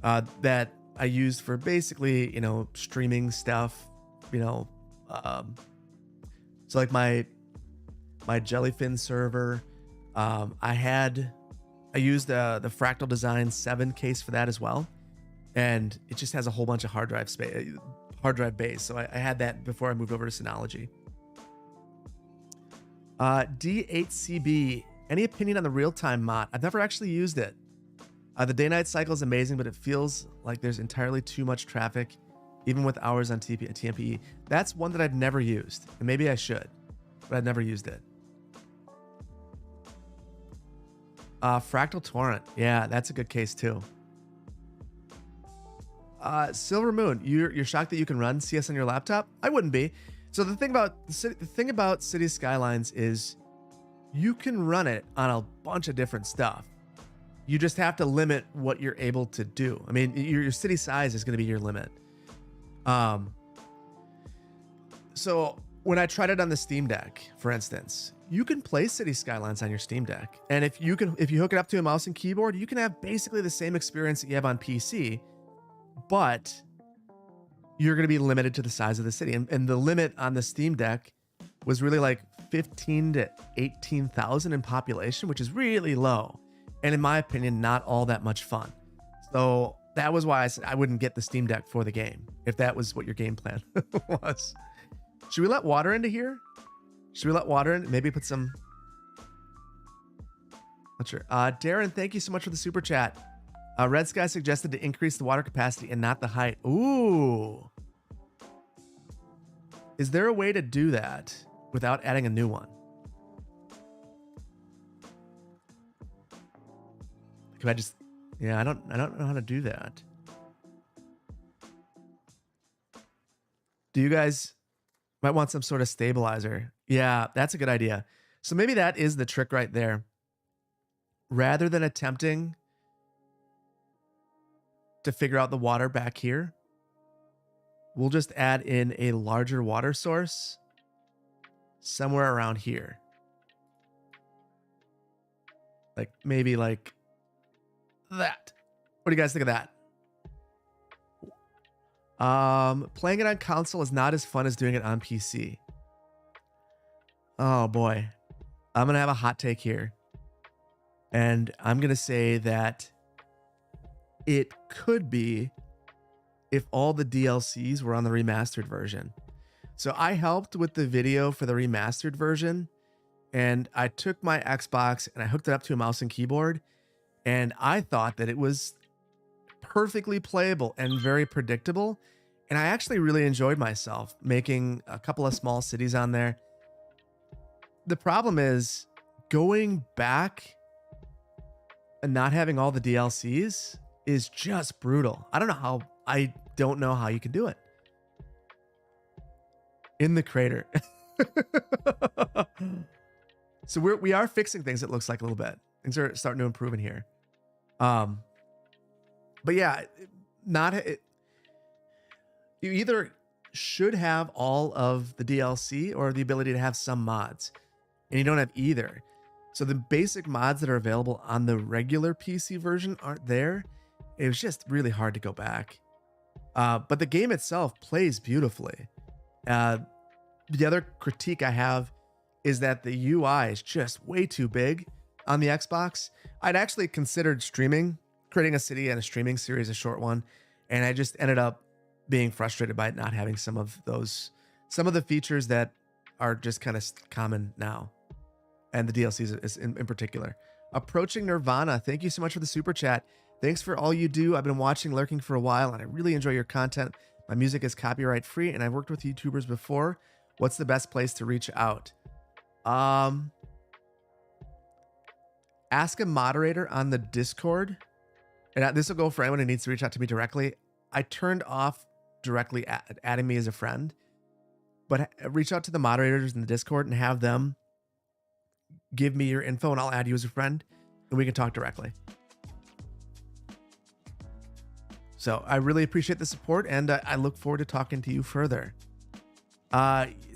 that I used for basically, streaming stuff, so like my Jellyfin server, I used the Fractal Design 7 case for that as well. And it just has a whole bunch of hard drive base. So I had that before I moved over to Synology. D8CB, any opinion on the real-time mod? I've never actually used it. The day-night cycle is amazing, but it feels like there's entirely too much traffic, even with hours on TMPE. That's one that I've never used, and maybe I should, but I've never used it. Fractal Torrent, yeah, that's a good case too. Silver Moon, you're shocked that you can run CS on your laptop? I wouldn't be. So the thing about City Skylines is you can run it on a bunch of different stuff. You just have to limit what you're able to do. I mean, your city size is going to be your limit. So when I tried it on the Steam Deck, for instance, you can play City Skylines on your Steam Deck. And if you hook it up to a mouse and keyboard, you can have basically the same experience that you have on PC, but you're going to be limited to the size of the city. And the limit on the Steam Deck was really like 15 to 18,000 in population, which is really low. And in my opinion, not all that much fun. So that was why I said I wouldn't get the Steam Deck for the game, if that was what your game plan was. Should we let water into here? Should we let water in? Maybe put some... Not sure. Darren, thank you so much for the super chat. Red Sky suggested to increase the water capacity and not the height. Ooh. Is there a way to do that without adding a new one? Can I just... Yeah, I don't know how to do that. Do you guys might want some sort of stabilizer? Yeah, that's a good idea. So maybe that is the trick right there. Rather than attempting to figure out the water back here, we'll just add in a larger water source somewhere around here. Like maybe like that. What do you guys think of that? Playing it on console is not as fun as doing it on PC. Oh boy. I'm going to have a hot take here. And I'm going to say that it could be if all the DLCs were on the remastered version. So I helped with the video for the remastered version, and I took my Xbox and I hooked it up to a mouse and keyboard, and I thought that it was perfectly playable and very predictable. And I actually really enjoyed myself making a couple of small cities on there. The problem is going back and not having all the DLCs is just brutal. I don't know how you can do it. In the crater. So we are fixing things, it looks like, a little bit. Things are starting to improve in here. But yeah, you either should have all of the DLC or the ability to have some mods, and you don't have either. So the basic mods that are available on the regular PC version aren't there. It was just really hard to go back. But the game itself plays beautifully. The other critique I have is that the UI is just way too big on the Xbox. I'd actually considered creating a city and a streaming series, a short one, and I just ended up being frustrated by it not having some of the features that are just kind of common now. And the DLCs is in particular. Approaching Nirvana, thank you so much for the super chat. Thanks for all you do. I've been watching Lurking for a while, and I really enjoy your content. My music is copyright free, and I've worked with YouTubers before. What's the best place to reach out? Ask a moderator on the Discord. And this will go for anyone who needs to reach out to me directly. I turned off directly adding me as a friend, but reach out to the moderators in the Discord and have them give me your info, and I'll add you as a friend, and we can talk directly. So I really appreciate the support, and I look forward to talking to you further.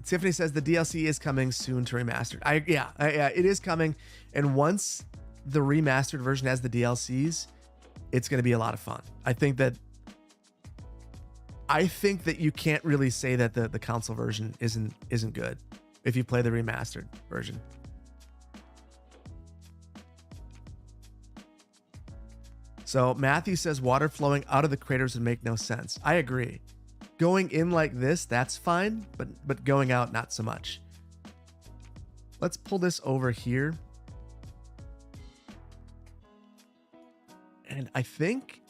Tiffany says the DLC is coming soon to remastered. Yeah, it is coming. And once the remastered version has the DLCs, it's going to be a lot of fun. I think that you can't really say that the console version isn't good if you play the remastered version. So Matthew says water flowing out of the craters would make no sense. I agree. Going in like this, that's fine, but going out, not so much. Let's pull this over here. And I think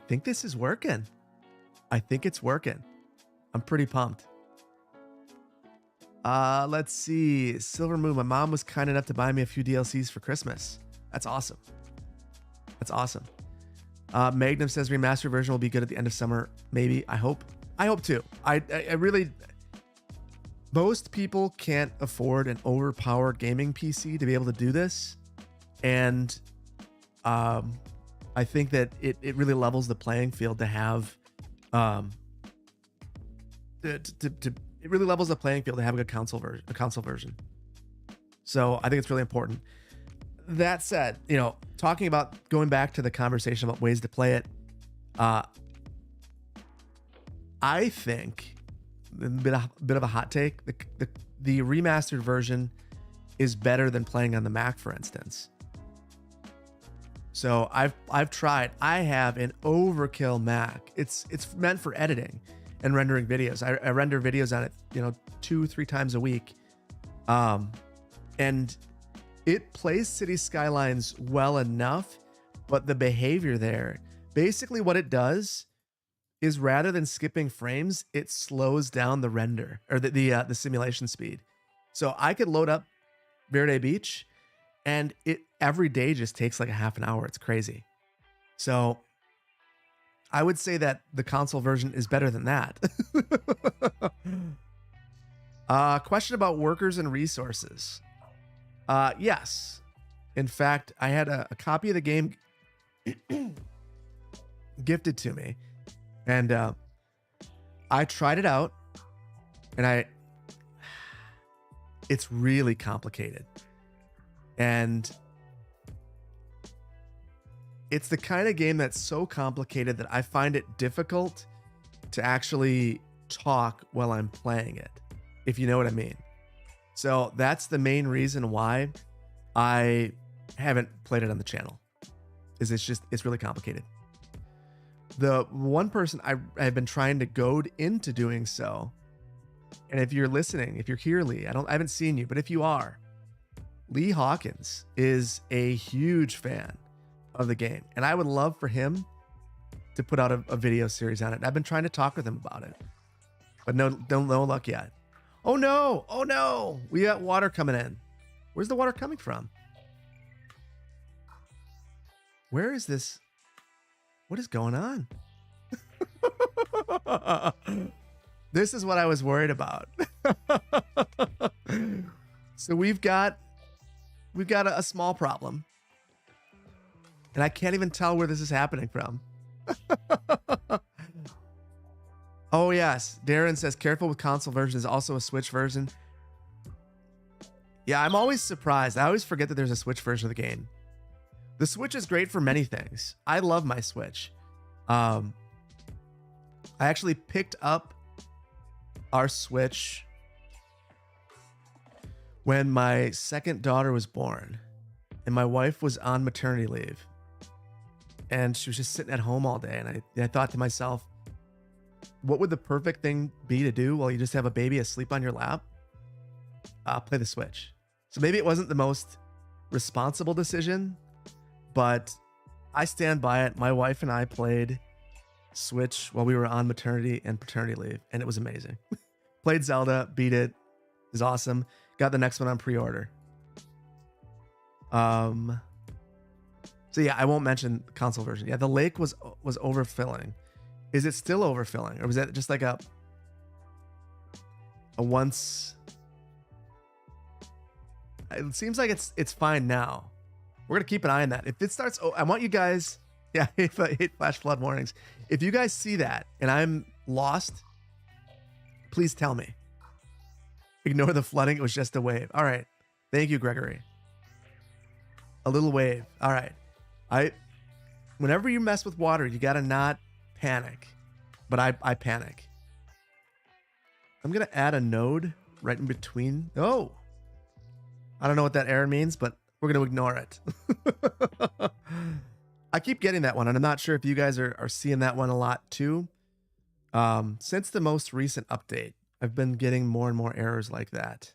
this is working. I think it's working. I'm pretty pumped. Let's see. Silver Moon, my mom was kind enough to buy me a few DLCs for Christmas. That's awesome. That's awesome. Magnum says remastered version will be good at the end of summer. Maybe. I hope too. I really, most people can't afford an overpowered gaming PC to be able to do this. And I think that it really levels the playing field to have it really levels the playing field to have a console version. So I think it's really important. That said, talking about going back to the conversation about ways to play it, I think a bit of a hot take. The remastered version is better than playing on the Mac, for instance. So I've tried. I have an overkill Mac. It's meant for editing and rendering videos. I render videos on it, 2-3 times a week, And it plays City Skylines well enough, but the behavior there, basically what it does is rather than skipping frames, it slows down the render or the simulation speed. So I could load up Verde Beach and it every day just takes like a half an hour. It's crazy. So I would say that the console version is better than that. Question about workers and resources. Yes. In fact, I had a copy of the game gifted to me, and I tried it out, and it's really complicated. And it's the kind of game that's so complicated that I find it difficult to actually talk while I'm playing it, if you know what I mean. So that's the main reason why I haven't played it on the channel, is it's really complicated. The one person I've been trying to goad into doing so, and if you're listening, if you're here, Lee, I haven't seen you, but if you are, Lee Hawkins is a huge fan of the game, and I would love for him to put out a video series on it. I've been trying to talk with him about it, but no luck yet. Oh no, we got water coming in. Where's the water coming from? Where is this? What is going on? This is what I was worried about. So we've got a small problem, and I can't even tell where this is happening from. Oh yes, Darren says careful with console version is also a Switch version. Yeah, I'm always surprised. I always forget that there's a Switch version of the game. The Switch is great for many things. I love my Switch. I actually picked up our Switch when my second daughter was born, and my wife was on maternity leave, and she was just sitting at home all day, and I thought to myself, what would the perfect thing be to do while you just have a baby asleep on your lap? Play the Switch. So maybe it wasn't the most responsible decision, but I stand by it. My wife and I played Switch while we were on maternity and paternity leave, and it was amazing. Played Zelda, beat it. It was awesome. Got the next one on pre-order. So yeah, I won't mention the console version. Yeah, the lake was overfilling. Is it still overfilling, or was that just like a once? It seems like it's fine now. We're gonna keep an eye on that. If it starts, I want you guys. Yeah, I hate flash flood warnings. If you guys see that and I'm lost, please tell me. Ignore the flooding. It was just a wave. All right. Thank you, Gregory. A little wave. All right. Whenever you mess with water, you gotta not panic, but I panic. I'm gonna add a node right in between. Oh, I don't know what that error means, but we're gonna ignore it. I keep getting that one, and I'm not sure if you guys are seeing that one a lot too. Since the most recent update, I've been getting more and more errors like that.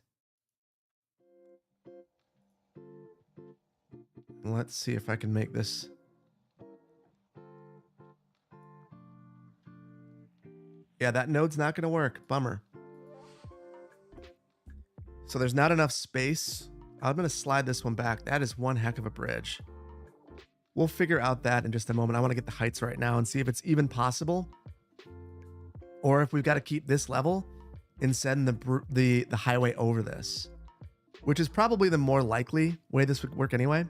Let's see if I can make this. Yeah, that node's not going to work. Bummer. So there's not enough space. I'm going to slide this one back. That is one heck of a bridge. We'll figure out that in just a moment. I want to get the heights right now and see if it's even possible, or if we've got to keep this level and send the highway over this, which is probably the more likely way this would work anyway.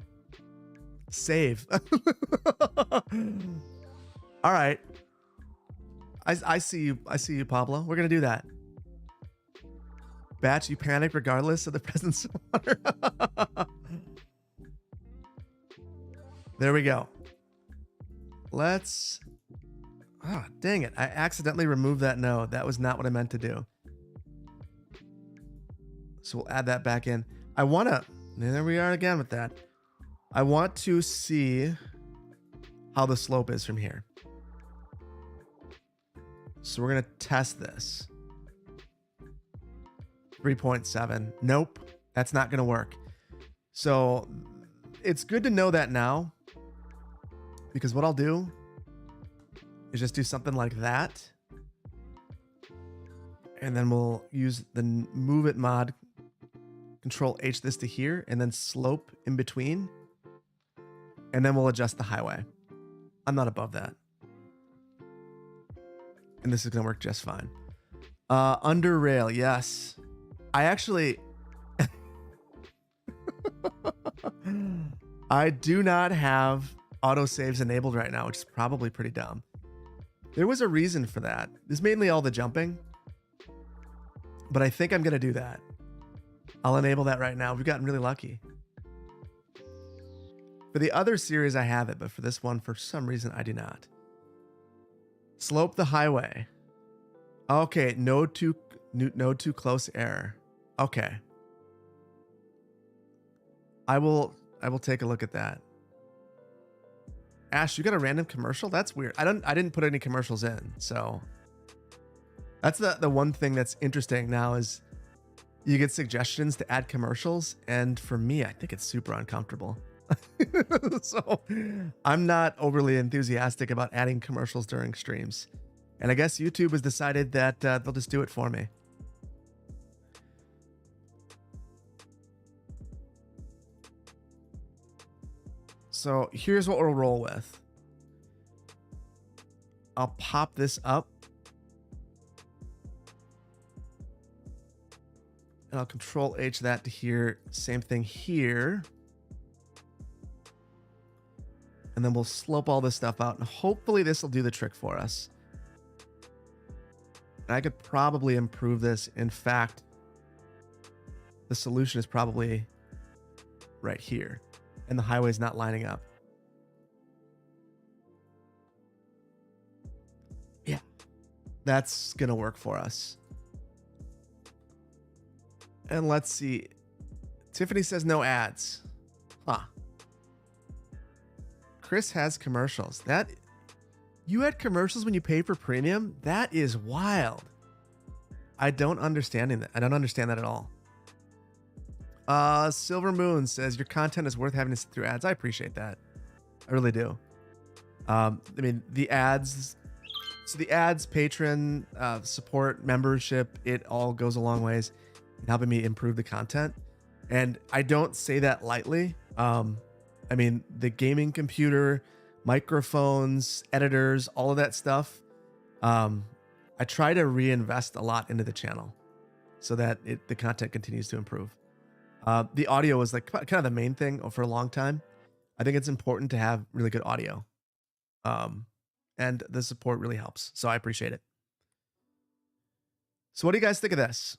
Save. All right. I see you. I see you, Pablo. We're going to do that. Batch, you panic regardless of the presence of water. There we go. Let's... Oh, dang it. I accidentally removed that node. That was not what I meant to do. So we'll add that back in. I want to... There we are again with that. I want to see how the slope is from here. So we're going to test this. 3.7. Nope. That's not going to work. So it's good to know that now, because what I'll do is just do something like that. And then we'll use the move it mod, Control H this to here, and then slope in between. And then we'll adjust the highway. I'm not above that. And this is going to work just fine. Under rail, yes. I actually... I do not have autosaves enabled right now, which is probably pretty dumb. There was a reason for that. It's mainly all the jumping. But I think I'm going to do that. I'll enable that right now. We've gotten really lucky. For the other series, I have it, but for this one, for some reason, I do not. Slope the highway. Okay, no too close error. Okay. I will take a look at that. Ash, you got a random commercial? That's weird. I didn't put any commercials in, so that's the one thing that's interesting now is you get suggestions to add commercials, and for me, I think it's super uncomfortable. So I'm not overly enthusiastic about adding commercials during streams. And I guess YouTube has decided that they'll just do it for me. So here's what we'll roll with. I'll pop this up. And I'll Control H that to here. Same thing here. And then we'll slope all this stuff out. And hopefully this will do the trick for us. And I could probably improve this. In fact, the solution is probably right here. And the highway's not lining up. Yeah, that's going to work for us. And let's see. Tiffany says no ads. Huh. Chris has commercials. That you had commercials when you pay for premium? That is wild. I don't understand that. I don't understand that at all. Silver Moon says your content is worth having to sit through ads. I appreciate that. I really do. I mean, the ads, so the ads, patron, support, membership, it all goes a long ways in helping me improve the content. And I don't say that lightly. I mean, the gaming computer, microphones, editors, all of that stuff. I try to reinvest a lot into the channel so that the content continues to improve. The audio was like kind of the main thing for a long time. I think it's important to have really good audio. And the support really helps. So I appreciate it. So what do you guys think of this?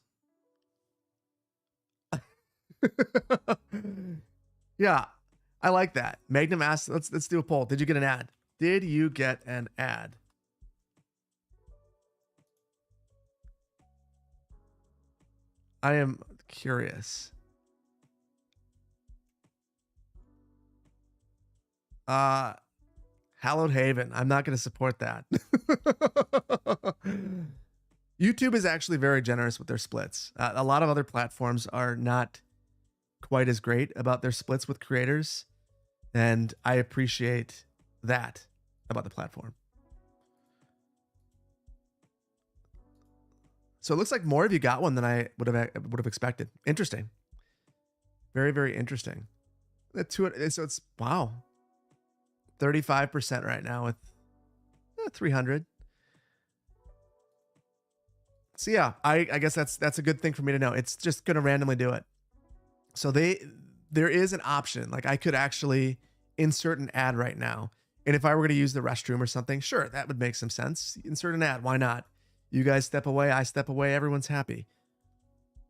Yeah, I like that. Magnum asked, let's do a poll. Did you get an ad? Did you get an ad? I am curious. Hallowed Haven. I'm not going to support that. YouTube is actually very generous with their splits. A lot of other platforms are not quite as great about their splits with creators, and I appreciate that about the platform. So it looks like more of you got one than I would have expected. Interesting. Very, very interesting. So it's wow. 35% right now with 300. So yeah, I guess that's a good thing for me to know. It's just going to randomly do it. So there is an option. Like I could actually insert an ad right now. And if I were going to use the restroom or something, sure, that would make some sense. Insert an ad. Why not? You guys step away, I step away, everyone's happy.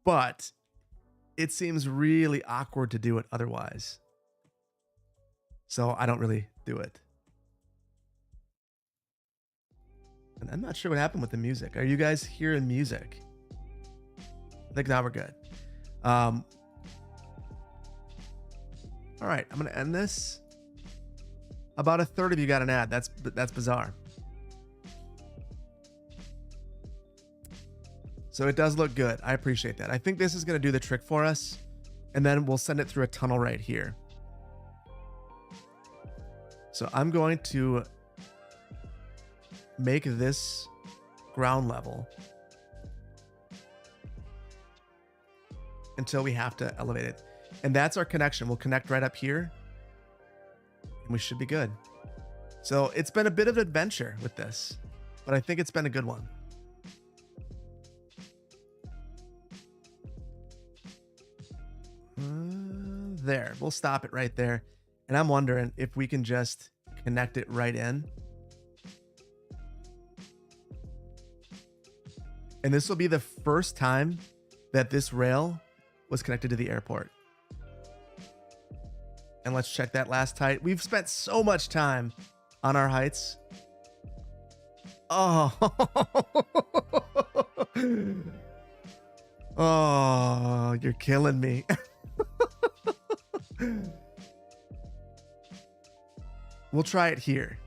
But it seems really awkward to do it otherwise. So I don't really do it. And I'm not sure what happened with the music. Are you guys hearing music? I think now we're good. All right, I'm going to end this. About a third of you got an ad. That's bizarre. So it does look good. I appreciate that. I think this is going to do the trick for us. and then we'll send it through a tunnel right here. So I'm going to make this ground level until we have to elevate it. And that's our connection. We'll connect right up here and we should be good. So it's been a bit of an adventure with this, but I think it's been a good one. There, we'll stop it right there. And I'm wondering if we can just connect it right in. And this will be the first time that this rail was connected to the airport. And let's check that last height. We've spent so much time on our heights. Oh. Oh, you're killing me. We'll try it here.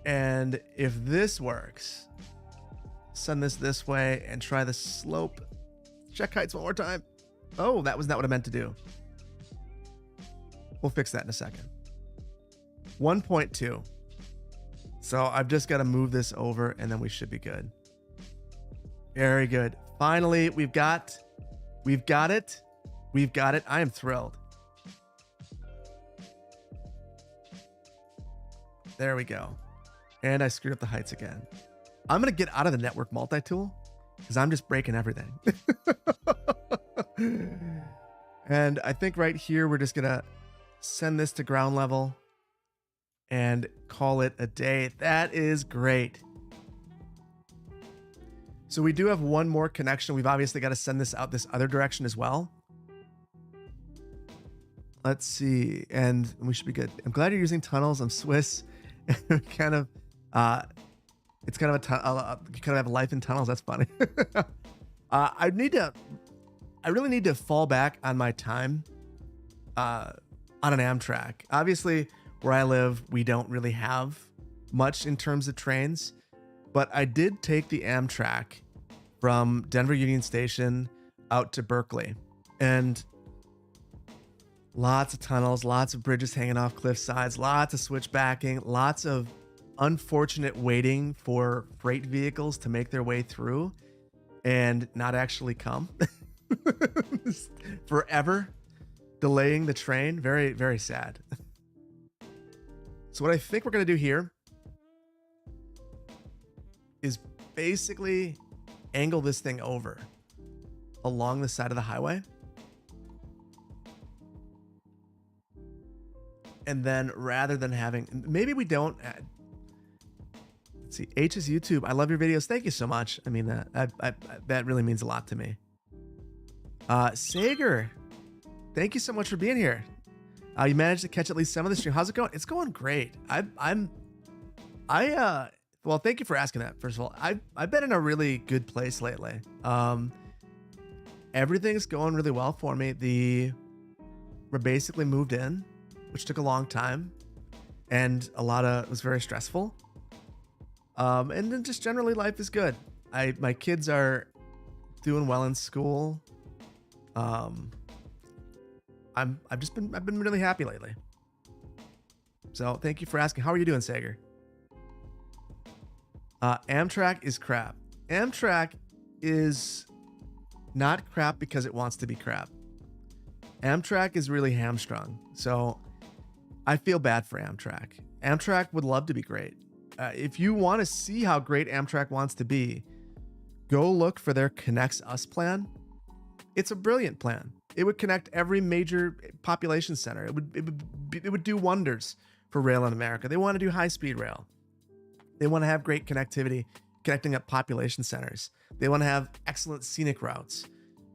And if this works, send this way and try the slope. Check heights one more time. Oh, that was not what I meant to do. We'll fix that in a second. 1.2. So I've just got to move this over and then we should be good. Very good. Finally, we've got it. We've got it. I am thrilled. There we go. And I screwed up the heights again. I'm going to get out of the network multi-tool because I'm just breaking everything. And I think right here, we're just going to send this to ground level and call it a day. That is great. So we do have one more connection. We've obviously got to send this out this other direction as well. Let's see. And we should be good. I'm glad you're using tunnels. I'm Swiss. Kind of, it's kind of you kind of have a life in tunnels. That's funny. I really need to fall back on my time on an Amtrak. Obviously, where I live, we don't really have much in terms of trains, but I did take the Amtrak from Denver Union Station out to Berkeley, and lots of tunnels, lots of bridges hanging off cliff sides, lots of switchbacking, lots of unfortunate waiting for freight vehicles to make their way through and not actually come. Forever delaying the train. Very, very sad. So what I think we're going to do here is basically angle this thing over along the side of the highway. And then rather than having, maybe we don't add, let's see, H is YouTube. I love your videos. Thank you so much. I mean, that really means a lot to me. Sager, thank you so much for being here. You managed to catch at least some of the stream. How's it going? It's going great. Well, thank you for asking that. First of all, I've been in a really good place lately. Everything's going really well for me. We're basically moved in, which took a long time, and it was very stressful. And then just generally life is good. My kids are doing well in school. I've been really happy lately. So thank you for asking. How are you doing, Sager? Amtrak is crap. Amtrak is not crap because it wants to be crap. Amtrak is really hamstrung. So I feel bad for Amtrak. Amtrak would love to be great. If you want to see how great Amtrak wants to be, go look for their Connects Us plan. It's a brilliant plan. It would connect every major population center. It would do wonders for rail in America. They want to do high-speed rail. They want to have great connectivity, connecting up population centers. They want to have excellent scenic routes.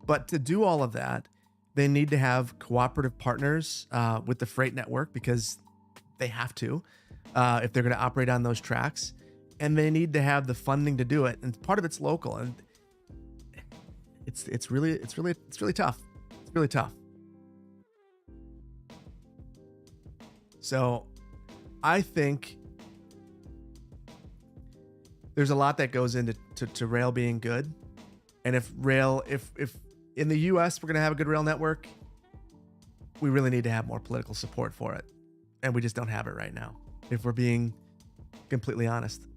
But to do all of that, they need to have cooperative partners with the freight network, because they have to if they're going to operate on those tracks. And they need to have the funding to do it. And part of it's local. And it's really tough. It's really tough. So I think there's a lot that goes into rail being good. And if in the US, we're going to have a good rail network. We really need to have more political support for it. And we just don't have it right now, if we're being completely honest.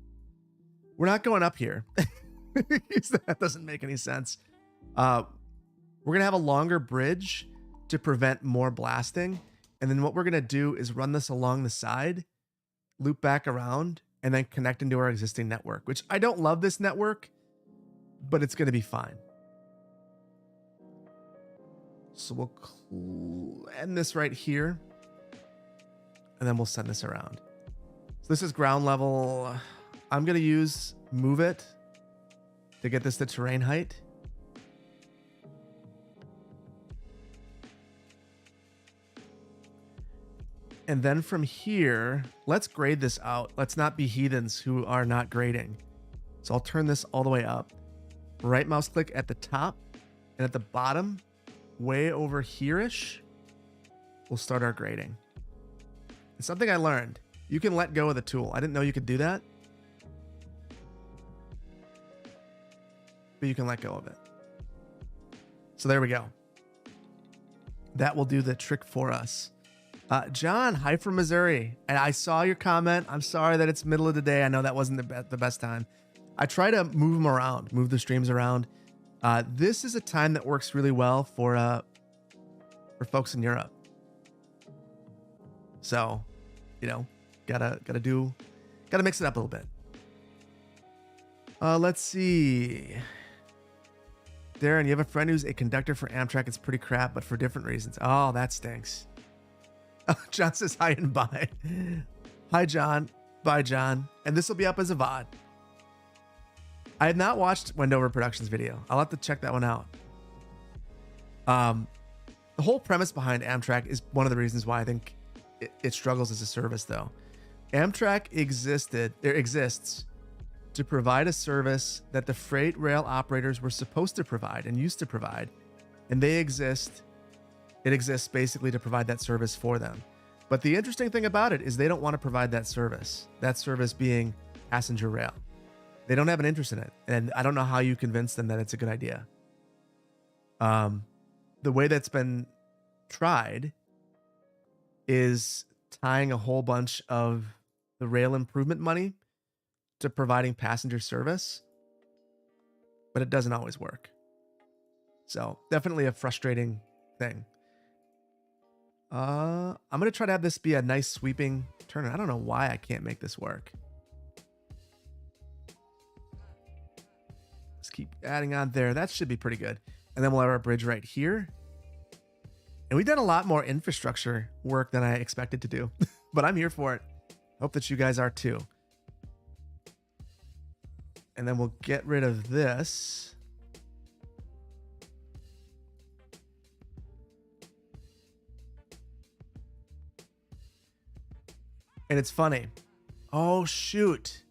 We're not going up here. That doesn't make any sense. We're going to have a longer bridge to prevent more blasting. And then what we're going to do is run this along the side, loop back around, and then connect into our existing network, which I don't love this network, but it's going to be fine. So we'll end this right here, and then we'll send this around. So this is ground level. I'm going to use move it to get this to terrain height. And then from here, let's grade this out. Let's not be heathens who are not grading. So I'll turn this all the way up. Right mouse click at the top, and at the bottom, way over here-ish, we'll start our grading. It's something I learned. You can let go of the tool. I didn't know you could do that, but you can let go of it. So there we go. That will do the trick for us. John, hi from Missouri. And I saw your comment. I'm sorry that it's middle of the day. I know that wasn't the best time. I try to move them around, move the streams around. This is a time that works really well for folks in Europe. So, you know, gotta mix it up a little bit. Let's see. Darren, you have a friend who's a conductor for Amtrak. It's pretty crap, but for different reasons. Oh, that stinks. John says hi and bye. Hi, John. Bye, John. And this will be up as a VOD. I have not watched Wendover Productions video. I'll have to check that one out. The whole premise behind Amtrak is one of the reasons why I think it struggles as a service, though. Amtrak exists to provide a service that the freight rail operators were supposed to provide and used to provide. And it exists basically to provide that service for them. But the interesting thing about it is they don't want to provide that service being passenger rail. They don't have an interest in it. And I don't know how you convince them that it's a good idea. The way that's been tried is tying a whole bunch of the rail improvement money to providing passenger service, but it doesn't always work. So definitely a frustrating thing. I'm going to try to have this be a nice sweeping turn. I don't know why I can't make this work. Let's keep adding on there. That should be pretty good. And then we'll have our bridge right here. And we've done a lot more infrastructure work than I expected to do, but I'm here for it. Hope that you guys are too. And then we'll get rid of this. And it's funny. Oh, shoot.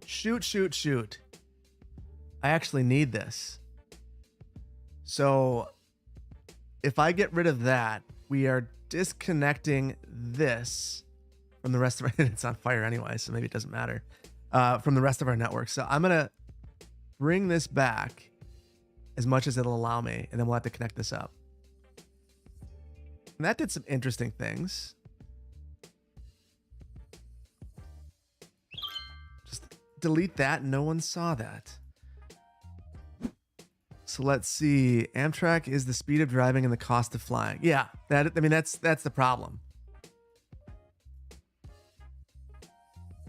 Shoot. I actually need this. So if I get rid of that, we are disconnecting this from the rest of our, it's on fire anyway, so maybe it doesn't matter, from the rest of our network. So I'm going to bring this back as much as it'll allow me, and then we'll have to connect this up. And that did some interesting things. Just delete that. No one saw that. So let's see. Amtrak is the speed of driving and the cost of flying. Yeah, that's the problem.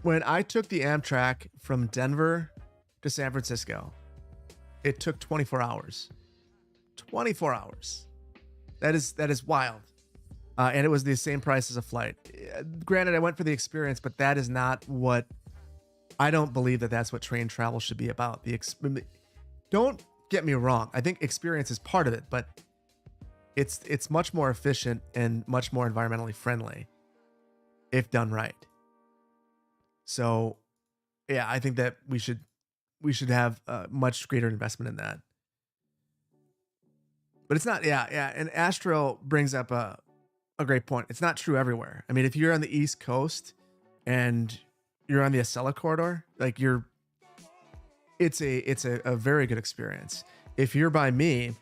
When I took the Amtrak from Denver to San Francisco, it took 24 hours. 24 hours. That is wild. And it was the same price as a flight. Granted, I went for the experience, but that is not what, I don't believe that that's what train travel should be about. Don't get me wrong. I think experience is part of it, but it's much more efficient and much more environmentally friendly if done right. So yeah, I think that we should have a much greater investment in that. But it's not, yeah. And Astro brings up a great point. It's not true everywhere. I mean, if you're on the East Coast and you're on the Acela corridor, like it's a very good experience. If you're by me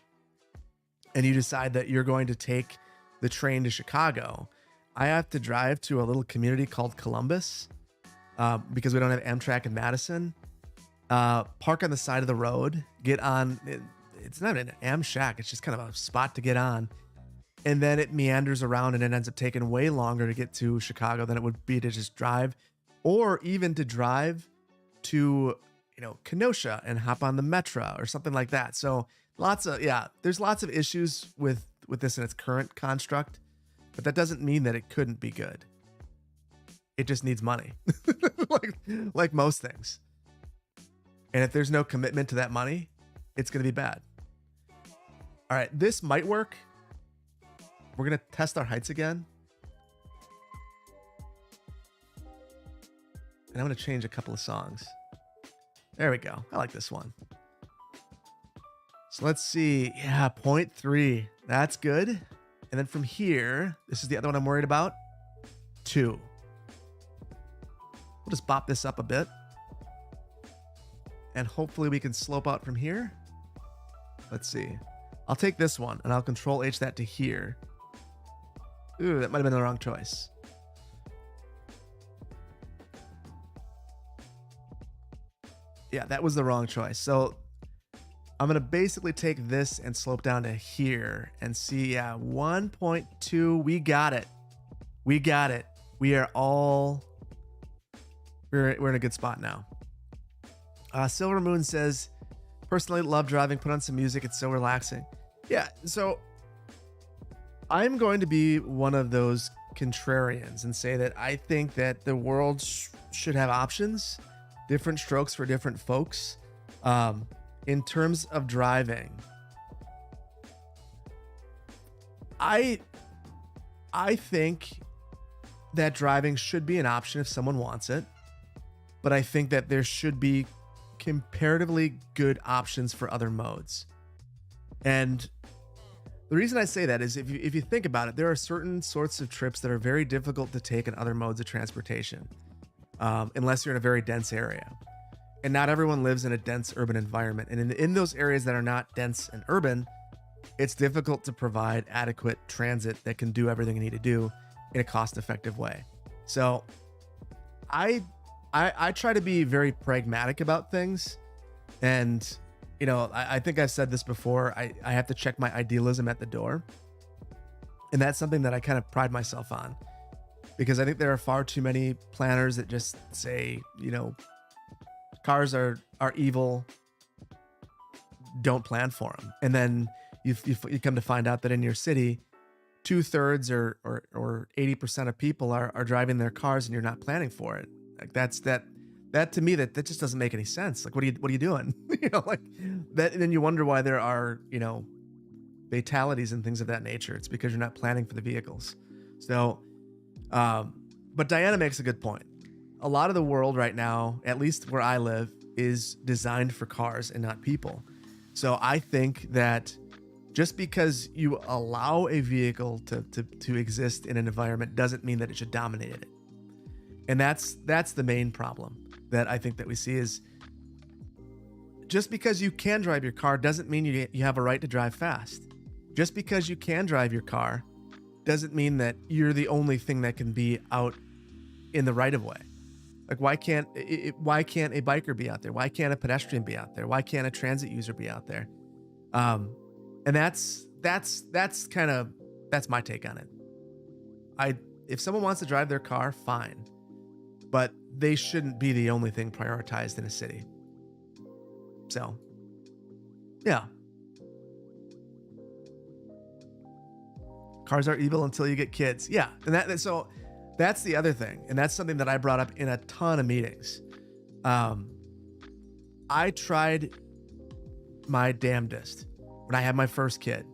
and you decide that you're going to take the train to Chicago, I have to drive to a little community called Columbus because we don't have Amtrak in Madison. Park on the side of the road, get on. It's not an Amshack. It's just kind of a spot to get on. And then it meanders around and it ends up taking way longer to get to Chicago than it would be to just drive, or even to drive to, Kenosha and hop on the Metro or something like that. So there's lots of issues with this in its current construct, but that doesn't mean that it couldn't be good. It just needs money, like most things. And if there's no commitment to that money, it's going to be bad. All right, this might work. We're going to test our heights again. And I'm going to change a couple of songs. There we go. I like this one. So let's see. Yeah, 0.3. That's good. And then from here, this is the other one I'm worried about. 2. We'll just bop this up a bit. And hopefully we can slope out from here. Let's see. I'll take this one and I'll Control H that to here. Ooh, that might have been the wrong choice. Yeah, that was the wrong choice. So I'm going to basically take this and slope down to here and see. Yeah, 1.2. We got it. We got it. We are all... We're in a good spot now. Silver Moon says, personally love driving. Put on some music. It's so relaxing. Yeah, so I'm going to be one of those contrarians and say that I think that the world should have options, different strokes for different folks. In terms of driving, I think that driving should be an option if someone wants it, but I think that there should be comparatively good options for other modes. And the reason I say that is if you think about it, there are certain sorts of trips that are very difficult to take in other modes of transportation, unless you're in a very dense area. And not everyone lives in a dense urban environment. And in those areas that are not dense and urban, it's difficult to provide adequate transit that can do everything you need to do in a cost-effective way. So I try to be very pragmatic about things. And, I think I've said this before. I have to check my idealism at the door. And that's something that I kind of pride myself on, because I think there are far too many planners that just say, cars are evil, don't plan for them. And then you come to find out that in your city, 2/3 or 80% of people are driving their cars and you're not planning for it. Like that to me, that just doesn't make any sense. Like, what are you doing? Like that. And then you wonder why there are, fatalities and things of that nature. It's because you're not planning for the vehicles. So, but Diana makes a good point. A lot of the world right now, at least where I live, is designed for cars and not people. So I think that just because you allow a vehicle to exist in an environment doesn't mean that it should dominate it. And that's the main problem that I think that we see is just because you can drive your car doesn't mean you have a right to drive fast. Just because you can drive your car doesn't mean that you're the only thing that can be out in the right of way. Like, why can't a biker be out there? Why can't a pedestrian be out there? Why can't a transit user be out there? And that's my take on it. If someone wants to drive their car, fine, but they shouldn't be the only thing prioritized in a city. So, yeah. Cars are evil until you get kids. Yeah, and so that's the other thing, and that's something that I brought up in a ton of meetings. I tried my damnedest when I had my first kid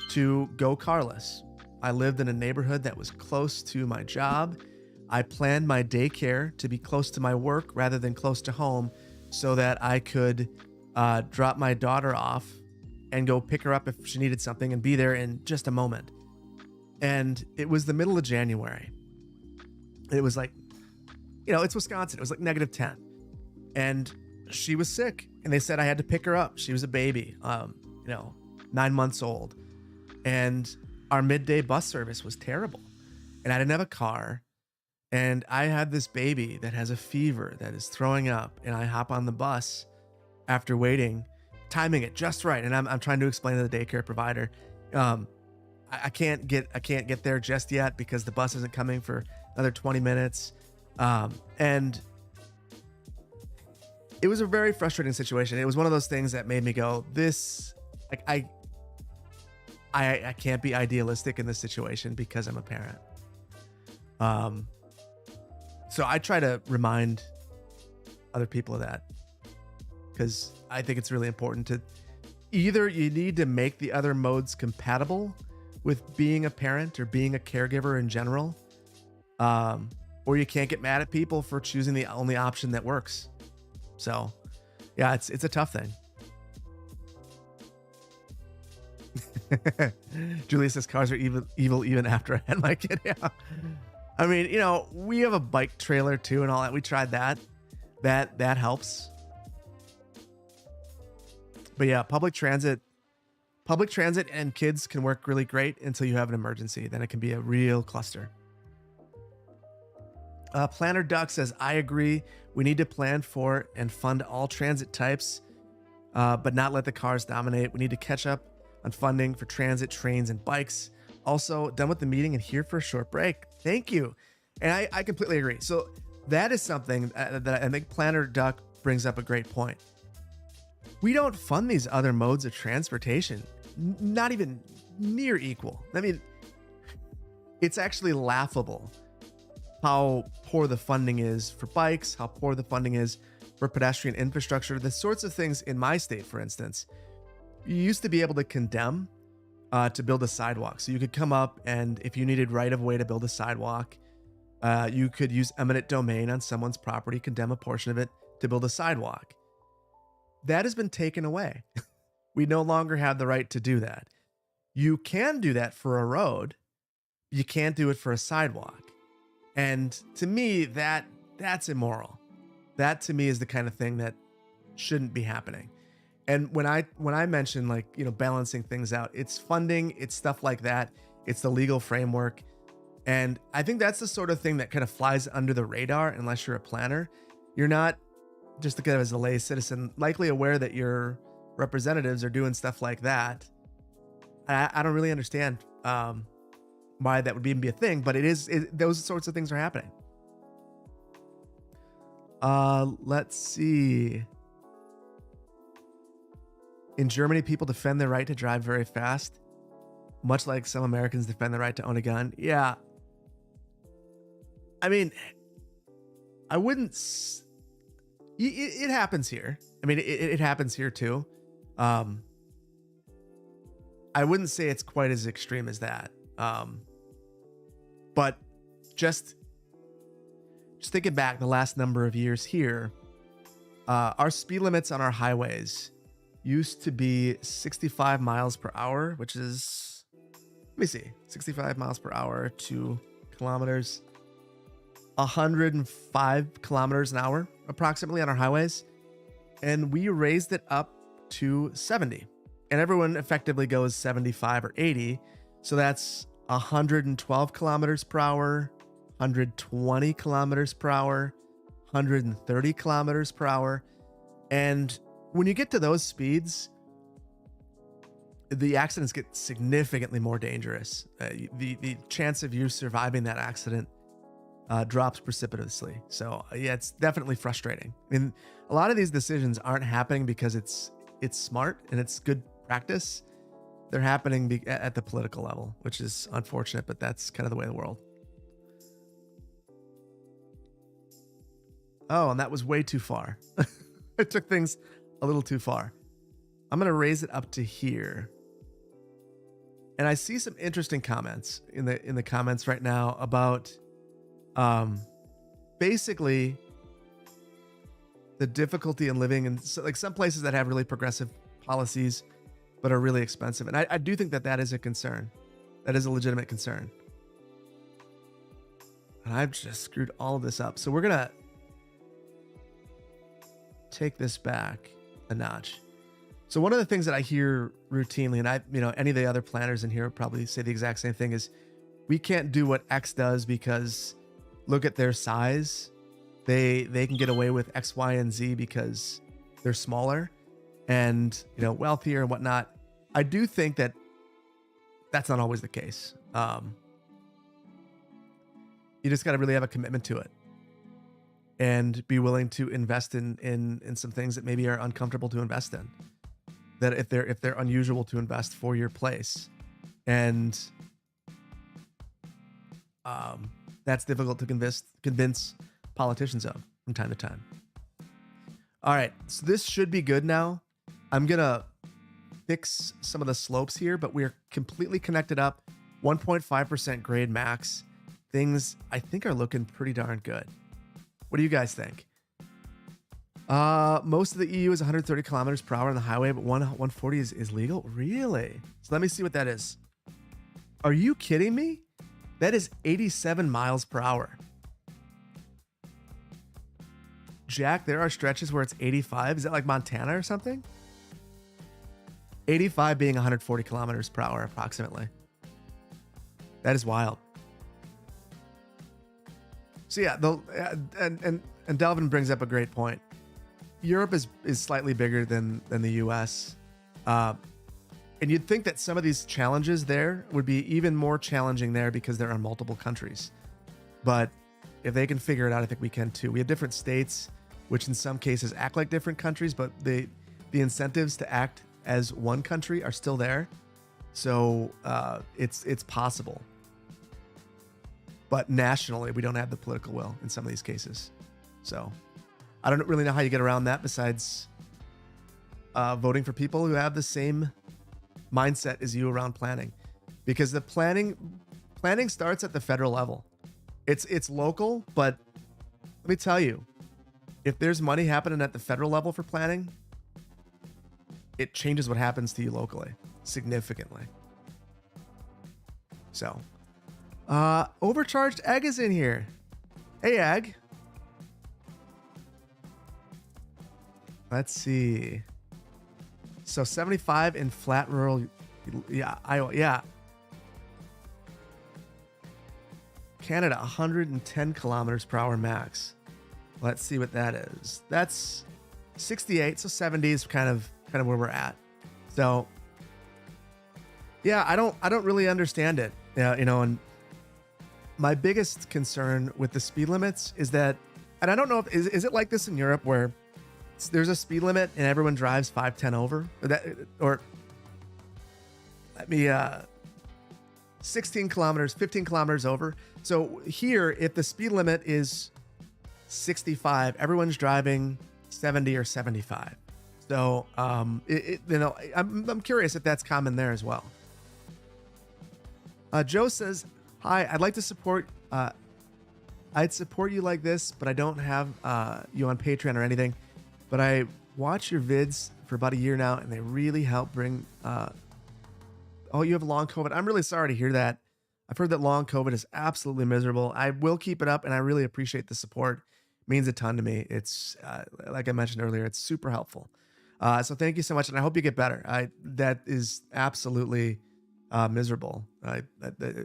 to go carless. I lived in a neighborhood that was close to my job. I planned my daycare to be close to my work rather than close to home so that I could drop my daughter off and go pick her up if she needed something and be there in just a moment. And it was the middle of January. It was like, it's Wisconsin. It was like -10. And she was sick. And they said I had to pick her up. She was a baby, 9 months old. and our midday bus service was terrible, and I didn't have a car, and I had this baby that has a fever that is throwing up, and I hop on the bus after waiting, timing it just right, and I'm trying to explain to the daycare provider, I can't get there just yet because the bus isn't coming for another 20 minutes, and it was a very frustrating situation. It was one of those things that made me go, this, like, I can't be idealistic in this situation because I'm a parent. So I try to remind other people of that, because I think it's really important to either you need to make the other modes compatible with being a parent or being a caregiver in general, or you can't get mad at people for choosing the only option that works. So yeah, it's a tough thing. Julia says cars are evil even after I had my kid. Yeah. I mean, you know, we have a bike trailer too and all that. We tried that. That helps. But yeah, public transit and kids can work really great until you have an emergency. Then it can be a real cluster. Planner Duck says, I agree. We need to plan for and fund all transit types, but not let the cars dominate. We need to catch up on funding for transit, trains, and bikes. Also, done with the meeting and here for a short break. Thank you. And I completely agree. So that is something that I think Planner Duck brings up a great point. We don't fund these other modes of transportation, not even near equal. I mean, it's actually laughable how poor the funding is for bikes, how poor the funding is for pedestrian infrastructure, the sorts of things in my state, for instance. You used to be able to condemn to build a sidewalk. So you could come up, and if you needed right of way to build a sidewalk, you could use eminent domain on someone's property, condemn a portion of it to build a sidewalk. That has been taken away. We no longer have the right to do that. You can do that for a road. You can't do it for a sidewalk. And to me, that's immoral. That to me is the kind of thing that shouldn't be happening. And when I mention, like, you know, balancing things out, it's funding, it's stuff like that. It's the legal framework. And I think that's the sort of thing that kind of flies under the radar unless you're a planner. You're not, just kind of as a lay citizen, likely aware that your representatives are doing stuff like that. I don't really understand why that would even be a thing, but those sorts of things are happening. Let's see. In Germany, people defend their right to drive very fast, much like some Americans defend the right to own a gun. Yeah. I mean, I wouldn't... It happens here. I mean, it happens here too. I wouldn't say it's quite as extreme as that. But just thinking back the last number of years here, our speed limits on our highways used to be 65 miles per hour, which is, let me see, 65 miles per hour, 2 kilometers, 105 kilometers an hour approximately on our highways. And we raised it up to 70. And everyone effectively goes 75 or 80. So that's 112 kilometers per hour, 120 kilometers per hour, 130 kilometers per hour. And when you get to those speeds, the accidents get significantly more dangerous. The chance of you surviving that accident drops precipitously. So yeah, it's definitely frustrating. I mean, a lot of these decisions aren't happening because it's smart and it's good practice. They're happening at the political level, which is unfortunate, but that's kind of the way of the world. Oh, and that was way too far. I took things a little too far. I'm going to raise it up to here. And I see some interesting comments in the comments right now about basically the difficulty in living in like some places that have really progressive policies but are really expensive. And I do think that is a concern. That is a legitimate concern. And I've just screwed all of this up. So we're going to take this back a notch. So one of the things that I hear routinely, and any of the other planners in here would probably say the exact same thing, is we can't do what X does because look at their size. They can get away with X, Y, and Z because they're smaller and wealthier and whatnot. I do think that that's not always the case. You just got to really have a commitment to it and be willing to invest in some things that maybe are uncomfortable to invest in. That if they're unusual to invest for your place, and that's difficult to convince politicians of from time to time. All right, so this should be good now. I'm gonna fix some of the slopes here, but we're completely connected up. 1.5% grade max. Things I think are looking pretty darn good. What do you guys think? Most of the EU is 130 kilometers per hour on the highway, but 140 is legal. Really? So let me see what that is. Are you kidding me? That is 87 miles per hour. Jack, there are stretches where it's 85. Is that like Montana or something? 85 being 140 kilometers per hour approximately. That is wild. So yeah, and Delvin brings up a great point. Europe is slightly bigger than the US. And you'd think that some of these challenges there would be even more challenging there because they're on multiple countries. But if they can figure it out, I think we can too. We have different states, which in some cases act like different countries, but the incentives to act as one country are still there. So it's possible. But nationally, we don't have the political will in some of these cases. So I don't really know how you get around that besides voting for people who have the same mindset as you around planning, because the planning starts at the federal level. It's local, but let me tell you, if there's money happening at the federal level for planning, it changes what happens to you locally significantly. So, overcharged Egg is in here. Hey, Egg. Let's see. So 75 in flat rural, Iowa, yeah. Canada, 110 kilometers per hour max. Let's see what that is. That's 68, so 70 is kind of where we're at. So yeah, I don't really understand it. And my biggest concern with the speed limits is that, and I don't know if is it like this in Europe where there's a speed limit and everyone drives 5-10 over, or 16 kilometers, 15 kilometers over. So here, if the speed limit is 65, everyone's driving 70 or 75. So, I'm curious if that's common there as well. Joe says, hi, I'd like to support, I'd support you like this, but I don't have you on Patreon or anything. But I watch your vids for about a year now, and they really help bring. Oh, you have long COVID. I'm really sorry to hear that. I've heard that long COVID is absolutely miserable. I will keep it up, and I really appreciate the support. It means a ton to me. It's like I mentioned earlier, it's super helpful. So thank you so much, and I hope you get better. That is absolutely miserable,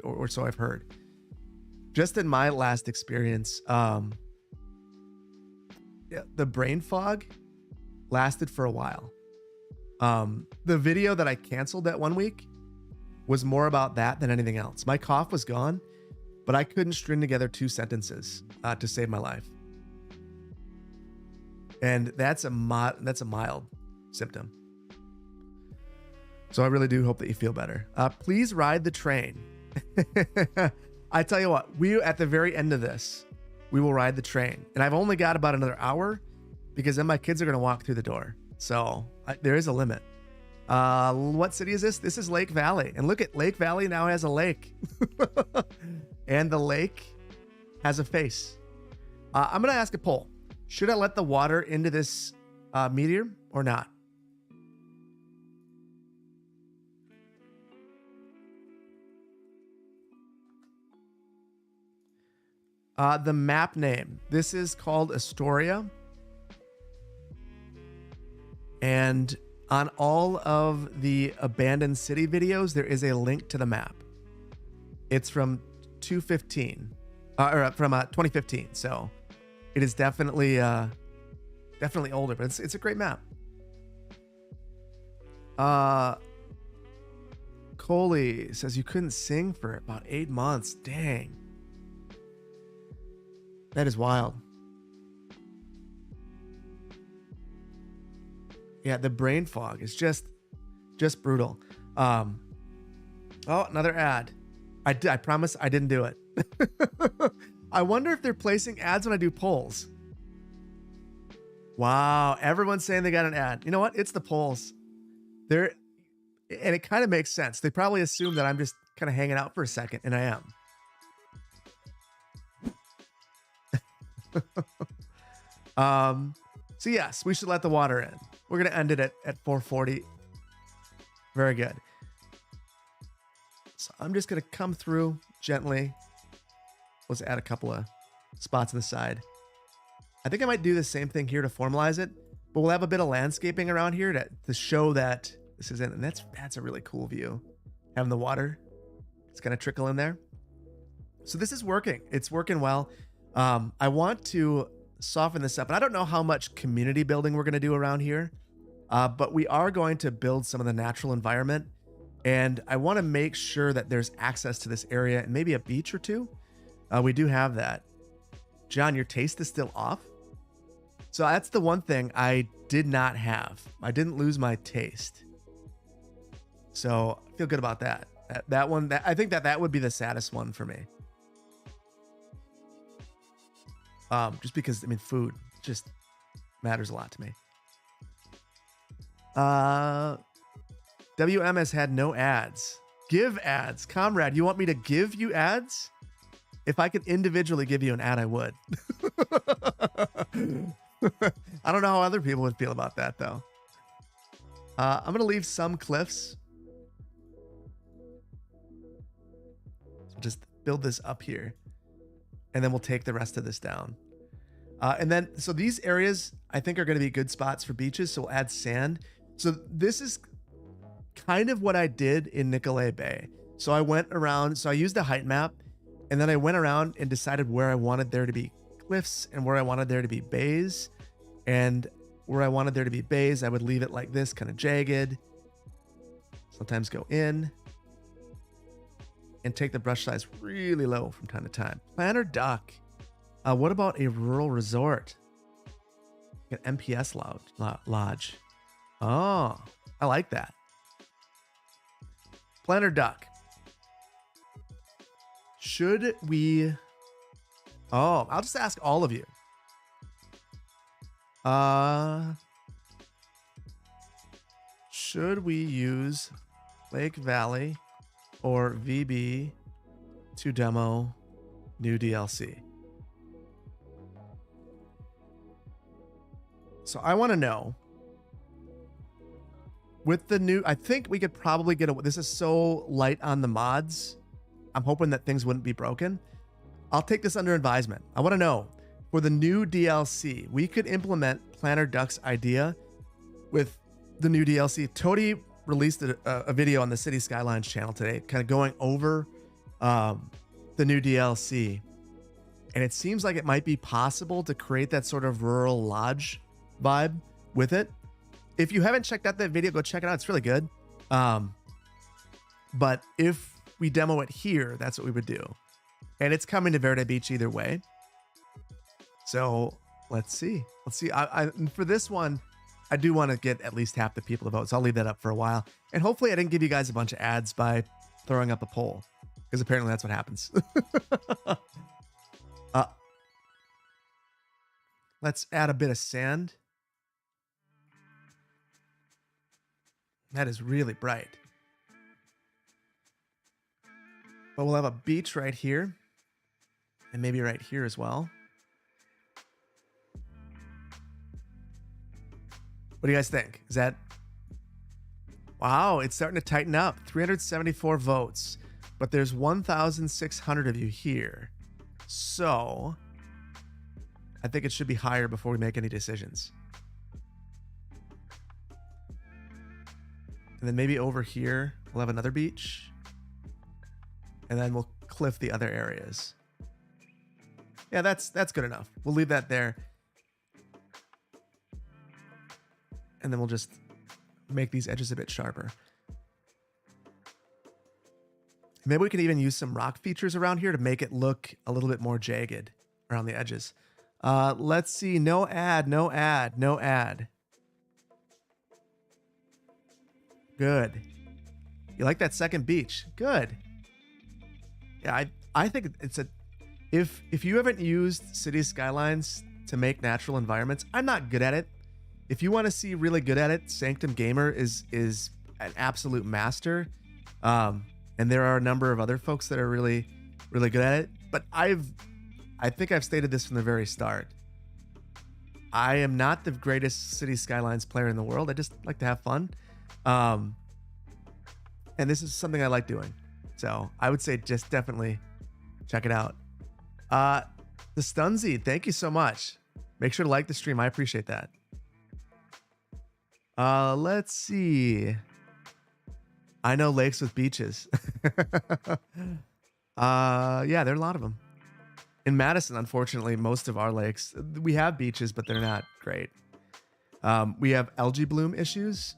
or so I've heard. Just in my last experience, the brain fog lasted for a while. The video that I canceled that 1 week was more about that than anything else. My cough was gone, but I couldn't string together 2 sentences to save my life. And that's a mild symptom. So I really do hope that you feel better. Please ride the train. I tell you what, at the very end of this, we will ride the train. And I've only got about another hour because then my kids are going to walk through the door. So there is a limit. What city is this? This is Lake Valley. And look at Lake Valley now has a lake. And the lake has a face. I'm going to ask a poll. Should I let the water into this meteor or not? The map name. This is called Astoria. And On all of the abandoned city videos, there is a link to the map. It's from 2015, so it is definitely older, but it's a great map. Coley says you couldn't sing for about 8 months. Dang. That is wild. Yeah, the brain fog is just brutal. Oh, another ad. I promise I didn't do it. I wonder if they're placing ads when I do polls. Wow, everyone's saying they got an ad. You know what? It's the polls. And it kind of makes sense. They probably assume that I'm just kind of hanging out for a second, and I am. So yes, we should let the water in. We're going to end it at 440. Very good. So I'm just going to come through gently. Let's add a couple of spots on the side. I think I might do the same thing here to formalize it, but we'll have a bit of landscaping around here to show that this is in, and that's a really cool view. Having the water, it's going to trickle in there. So this is working. It's working well. I want to soften this up, and I don't know how much community building we're going to do around here, but we are going to build some of the natural environment, and I want to make sure that there's access to this area and maybe a beach or two. We do have that. John, your taste is still off. So that's the one thing I did not have. I didn't lose my taste. So I feel good about that. That one, I think that would be the saddest one for me. Just because, I mean, food just matters a lot to me. WM has had no ads. Give ads. Comrade, you want me to give you ads? If I could individually give you an ad, I would. I don't know how other people would feel about that, though. I'm going to leave some cliffs. So just build this up here. And then we'll take the rest of this down. And then, so these areas, I think, are going to be good spots for beaches. So we'll add sand. So this is kind of what I did in Nicolet Bay. So I went around, so I used a height map. And then I went around and decided where I wanted there to be cliffs and where I wanted there to be bays. And where I wanted there to be bays, I would leave it like this, kind of jagged. Sometimes go in. And take the brush size really low from time to time. Planter duck. What about a rural resort? An MPS lodge. Oh, I like that. Planter duck. Should we... Oh, I'll just ask all of you. Should we use Lake Valley or VB to demo new DLC? So I want to know, with the new, I think we could probably get this is so light on the mods. I'm hoping that things wouldn't be broken. I'll take this under advisement. I want to know, for the new DLC, we could implement Planter Duck's idea with the new DLC. Toady released a video on the City Skylines channel today, kind of going over the new DLC. And it seems like it might be possible to create that sort of rural lodge vibe with it. If you haven't checked out that video, go check it out. It's really good. But if we demo it here, that's what we would do. And it's coming to Verde Beach either way. So let's see. For this one, I do want to get at least half the people to vote. So I'll leave that up for a while. And hopefully I didn't give you guys a bunch of ads by throwing up a poll, because apparently that's what happens. Let's add a bit of sand. That is really bright. But we'll have a beach right here. And maybe right here as well. What do you guys think? Is that... Wow, it's starting to tighten up. 374 votes. But there's 1,600 of you here. So... I think it should be higher before we make any decisions. And then maybe over here, we'll have another beach. And then we'll cliff the other areas. Yeah, that's good enough. We'll leave that there. And then we'll just make these edges a bit sharper. Maybe we can even use some rock features around here to make it look a little bit more jagged around the edges. Let's see. No ad, no ad, no ad. Good. You like that second beach? Good. Yeah, I think it's a... If you haven't used City Skylines to make natural environments, I'm not good at it. If you want to see really good at it, Sanctum Gamer is an absolute master. And there are a number of other folks that are really, really good at it. But I think I've stated this from the very start. I am not the greatest City Skylines player in the world. I just like to have fun. And this is something I like doing. So I would say just definitely check it out. The Stunzy, thank you so much. Make sure to like the stream. I appreciate that. Let's see. I know lakes with beaches. Yeah, there are a lot of them. In Madison, unfortunately, most of our lakes, we have beaches, but they're not great. We have algae bloom issues,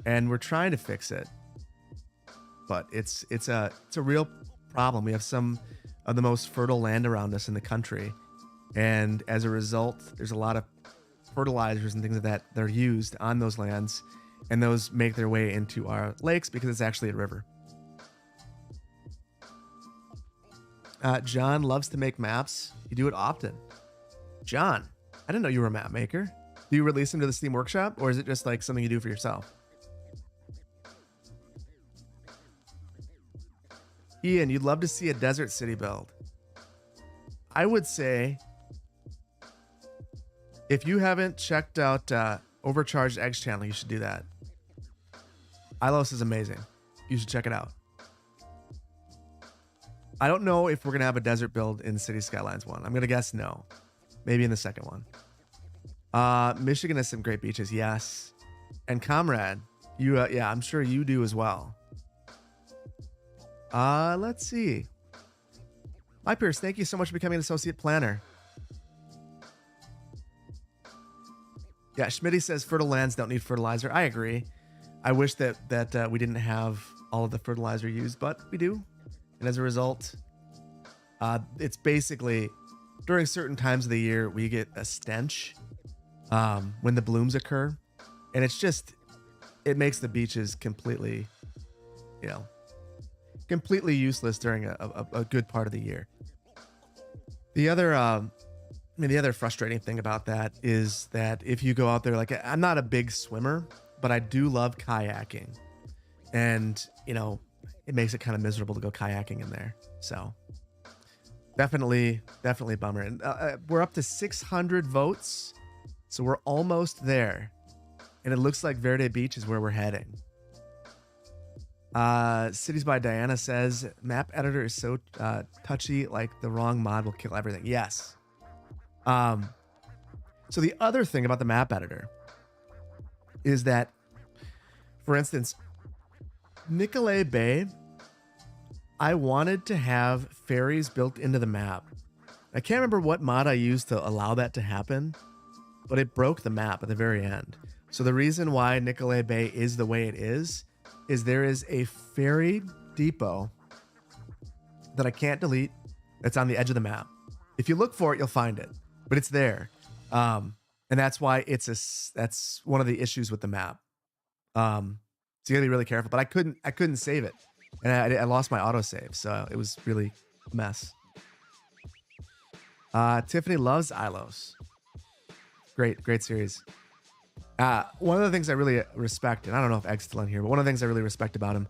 and we're trying to fix it. But it's a real problem. We have some of the most fertile land around us in the country, and as a result, there's a lot of fertilizers and things like that that are used on those lands, and those make their way into our lakes because it's actually a river. John loves to make maps. You do it often. John, I didn't know you were a map maker. Do you release them to the Steam Workshop, or is it just like something you do for yourself? Ian, you'd love to see a desert city build. I would say, if you haven't checked out Overcharged Eggs channel, you should do that. Ilos is amazing. You should check it out. I don't know if we're going to have a desert build in City Skylines 1. I'm going to guess no. Maybe in the second one. Michigan has some great beaches, yes. And Comrade, you, yeah, I'm sure you do as well. Let's see. My Pierce, thank you so much for becoming an associate planner. Yeah, Schmitty says fertile lands don't need fertilizer. I agree. I wish that we didn't have all of the fertilizer used, but we do. And as a result, it's basically during certain times of the year, we get a stench when the blooms occur. And it's just, it makes the beaches completely, you know, completely useless during a good part of the year. The other, the other frustrating thing about that is that if you go out there, like, I'm not a big swimmer, but I do love kayaking. And, you know, it makes it kind of miserable to go kayaking in there. So definitely a bummer. And we're up to 600 votes. So we're almost there. And it looks like Verde Beach is where we're heading. Cities by Diana says, map editor is so touchy, like the wrong mod will kill everything. Yes. So the other thing about the map editor is that, for instance, Nicolet Bay, I wanted to have ferries built into the map. I can't remember what mod I used to allow that to happen, but it broke the map at the very end. So the reason why Nicolet Bay is the way it is there is a ferry depot that I can't delete that's on the edge of the map. If you look for it, you'll find it, but it's there. And that's why that's one of the issues with the map. So you gotta be really careful, but I couldn't save it. And I lost my autosave, so it was really a mess. Tiffany loves Ilos. Great series. One of the things I really respect, and I don't know if Egg's still in here, but one of the things I really respect about him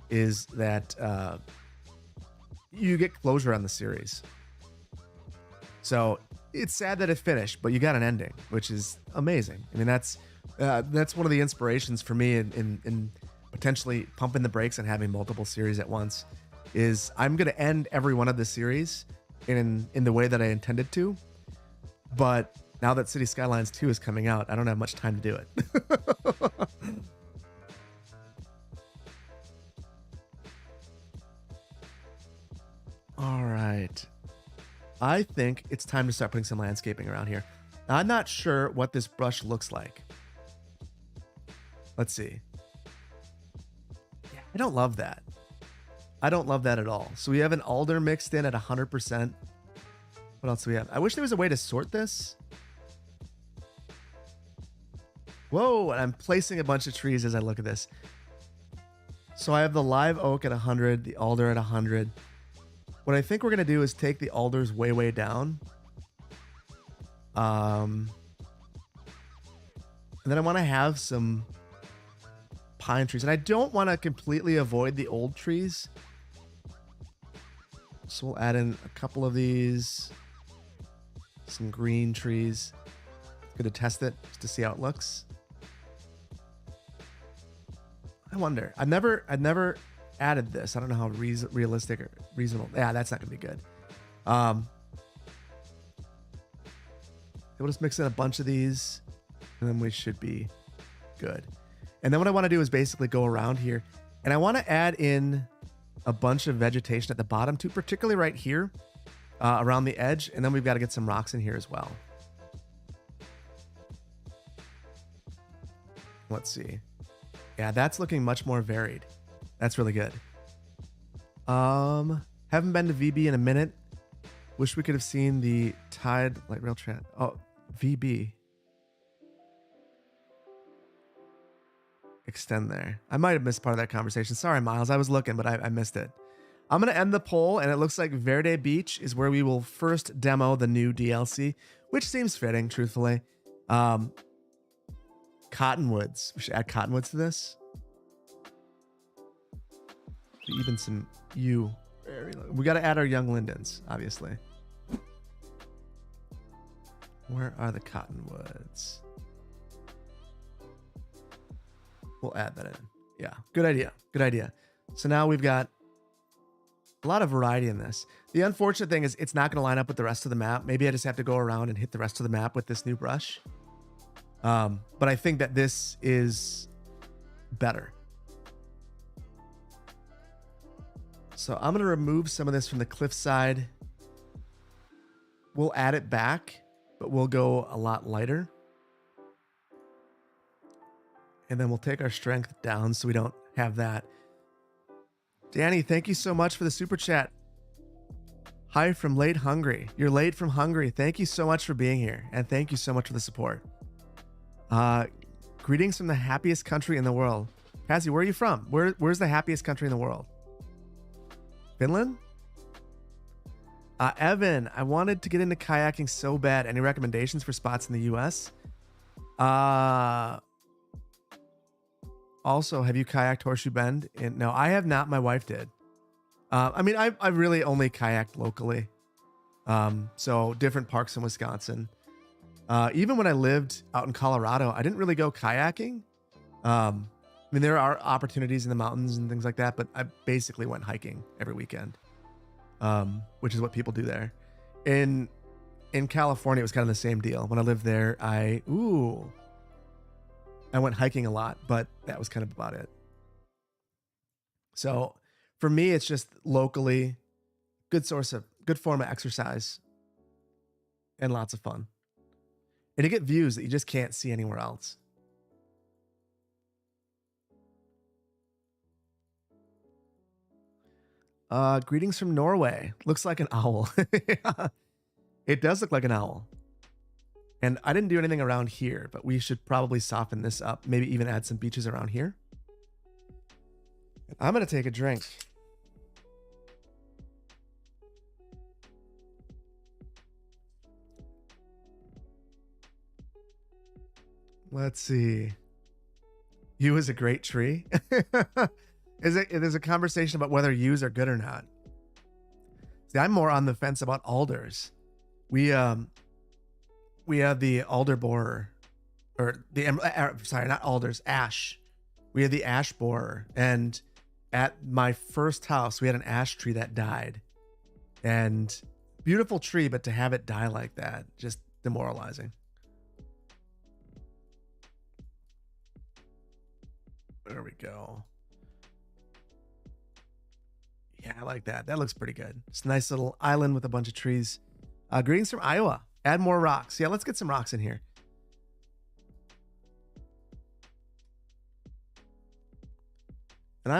is that you get closure on the series. So it's sad that it finished, but you got an ending, which is amazing. I mean, that's one of the inspirations for me in potentially pumping the brakes and having multiple series at once. Is I'm going to end every one of the series in the way that I intended to, but now that City Skylines 2 is coming out, I don't have much time to do it. All right. I think it's time to start putting some landscaping around here. I'm not sure what this brush looks like. Let's see. Yeah, I don't love that. I don't love that at all. So we have an alder mixed in at 100%. What else do we have? I wish there was a way to sort this. Whoa, and I'm placing a bunch of trees as I look at this. So I have the live oak at 100, the alder at 100. What I think we're going to do is take the alders way, way down. And then I want to have some pine trees. And I don't want to completely avoid the old trees. So we'll add in a couple of these. Some green trees. Good to test it just to see how it looks. I wonder. I've never added this. I don't know how realistic or reasonable. Yeah, that's not gonna be good. We'll just mix in a bunch of these, and then we should be good. And then what I want to do is basically go around here, and I want to add in a bunch of vegetation at the bottom too, particularly right here around the edge. And then we've got to get some rocks in here as well. Let's see. Yeah, that's looking much more varied. That's really good. Haven't been to VB in a minute. Wish we could have seen the Tide light rail track. Oh, VB. Extend there. I might have missed part of that conversation. Sorry, Miles. I was looking, but I missed it. I'm going to end the poll, and it looks like Verde Beach is where we will first demo the new DLC, which seems fitting, truthfully. Cottonwoods. We should add cottonwoods to this. Even some yew. We got to add our young lindens, obviously. Where are the cottonwoods? We'll add that in. Yeah, good idea. Good idea. So now we've got a lot of variety in this. The unfortunate thing is it's not going to line up with the rest of the map. Maybe I just have to go around and hit the rest of the map with this new brush. But I think that this is better. So I'm going to remove some of this from the cliffside. We'll add it back, but we'll go a lot lighter. And then we'll take our strength down so we don't have that. Danny, thank you so much for the super chat. Hi from late Hungary. You're late from Hungary. Thank you so much for being here. And thank you so much for the support. Greetings from the happiest country in the world. Cassie, where are you from? Where's the happiest country in the world? Finland? Evan, I wanted to get into kayaking so bad. Any recommendations for spots in the US? Also, have you kayaked Horseshoe Bend? No, I have not. My wife did. I mean, I really only kayaked locally. So different parks in Wisconsin. Even when I lived out in Colorado, I didn't really go kayaking. I mean, there are opportunities in the mountains and things like that, but I basically went hiking every weekend, which is what people do there. In California, it was kind of the same deal. When I lived there, I went hiking a lot, but that was kind of about it. So for me, it's just locally good form of exercise and lots of fun. And you get views that you just can't see anywhere else. Greetings from Norway. Looks like an owl. Yeah, it does look like an owl. And I didn't do anything around here, but we should probably soften this up. Maybe even add some beaches around here. I'm going to take a drink. Let's see. Yew is a great tree. There's a conversation about whether yews are good or not. See, I'm more on the fence about alders. We have the alder borer, or sorry, not alders, ash. We have the ash borer, and at my first house, we had an ash tree that died, and beautiful tree, but to have it die like that, just demoralizing. There we go. Yeah, I like that. That looks pretty good. It's a nice little island with a bunch of trees. Greetings from Iowa. Add more rocks. Yeah, let's get some rocks in here. And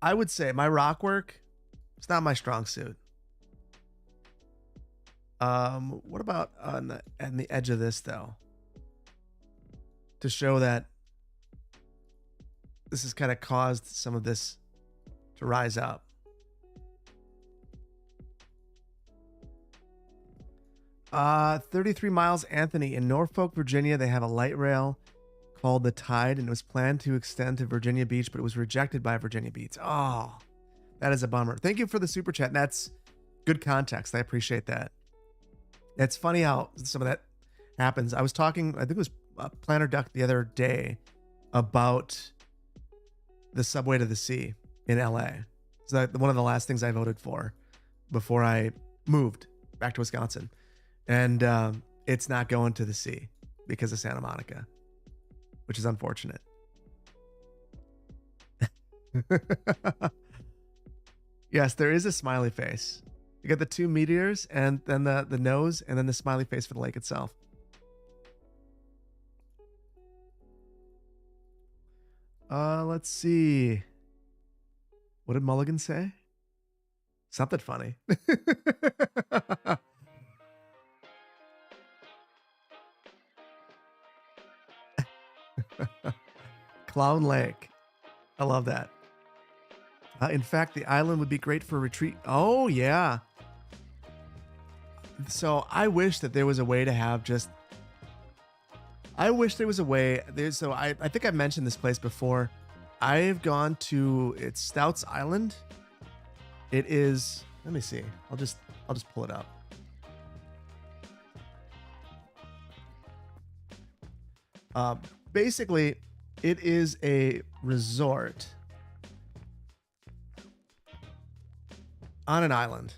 I would say my rock work, it's not my strong suit. What about on the edge of this though? To show that this has kind of caused some of this to rise up. Uh, 33 miles, Anthony. In Norfolk, Virginia, they have a light rail called the Tide, and it was planned to extend to Virginia Beach, but it was rejected by Virginia Beach. Oh, that is a bummer. Thank you for the super chat. That's good context. I appreciate that. It's funny how some of that happens. I was talking, I think it was Planner Duck the other day about the subway to the sea in LA. It's one of the last things I voted for before I moved back to Wisconsin. And it's not going to the sea because of Santa Monica, which is unfortunate. Yes, there is a smiley face. You got the two meteors and then the nose and then the smiley face for the lake itself. Let's see. What did Mulligan say? Something funny. Clown Lake. I love that. In fact, the island would be great for a retreat. Oh, yeah. So I wish that there was a way to have just... I wish there was a way... So I think I've mentioned this place before. I've gone to... It's Stouts Island. It is... Let me see. I'll just pull it up. Basically, it is a resort on an island.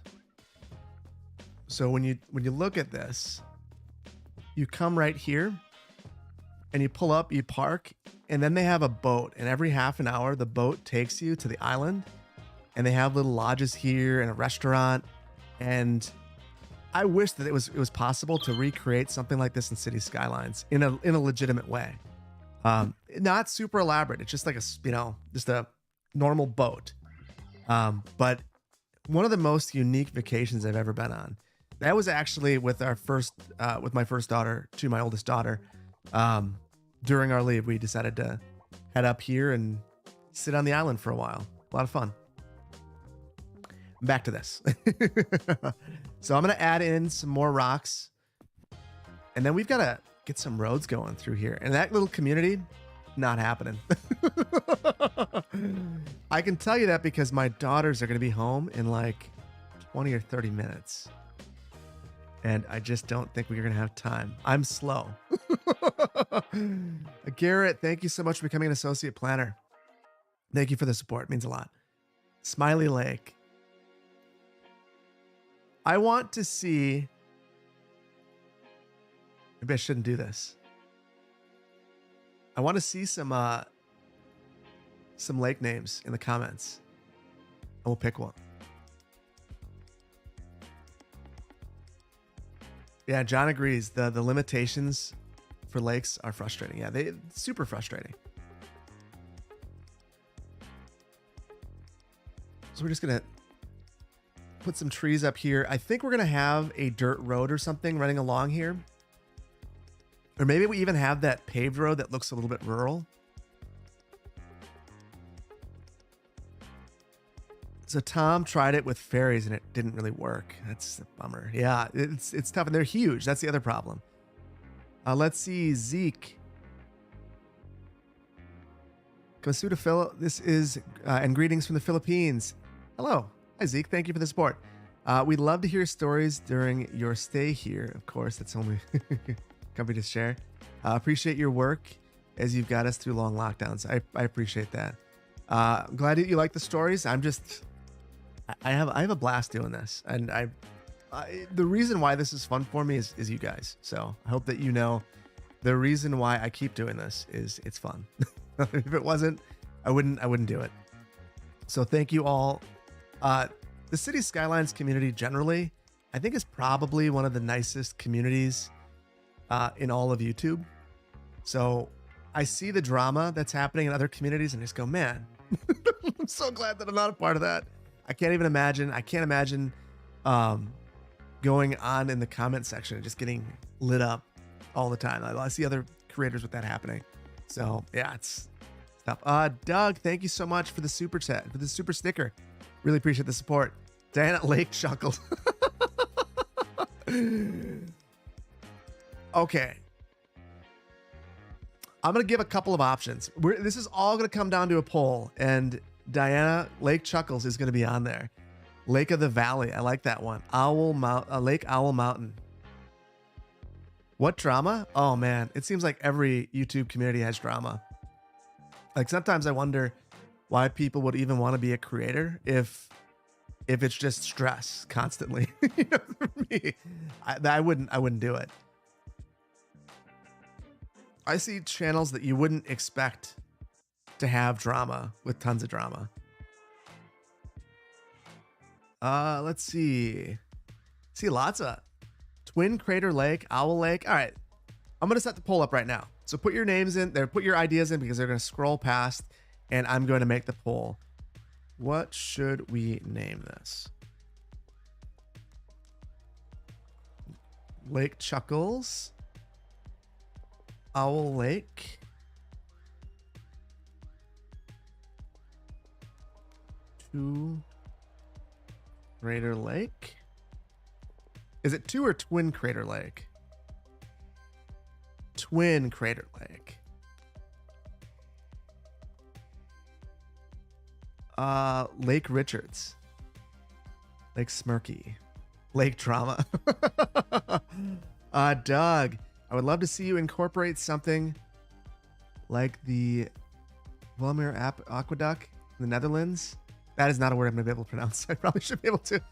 So when you look at this, you come right here and you pull up, you park, and then they have a boat, and every half an hour the boat takes you to the island, and they have little lodges here and a restaurant. And I wish that it was possible to recreate something like this in City Skylines in a legitimate way. Not super elaborate. It's just like just a normal boat. But one of the most unique vacations I've ever been on. That was actually with my first daughter to my oldest daughter. During our leave, we decided to head up here and sit on the island for a while. A lot of fun. Back to this. So I'm going to add in some more rocks, and then we've got to get some roads going through here. And that little community, not happening. I can tell you that because my daughters are going to be home in like 20 or 30 minutes. And I just don't think we're going to have time. I'm slow. Garrett, thank you so much for becoming an associate planner. Thank you for the support. It means a lot. Smiley Lake. I want to see... Maybe I shouldn't do this. I want to see some lake names in the comments. And we'll pick one. Yeah, John agrees. The limitations for lakes are frustrating. Yeah, they super frustrating. So we're just gonna put some trees up here. I think we're gonna have a dirt road or something running along here. Or maybe we even have that paved road that looks a little bit rural. So Tom tried it with ferries and it didn't really work. That's a bummer. Yeah, it's tough, and they're huge. That's the other problem. Let's see, Zeke. Kamasuda Phil, this is, and greetings from the Philippines. Hello. Hi, Zeke. Thank you for the support. We'd love to hear stories during your stay here. Of course, that's only company to share. Appreciate your work as you've got us through long lockdowns. I appreciate that. I'm glad that you like the stories. I have a blast doing this, and the reason why this is fun for me is you guys. So I hope that you know the reason why I keep doing this is it's fun. If it wasn't, I wouldn't do it. So thank you all. The City Skylines community generally, I think, is probably one of the nicest communities in all of YouTube. So I see the drama that's happening in other communities and just go, man, I'm so glad that I'm not a part of that. I can't even imagine. I can't imagine going on in the comment section and just getting lit up all the time. I see other creators with that happening. So yeah, it's tough. Doug, thank you so much for the super chat, for the super sticker. Really appreciate the support. Diana Lake chuckled. Okay. I'm going to give a couple of options. This is all going to come down to a poll, and Diana Lake Chuckles is going to be on there. Lake of the Valley. I like that one. Lake Owl Mountain. What drama? Oh man, it seems like every YouTube community has drama. Like sometimes I wonder why people would even want to be a creator if it's just stress constantly. You know, for me, I wouldn't do it. I see channels that you wouldn't expect to have drama with tons of drama. Let's see. See lots of Twin Crater Lake, Owl Lake. All right. I'm going to set the poll up right now. So put your names in there, put your ideas in because they're going to scroll past and I'm going to make the poll. What should we name this? Lake Chuckles. Owl Lake. Two Crater Lake. Is it two or Twin Crater Lake? Twin Crater Lake. Lake Richards. Lake Smirky. Lake Drama. Doug, I would love to see you incorporate something like the Wilmer Aqueduct in the Netherlands. That is not a word I'm going to be able to pronounce. I probably should be able to.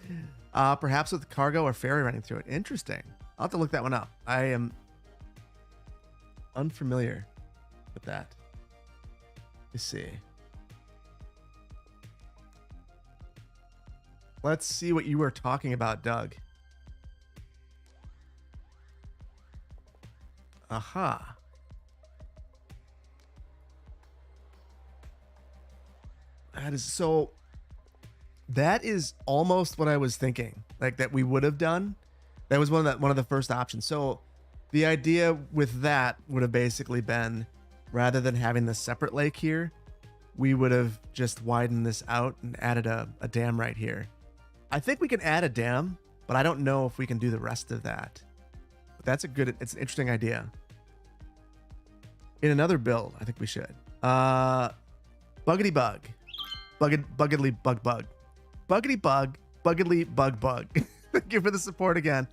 Perhaps with cargo or ferry running through it. Interesting. I'll have to look that one up. I am unfamiliar with that. Let's see. Let's see what you were talking about, Doug. Aha. That is almost what I was thinking, like that we would have done. That was one of the first options. So the idea with that would have basically been, rather than having the separate lake here, we would have just widened this out and added a dam right here. I think we can add a dam, but I don't know if we can do the rest of that. But it's an interesting idea. In another build, I think we should. Buggity bug. Buggedly bug bug. Buggity bug. Buggedly bug bug. Thank you for the support again.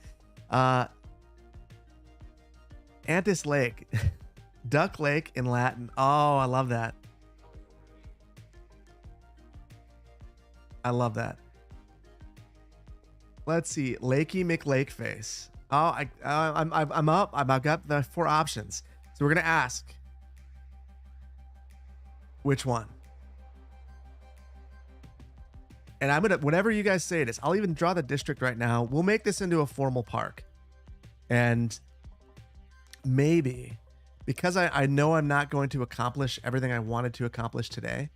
Antis Lake. Duck Lake in Latin. Oh, I love that. I love that. Let's see. Lakey McLakeface. Oh, I'm up. I've got the 4 options. So we're gonna ask which one. And I'm gonna, whenever you guys say this, I'll even draw the district right now. We'll make this into a formal park. And maybe, because I know I'm not going to accomplish everything I wanted to accomplish today,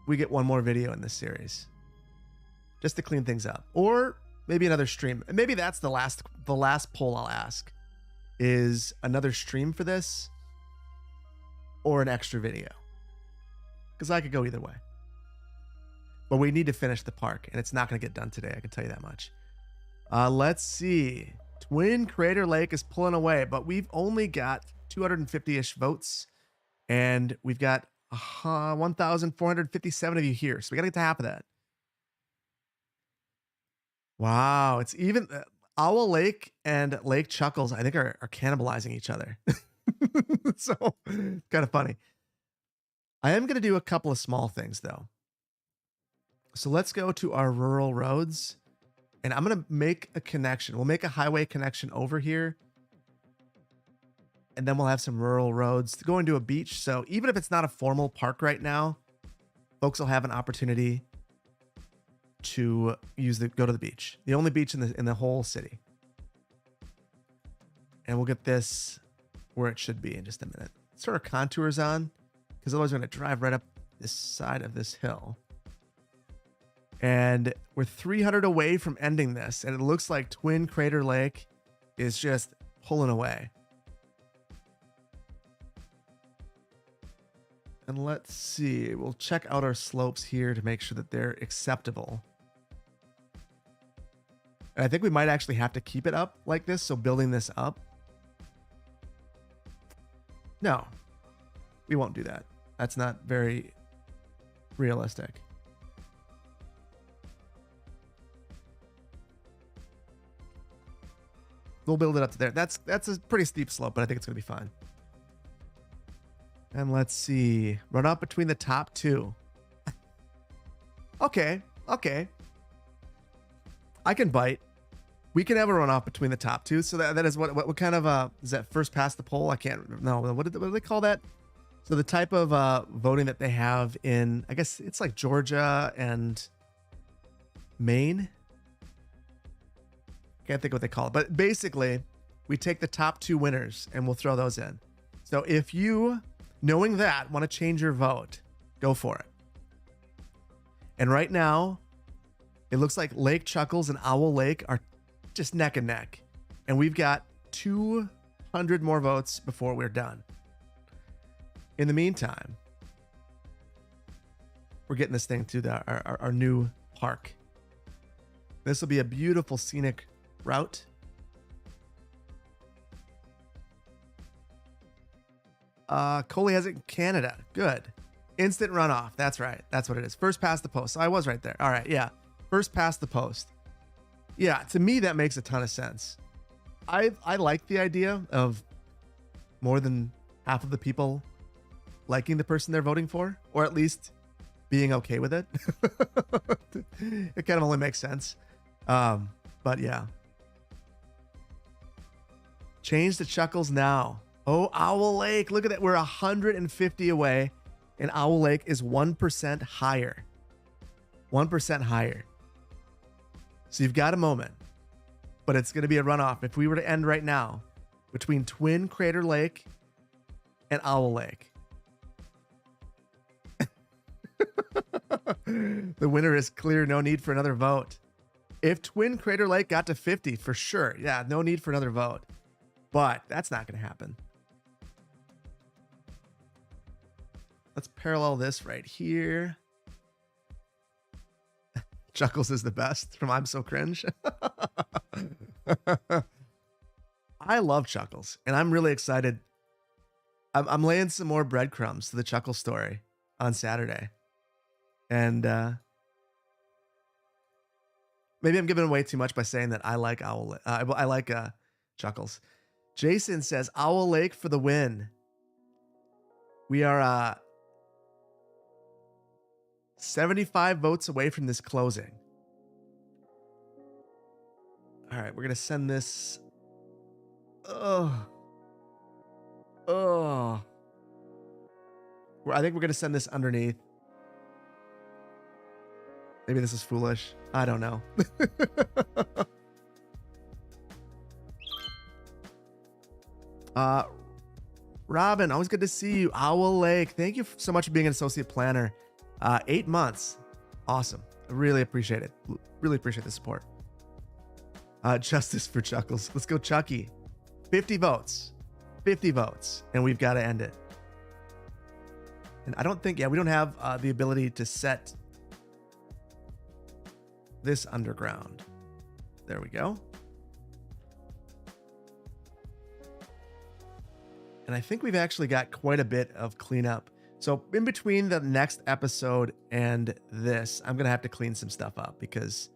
we get one more video in this series. Just to clean things up. Or maybe another stream. Maybe that's the last poll I'll ask. Is another stream for this? Or an extra video? Because I could go either way. But we need to finish the park, and it's not going to get done today. I can tell you that much. Let's see. Twin Crater Lake is pulling away, but we've only got 250-ish votes, and we've got 1,457 of you here, so we got to get to half of that. Wow, it's even Owl Lake and Lake Chuckles, I think, are cannibalizing each other. So kind of funny. I am going to do a couple of small things, though. So let's go to our rural roads, and I'm going to make a connection. We'll make a highway connection over here, and then we'll have some rural roads to go into a beach. So even if it's not a formal park right now, folks will have an opportunity to go to the beach, the only beach in the whole city. And we'll get this where it should be in just a minute. Let's turn our contours on, because otherwise we're going to drive right up this side of this hill. And we're 300 away from ending this, and it looks like Twin Crater Lake is just pulling away. And let's see, we'll check out our slopes here to make sure that they're acceptable. And I think we might actually have to keep it up like this, so building this up. No, we won't do that. That's not very realistic. We'll build it up to there. That's a pretty steep slope, but I think it's going to be fine. And let's see. Run up between the top two. Okay. I can bite. We can have a runoff between the top two. So that is what kind of is that first past the poll? I can't know. What do they call that? So the type of voting that they have in, I guess it's like Georgia and Maine. Can't think of what they call it, but basically we take the top two winners and we'll throw those in. So if you, knowing that, want to change your vote, go for it. And right now it looks like Lake Chuckles and Owl Lake are just neck and neck, and we've got 200 more votes before we're done. In the meantime, we're getting this thing to our new park. This will be a beautiful scenic route. Coley has it in Canada. Good. Instant runoff. That's right. That's what it is. First past the post. So I was right there. All right. Yeah. First past the post. Yeah. To me, that makes a ton of sense. I like the idea of more than half of the people liking the person they're voting for, or at least being okay with it. It kind of only makes sense. But yeah. Change to Chuckles now. Oh, Owl Lake. Look at that. We're 150 away, and Owl Lake is 1% higher. 1% higher. So you've got a moment, but it's going to be a runoff. If we were to end right now between Twin Crater Lake and Owl Lake, the winner is clear. No need for another vote. If Twin Crater Lake got to 50, for sure. Yeah, no need for another vote. But that's not going to happen. Let's parallel this right here. Chuckles is the best from I'm So Cringe. I love Chuckles, and I'm really excited. I'm laying some more breadcrumbs to the Chuckles story on Saturday. And maybe I'm giving away too much by saying that I like I like Chuckles. Jason says Owl Lake for the win. We are 75 votes away from this closing. All right, we're gonna send this. I think we're gonna send this underneath. Maybe this is foolish. I don't know. Robin, always good to see you. Owl Lake, thank you so much for being an associate planner. 8 months. Awesome. I really appreciate it. Really appreciate the support. Justice for Chuckles. Let's go, Chucky. 50 votes. 50 votes. And we've got to end it. And I don't think, we don't have the ability to set this underground. There we go. And I think we've actually got quite a bit of cleanup. So in between the next episode and this, I'm going to have to clean some stuff up because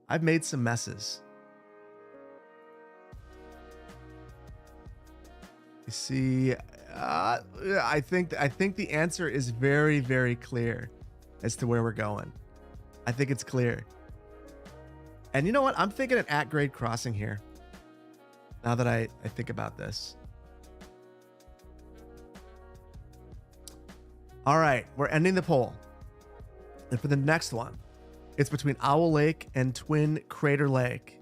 I've made some messes. You see, I think the answer is very, very clear as to where we're going. I think it's clear. And you know what? I'm thinking an at-grade crossing here. Now that I think about this. All right, we're ending the poll. And for the next one, it's between Owl Lake and Twin Crater Lake.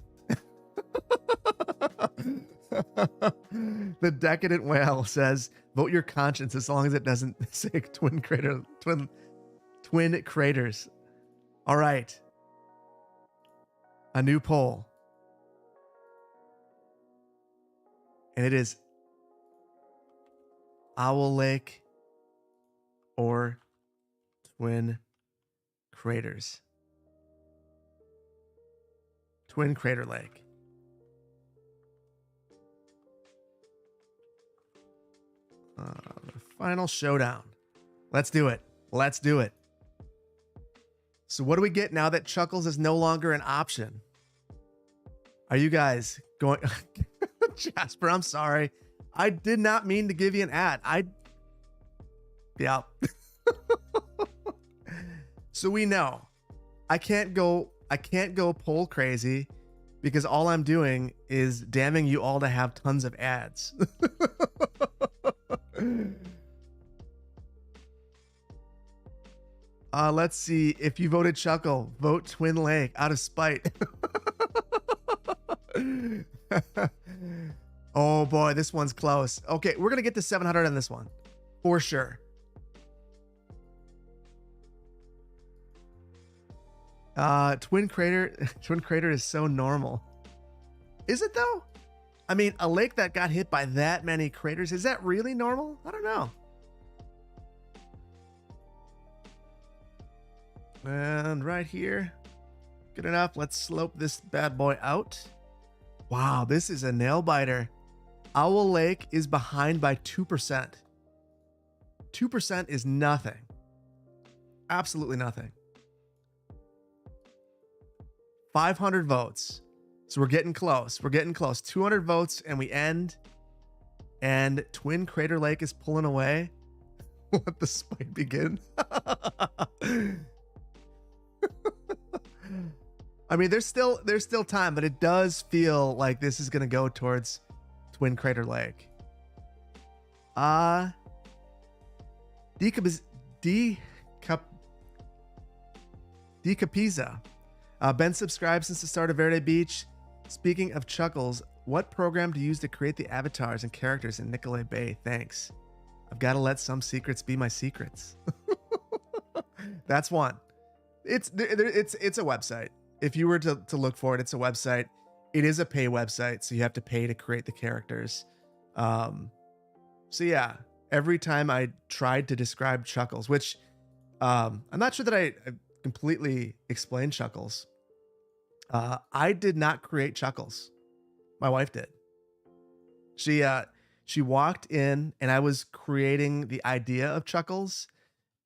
The Decadent Whale says, vote your conscience as long as it doesn't say twin craters. All right. A new poll. And it is Owl Lake or Twin Craters. Twin Crater Lake. The final showdown. Let's do it. Let's do it. So what do we get now that Chuckles is no longer an option? Are you guys going... Jasper, I'm sorry. I did not mean to give you an ad. Yeah. So we know I can't go poll crazy because all I'm doing is damning you all to have tons of ads. Let's see. If you voted Chuckle, vote Twin Lake out of spite. Oh boy, this one's close. Okay, we're gonna get to 700 on this one for sure. Twin Crater is so normal. Is it though? I mean, a lake that got hit by that many craters, is that really normal? I don't know. And right here, good enough. Let's slope this bad boy out. Wow, this is a nail biter. Owl Lake is behind by 2%. 2% is nothing. Absolutely nothing. 500 votes. So we're getting close. We're getting close. 200 votes and we end. And Twin Crater Lake is pulling away. Let the spite begin. I mean, there's still time, but it does feel like this is gonna go towards Twin Crater Lake. Decapiza. Been subscribed since the start of Verde Beach. Speaking of Chuckles, what program do you use to create the avatars and characters in Nicolet Bay? Thanks. I've got to let some secrets be my secrets. That's one. It's a website. If you were to look for it, it's a website. It is a pay website, so you have to pay to create the characters. So yeah, every time I tried to describe Chuckles, which I'm not sure that I completely explained Chuckles. I did not create Chuckles. My wife did. She walked in and I was creating the idea of Chuckles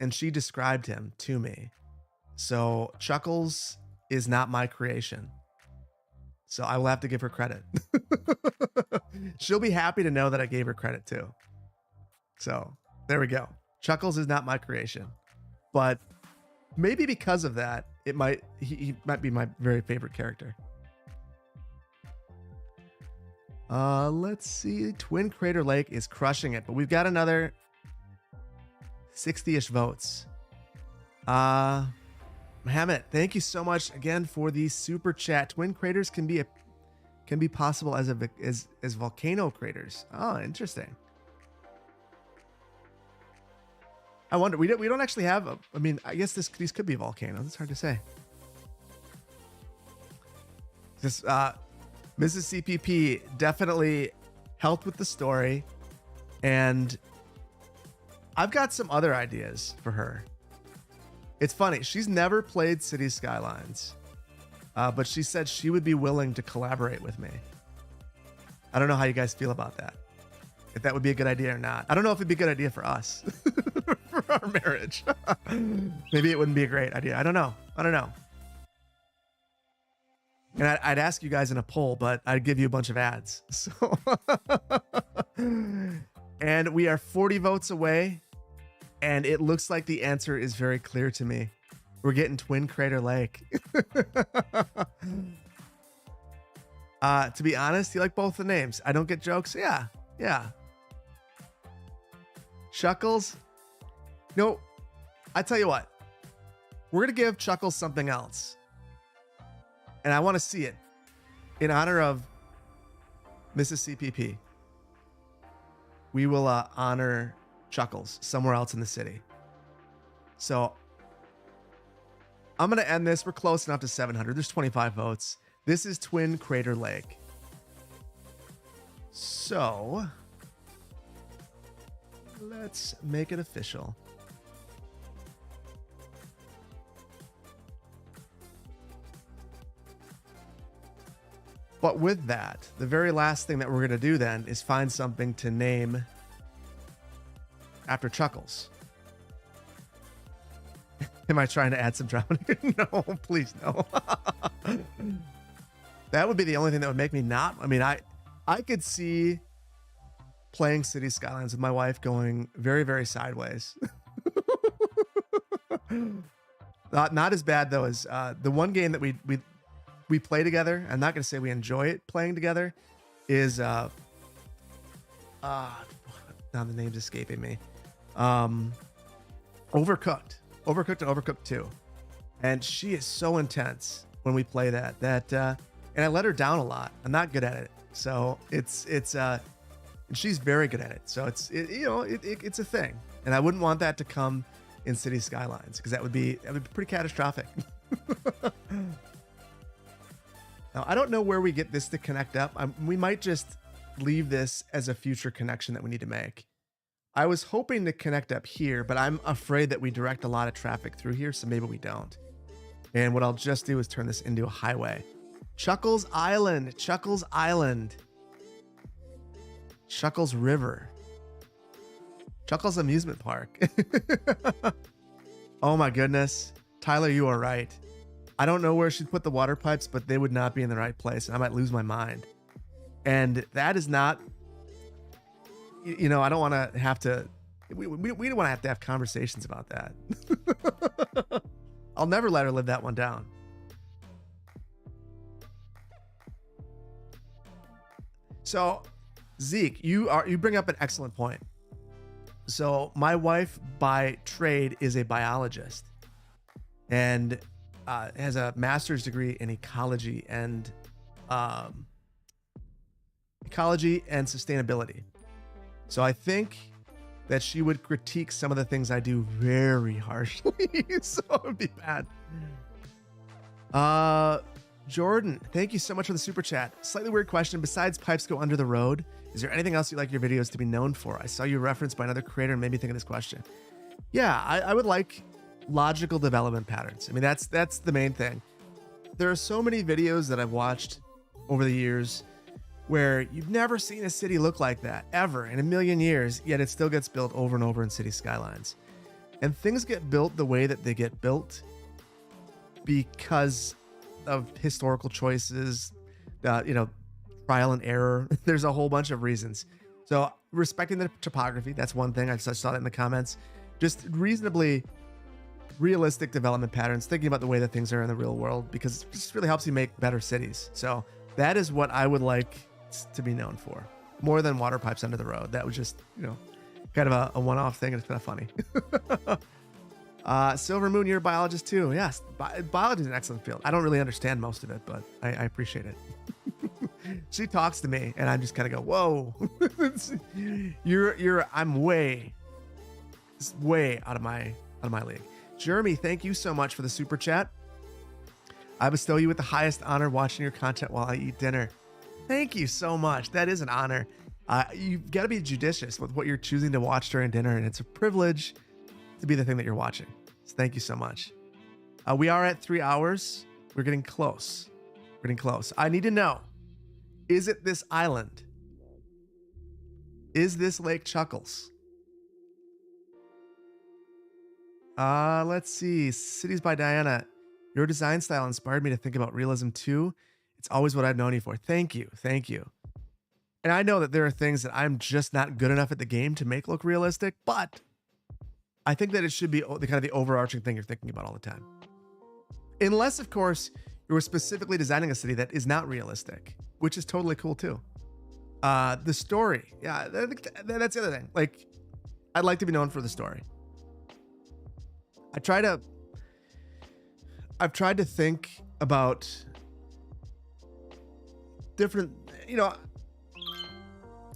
and she described him to me. So Chuckles is not my creation. So I will have to give her credit. She'll be happy to know that I gave her credit too. So there we go. Chuckles is not my creation, but maybe because of that, he might be my very favorite character. Let's see. Twin Crater Lake is crushing it, but we've got another 60-ish votes. Mohammed, thank you so much again for the super chat. Twin craters can be possible as volcano craters. Oh, interesting. I wonder, we don't actually have I mean, I guess these could be volcanoes. It's hard to say. This Mrs. CPP definitely helped with the story, and I've got some other ideas for her. It's funny, she's never played City Skylines, but she said she would be willing to collaborate with me. I don't know how you guys feel about that. If that would be a good idea or not. I don't know if it'd be a good idea for us, for our marriage. Maybe it wouldn't be a great idea. I don't know. And I'd ask you guys in a poll, but I'd give you a bunch of ads. So, and we are 40 votes away. And it looks like the answer is very clear to me. We're getting Twin Crater Lake. To be honest, you like both the names. I don't get jokes. Yeah. Chuckles. No, I tell you what. We're going to give Chuckles something else. And I want to see it in honor of Mrs. CPP. We will honor Chuckles somewhere else in the city. So I'm going to end this. We're close enough to 700. There's 25 votes. This is Twin Crater Lake. So let's make it official. But with that, the very last thing that we're going to do then is find something to name after Chuckles. Am I trying to add some drama? No, please no. That would be the only thing that would make me not. I mean, I could see playing City Skylines with my wife going very, very sideways. Not as bad though as the one game that we play together. I'm not going to say we enjoy it playing together. Is now the name's escaping me. Overcooked and Overcooked 2. And she is so intense when we play that and I let her down a lot. I'm not good at it. So it's and she's very good at it. So it's a thing. And I wouldn't want that to come in City Skylines because that would be pretty catastrophic. Now, I don't know where we get this to connect up. We might just leave this as a future connection that we need to make. I was hoping to connect up here, but I'm afraid that we direct a lot of traffic through here, so maybe we don't. And what I'll just do is turn this into a highway. Chuckles Island, Chuckles Island, Chuckles River, Chuckles Amusement Park. Oh my goodness. Tyler, you are right. I don't know where she'd put the water pipes, but they would not be in the right place. I might lose my mind. And that is not, I don't want to have to, we don't want to have conversations about that. I'll never let her live that one down. So Zeke, you bring up an excellent point. So my wife by trade is a biologist and has a master's degree in ecology and sustainability. So I think that she would critique some of the things I do very harshly. So it would be bad. Jordan, thank you so much for the super chat. Slightly weird question. Besides pipes go under the road, is there anything else you'd like your videos to be known for? I saw you referenced by another creator and made me think of this question. Yeah, I would like logical development patterns. I mean, that's the main thing. There are so many videos that I've watched over the years where you've never seen a city look like that ever in a million years, yet it still gets built over and over in City Skylines. And things get built the way that they get built because of historical choices, trial and error. There's a whole bunch of reasons. So respecting the topography, that's one thing. I saw that in the comments. Just reasonably realistic development patterns, thinking about the way that things are in the real world, because it just really helps you make better cities. So that is what I would like to be known for, more than water pipes under the road. That was just, kind of a one-off thing, and it's kind of funny. Silver Moon, you're a biologist too. Yes, biology is an excellent field. I don't really understand most of it, but I appreciate it. She talks to me, and I'm just kind of go, whoa. I'm way out of my league. Jeremy, thank you so much for the super chat. I bestow you with the highest honor watching your content while I eat dinner. Thank you so much. That is an honor. You've got to be judicious with what you're choosing to watch during dinner, and it's a privilege to be the thing that you're watching. So thank you so much. We are at 3 hours. We're getting close. I need to know, is it this island? Is this Lake Chuckles? Let's see. Cities by Diana. Your design style inspired me to think about realism too. It's always what I've known you for. Thank you. And I know that there are things that I'm just not good enough at the game to make look realistic, but I think that it should be the overarching thing you're thinking about all the time. Unless, of course, you were specifically designing a city that is not realistic, which is totally cool too. The story. Yeah, that's the other thing. Like, I'd like to be known for the story. I try to I've tried to think about different,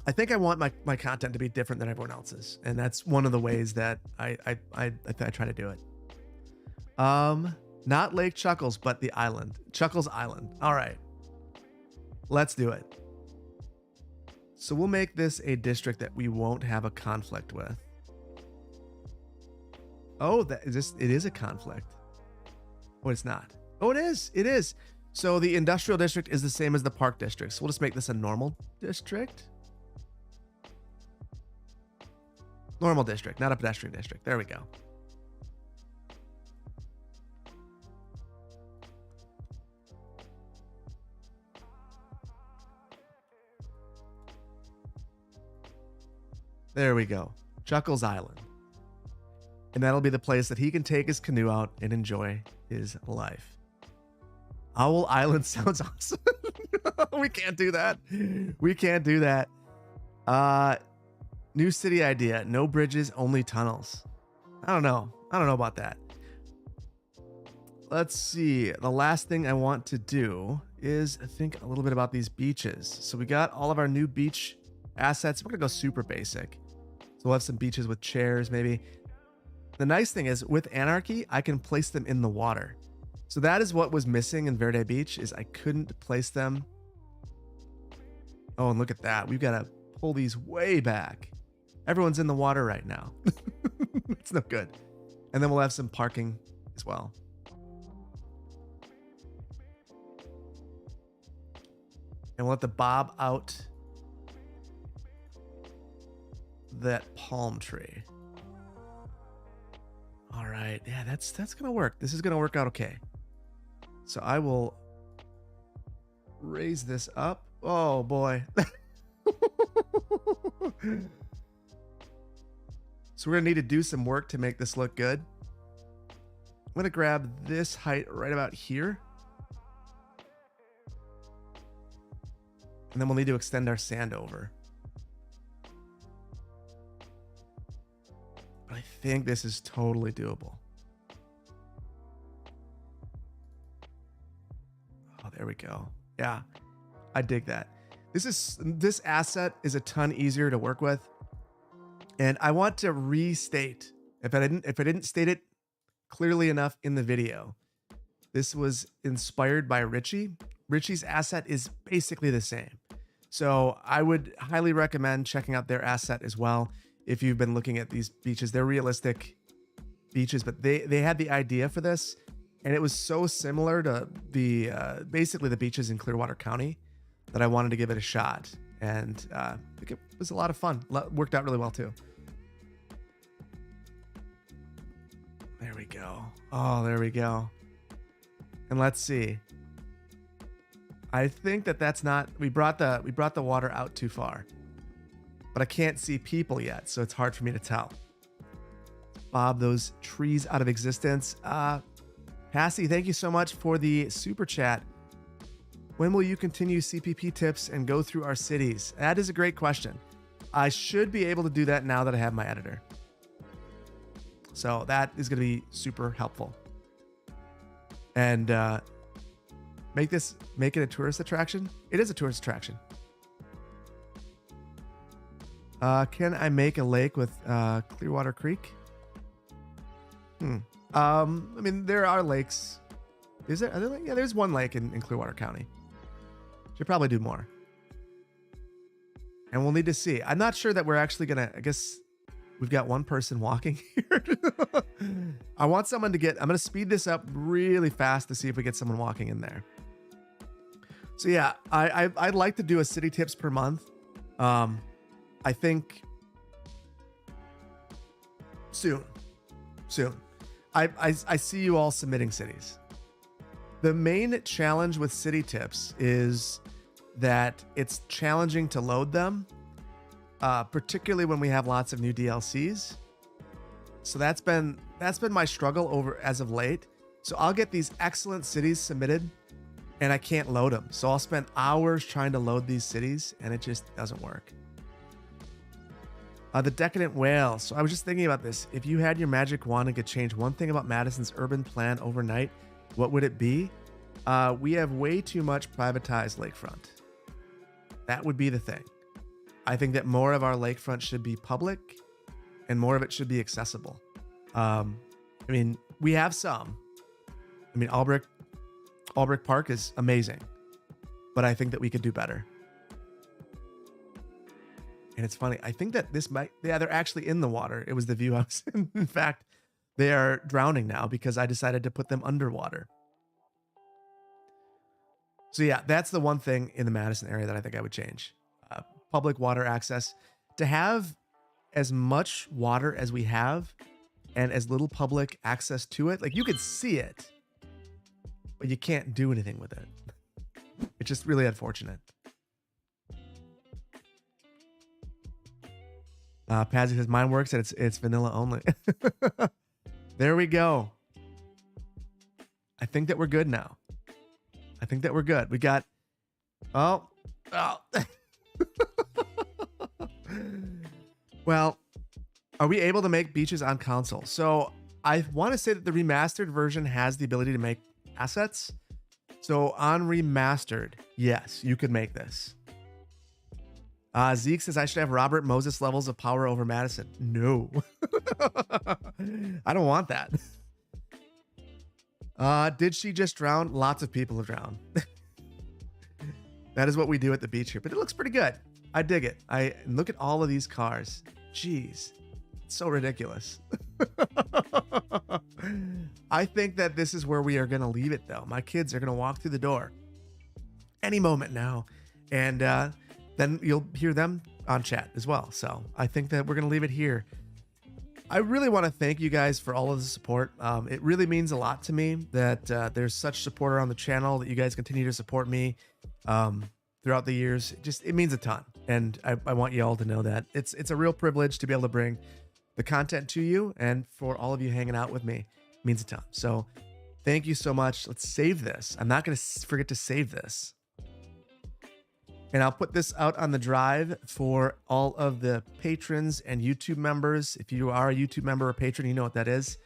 I think I want my content to be different than everyone else's. And that's one of the ways that I try to do it. Not Lake Chuckles, but the island. Chuckles Island. All right. Let's do it. So we'll make this a district that we won't have a conflict with. Oh, it is a conflict. Oh, it's not. Oh, it is. It is. So the industrial district is the same as the park district. So we'll just make this a normal district. Normal district, not a pedestrian district. There we go. There we go. Chuckles Island. And that'll be the place that he can take his canoe out and enjoy his life. Owl Island sounds awesome. We can't do that. We can't do that. New city idea. No bridges, only tunnels. I don't know. I don't know about that. Let's see. The last thing I want to do is think a little bit about these beaches. So we got all of our new beach assets. We're going to go super basic. So we'll have some beaches with chairs, maybe. The nice thing is with Anarchy, I can place them in the water. So that is what was missing in Verde Beach, is I couldn't place them. Oh, and look at that. We've got to pull these way back. Everyone's in the water right now. It's no good. And then we'll have some parking as well. And we'll have to bob out that palm tree. All right. Yeah, that's going to work. This is going to work out okay. So I will raise this up. Oh, boy. So we're going to need to do some work to make this look good. I'm going to grab this height right about here. And then we'll need to extend our sand over. But I think this is totally doable. Oh, there we go. Yeah, I dig that. This asset is a ton easier to work with. And I want to restate, if I didn't state it clearly enough in the video, this was inspired by Richie. Richie's asset is basically the same. So I would highly recommend checking out their asset as well. If you've been looking at these beaches, they're realistic beaches, but they had the idea for this, and it was so similar to the basically the beaches in Clearwater County that I wanted to give it a shot. And I think it was a lot of fun. Worked out really well too. There we go. Oh, there we go. And let's see. I think that's not, we brought the water out too far, but I can't see people yet, so it's hard for me to tell. Bob those trees out of existence. Passy, thank you so much for the super chat. When will you continue CPP tips and go through our cities? That is a great question. I should be able to do that now that I have my editor. So that is going to be super helpful. And make it a tourist attraction. It is a tourist attraction. Can I make a lake with Clearwater Creek? I mean, there are lakes. Is there? Are there? Yeah, there's one lake in Clearwater County. Should probably do more. And we'll need to see. I'm not sure that we're actually gonna, I guess we've got one person walking here. I want someone to I'm gonna speed this up really fast to see if we get someone walking in there. So yeah, I'd like to do a city tips per month. I think soon. I see you all submitting cities. The main challenge with city tips is that it's challenging to load them, particularly when we have lots of new DLCs. So that's been my struggle as of late. So I'll get these excellent cities submitted and I can't load them. So I'll spend hours trying to load these cities and it just doesn't work. The Decadent Whale. So I was just thinking about this. If you had your magic wand and could change one thing about Madison's urban plan overnight, What would it be? We have way too much privatized lakefront. That would be the thing. I think that more of our lakefront should be public and more of it should be accessible. I mean, we have some. I mean, Albrecht Park is amazing, but I think that we could do better. And it's funny. I think that this might, yeah, they're actually in the water. It was the view I was in. In fact, they are drowning now because I decided to put them underwater. So yeah, that's the one thing in the Madison area that I think I would change. Public water access. To have as much water as we have and as little public access to it, like you could see it, but you can't do anything with it. It's just really unfortunate. Pazzy says mine works and it's vanilla only. There we go. I think that we're good now. I think that we're good. We got, oh. Well, are we able to make beaches on console? So I want to say that the remastered version has the ability to make assets. So on remastered, yes, you could make this. Zeke says I should have Robert Moses levels of power over Madison. No. I don't want that. Did she just drown? Lots of people have drowned. That is what we do at the beach here, but it looks pretty good. I dig it. Look at all of these cars. Jeez, it's so ridiculous. I think that this is where we are going to leave it though. My kids are going to walk through the door any moment now. And, then you'll hear them on chat as well. So I think that we're going to leave it here. I really want to thank you guys for all of the support. It really means a lot to me that there's such support on the channel, that you guys continue to support me throughout the years. It means a ton. And I want you all to know that it's a real privilege to be able to bring the content to you, and for all of you hanging out with me, it means a ton. So thank you so much. Let's save this. I'm not going to forget to save this. And I'll put this out on the drive for all of the patrons and YouTube members. If you are a YouTube member or patron, you know what that is.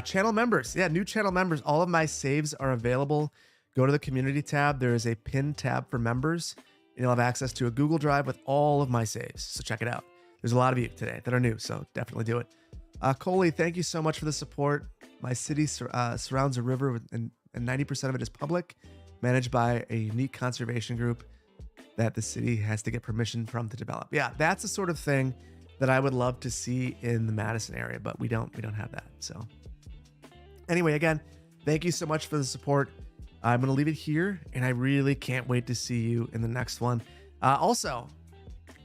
Channel members. Yeah, new channel members. All of my saves are available. Go to the community tab. There is a pinned tab for members. And you'll have access to a Google Drive with all of my saves. So check it out. There's a lot of you today that are new, so definitely do it. Coley, thank you so much for the support. My city surrounds a river and 90% of it is public, managed by a unique conservation group that the city has to get permission from to develop. Yeah, that's the sort of thing that I would love to see in the Madison area, but we don't have that. So anyway, again, thank you so much for the support. I'm going to leave it here, and I really can't wait to see you in the next one. Also,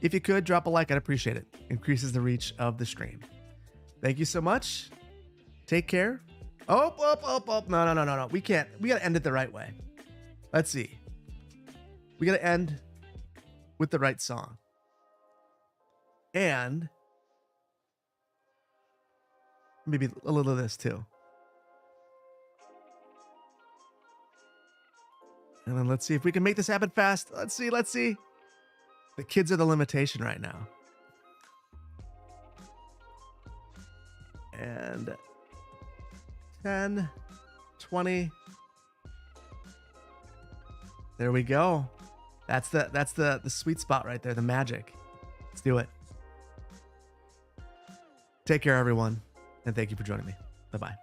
if you could drop a like, I'd appreciate it. Increases the reach of the stream. Thank you so much. Take care. Oh. No. We got to end it the right way. Let's see. We got to end with the right song. And maybe a little of this too. And then let's see if we can make this happen fast. Let's see. The kids are the limitation right now. And 10, 20. There we go. That's the sweet spot right there, the magic. Let's do it. Take care, everyone, and thank you for joining me. Bye-bye.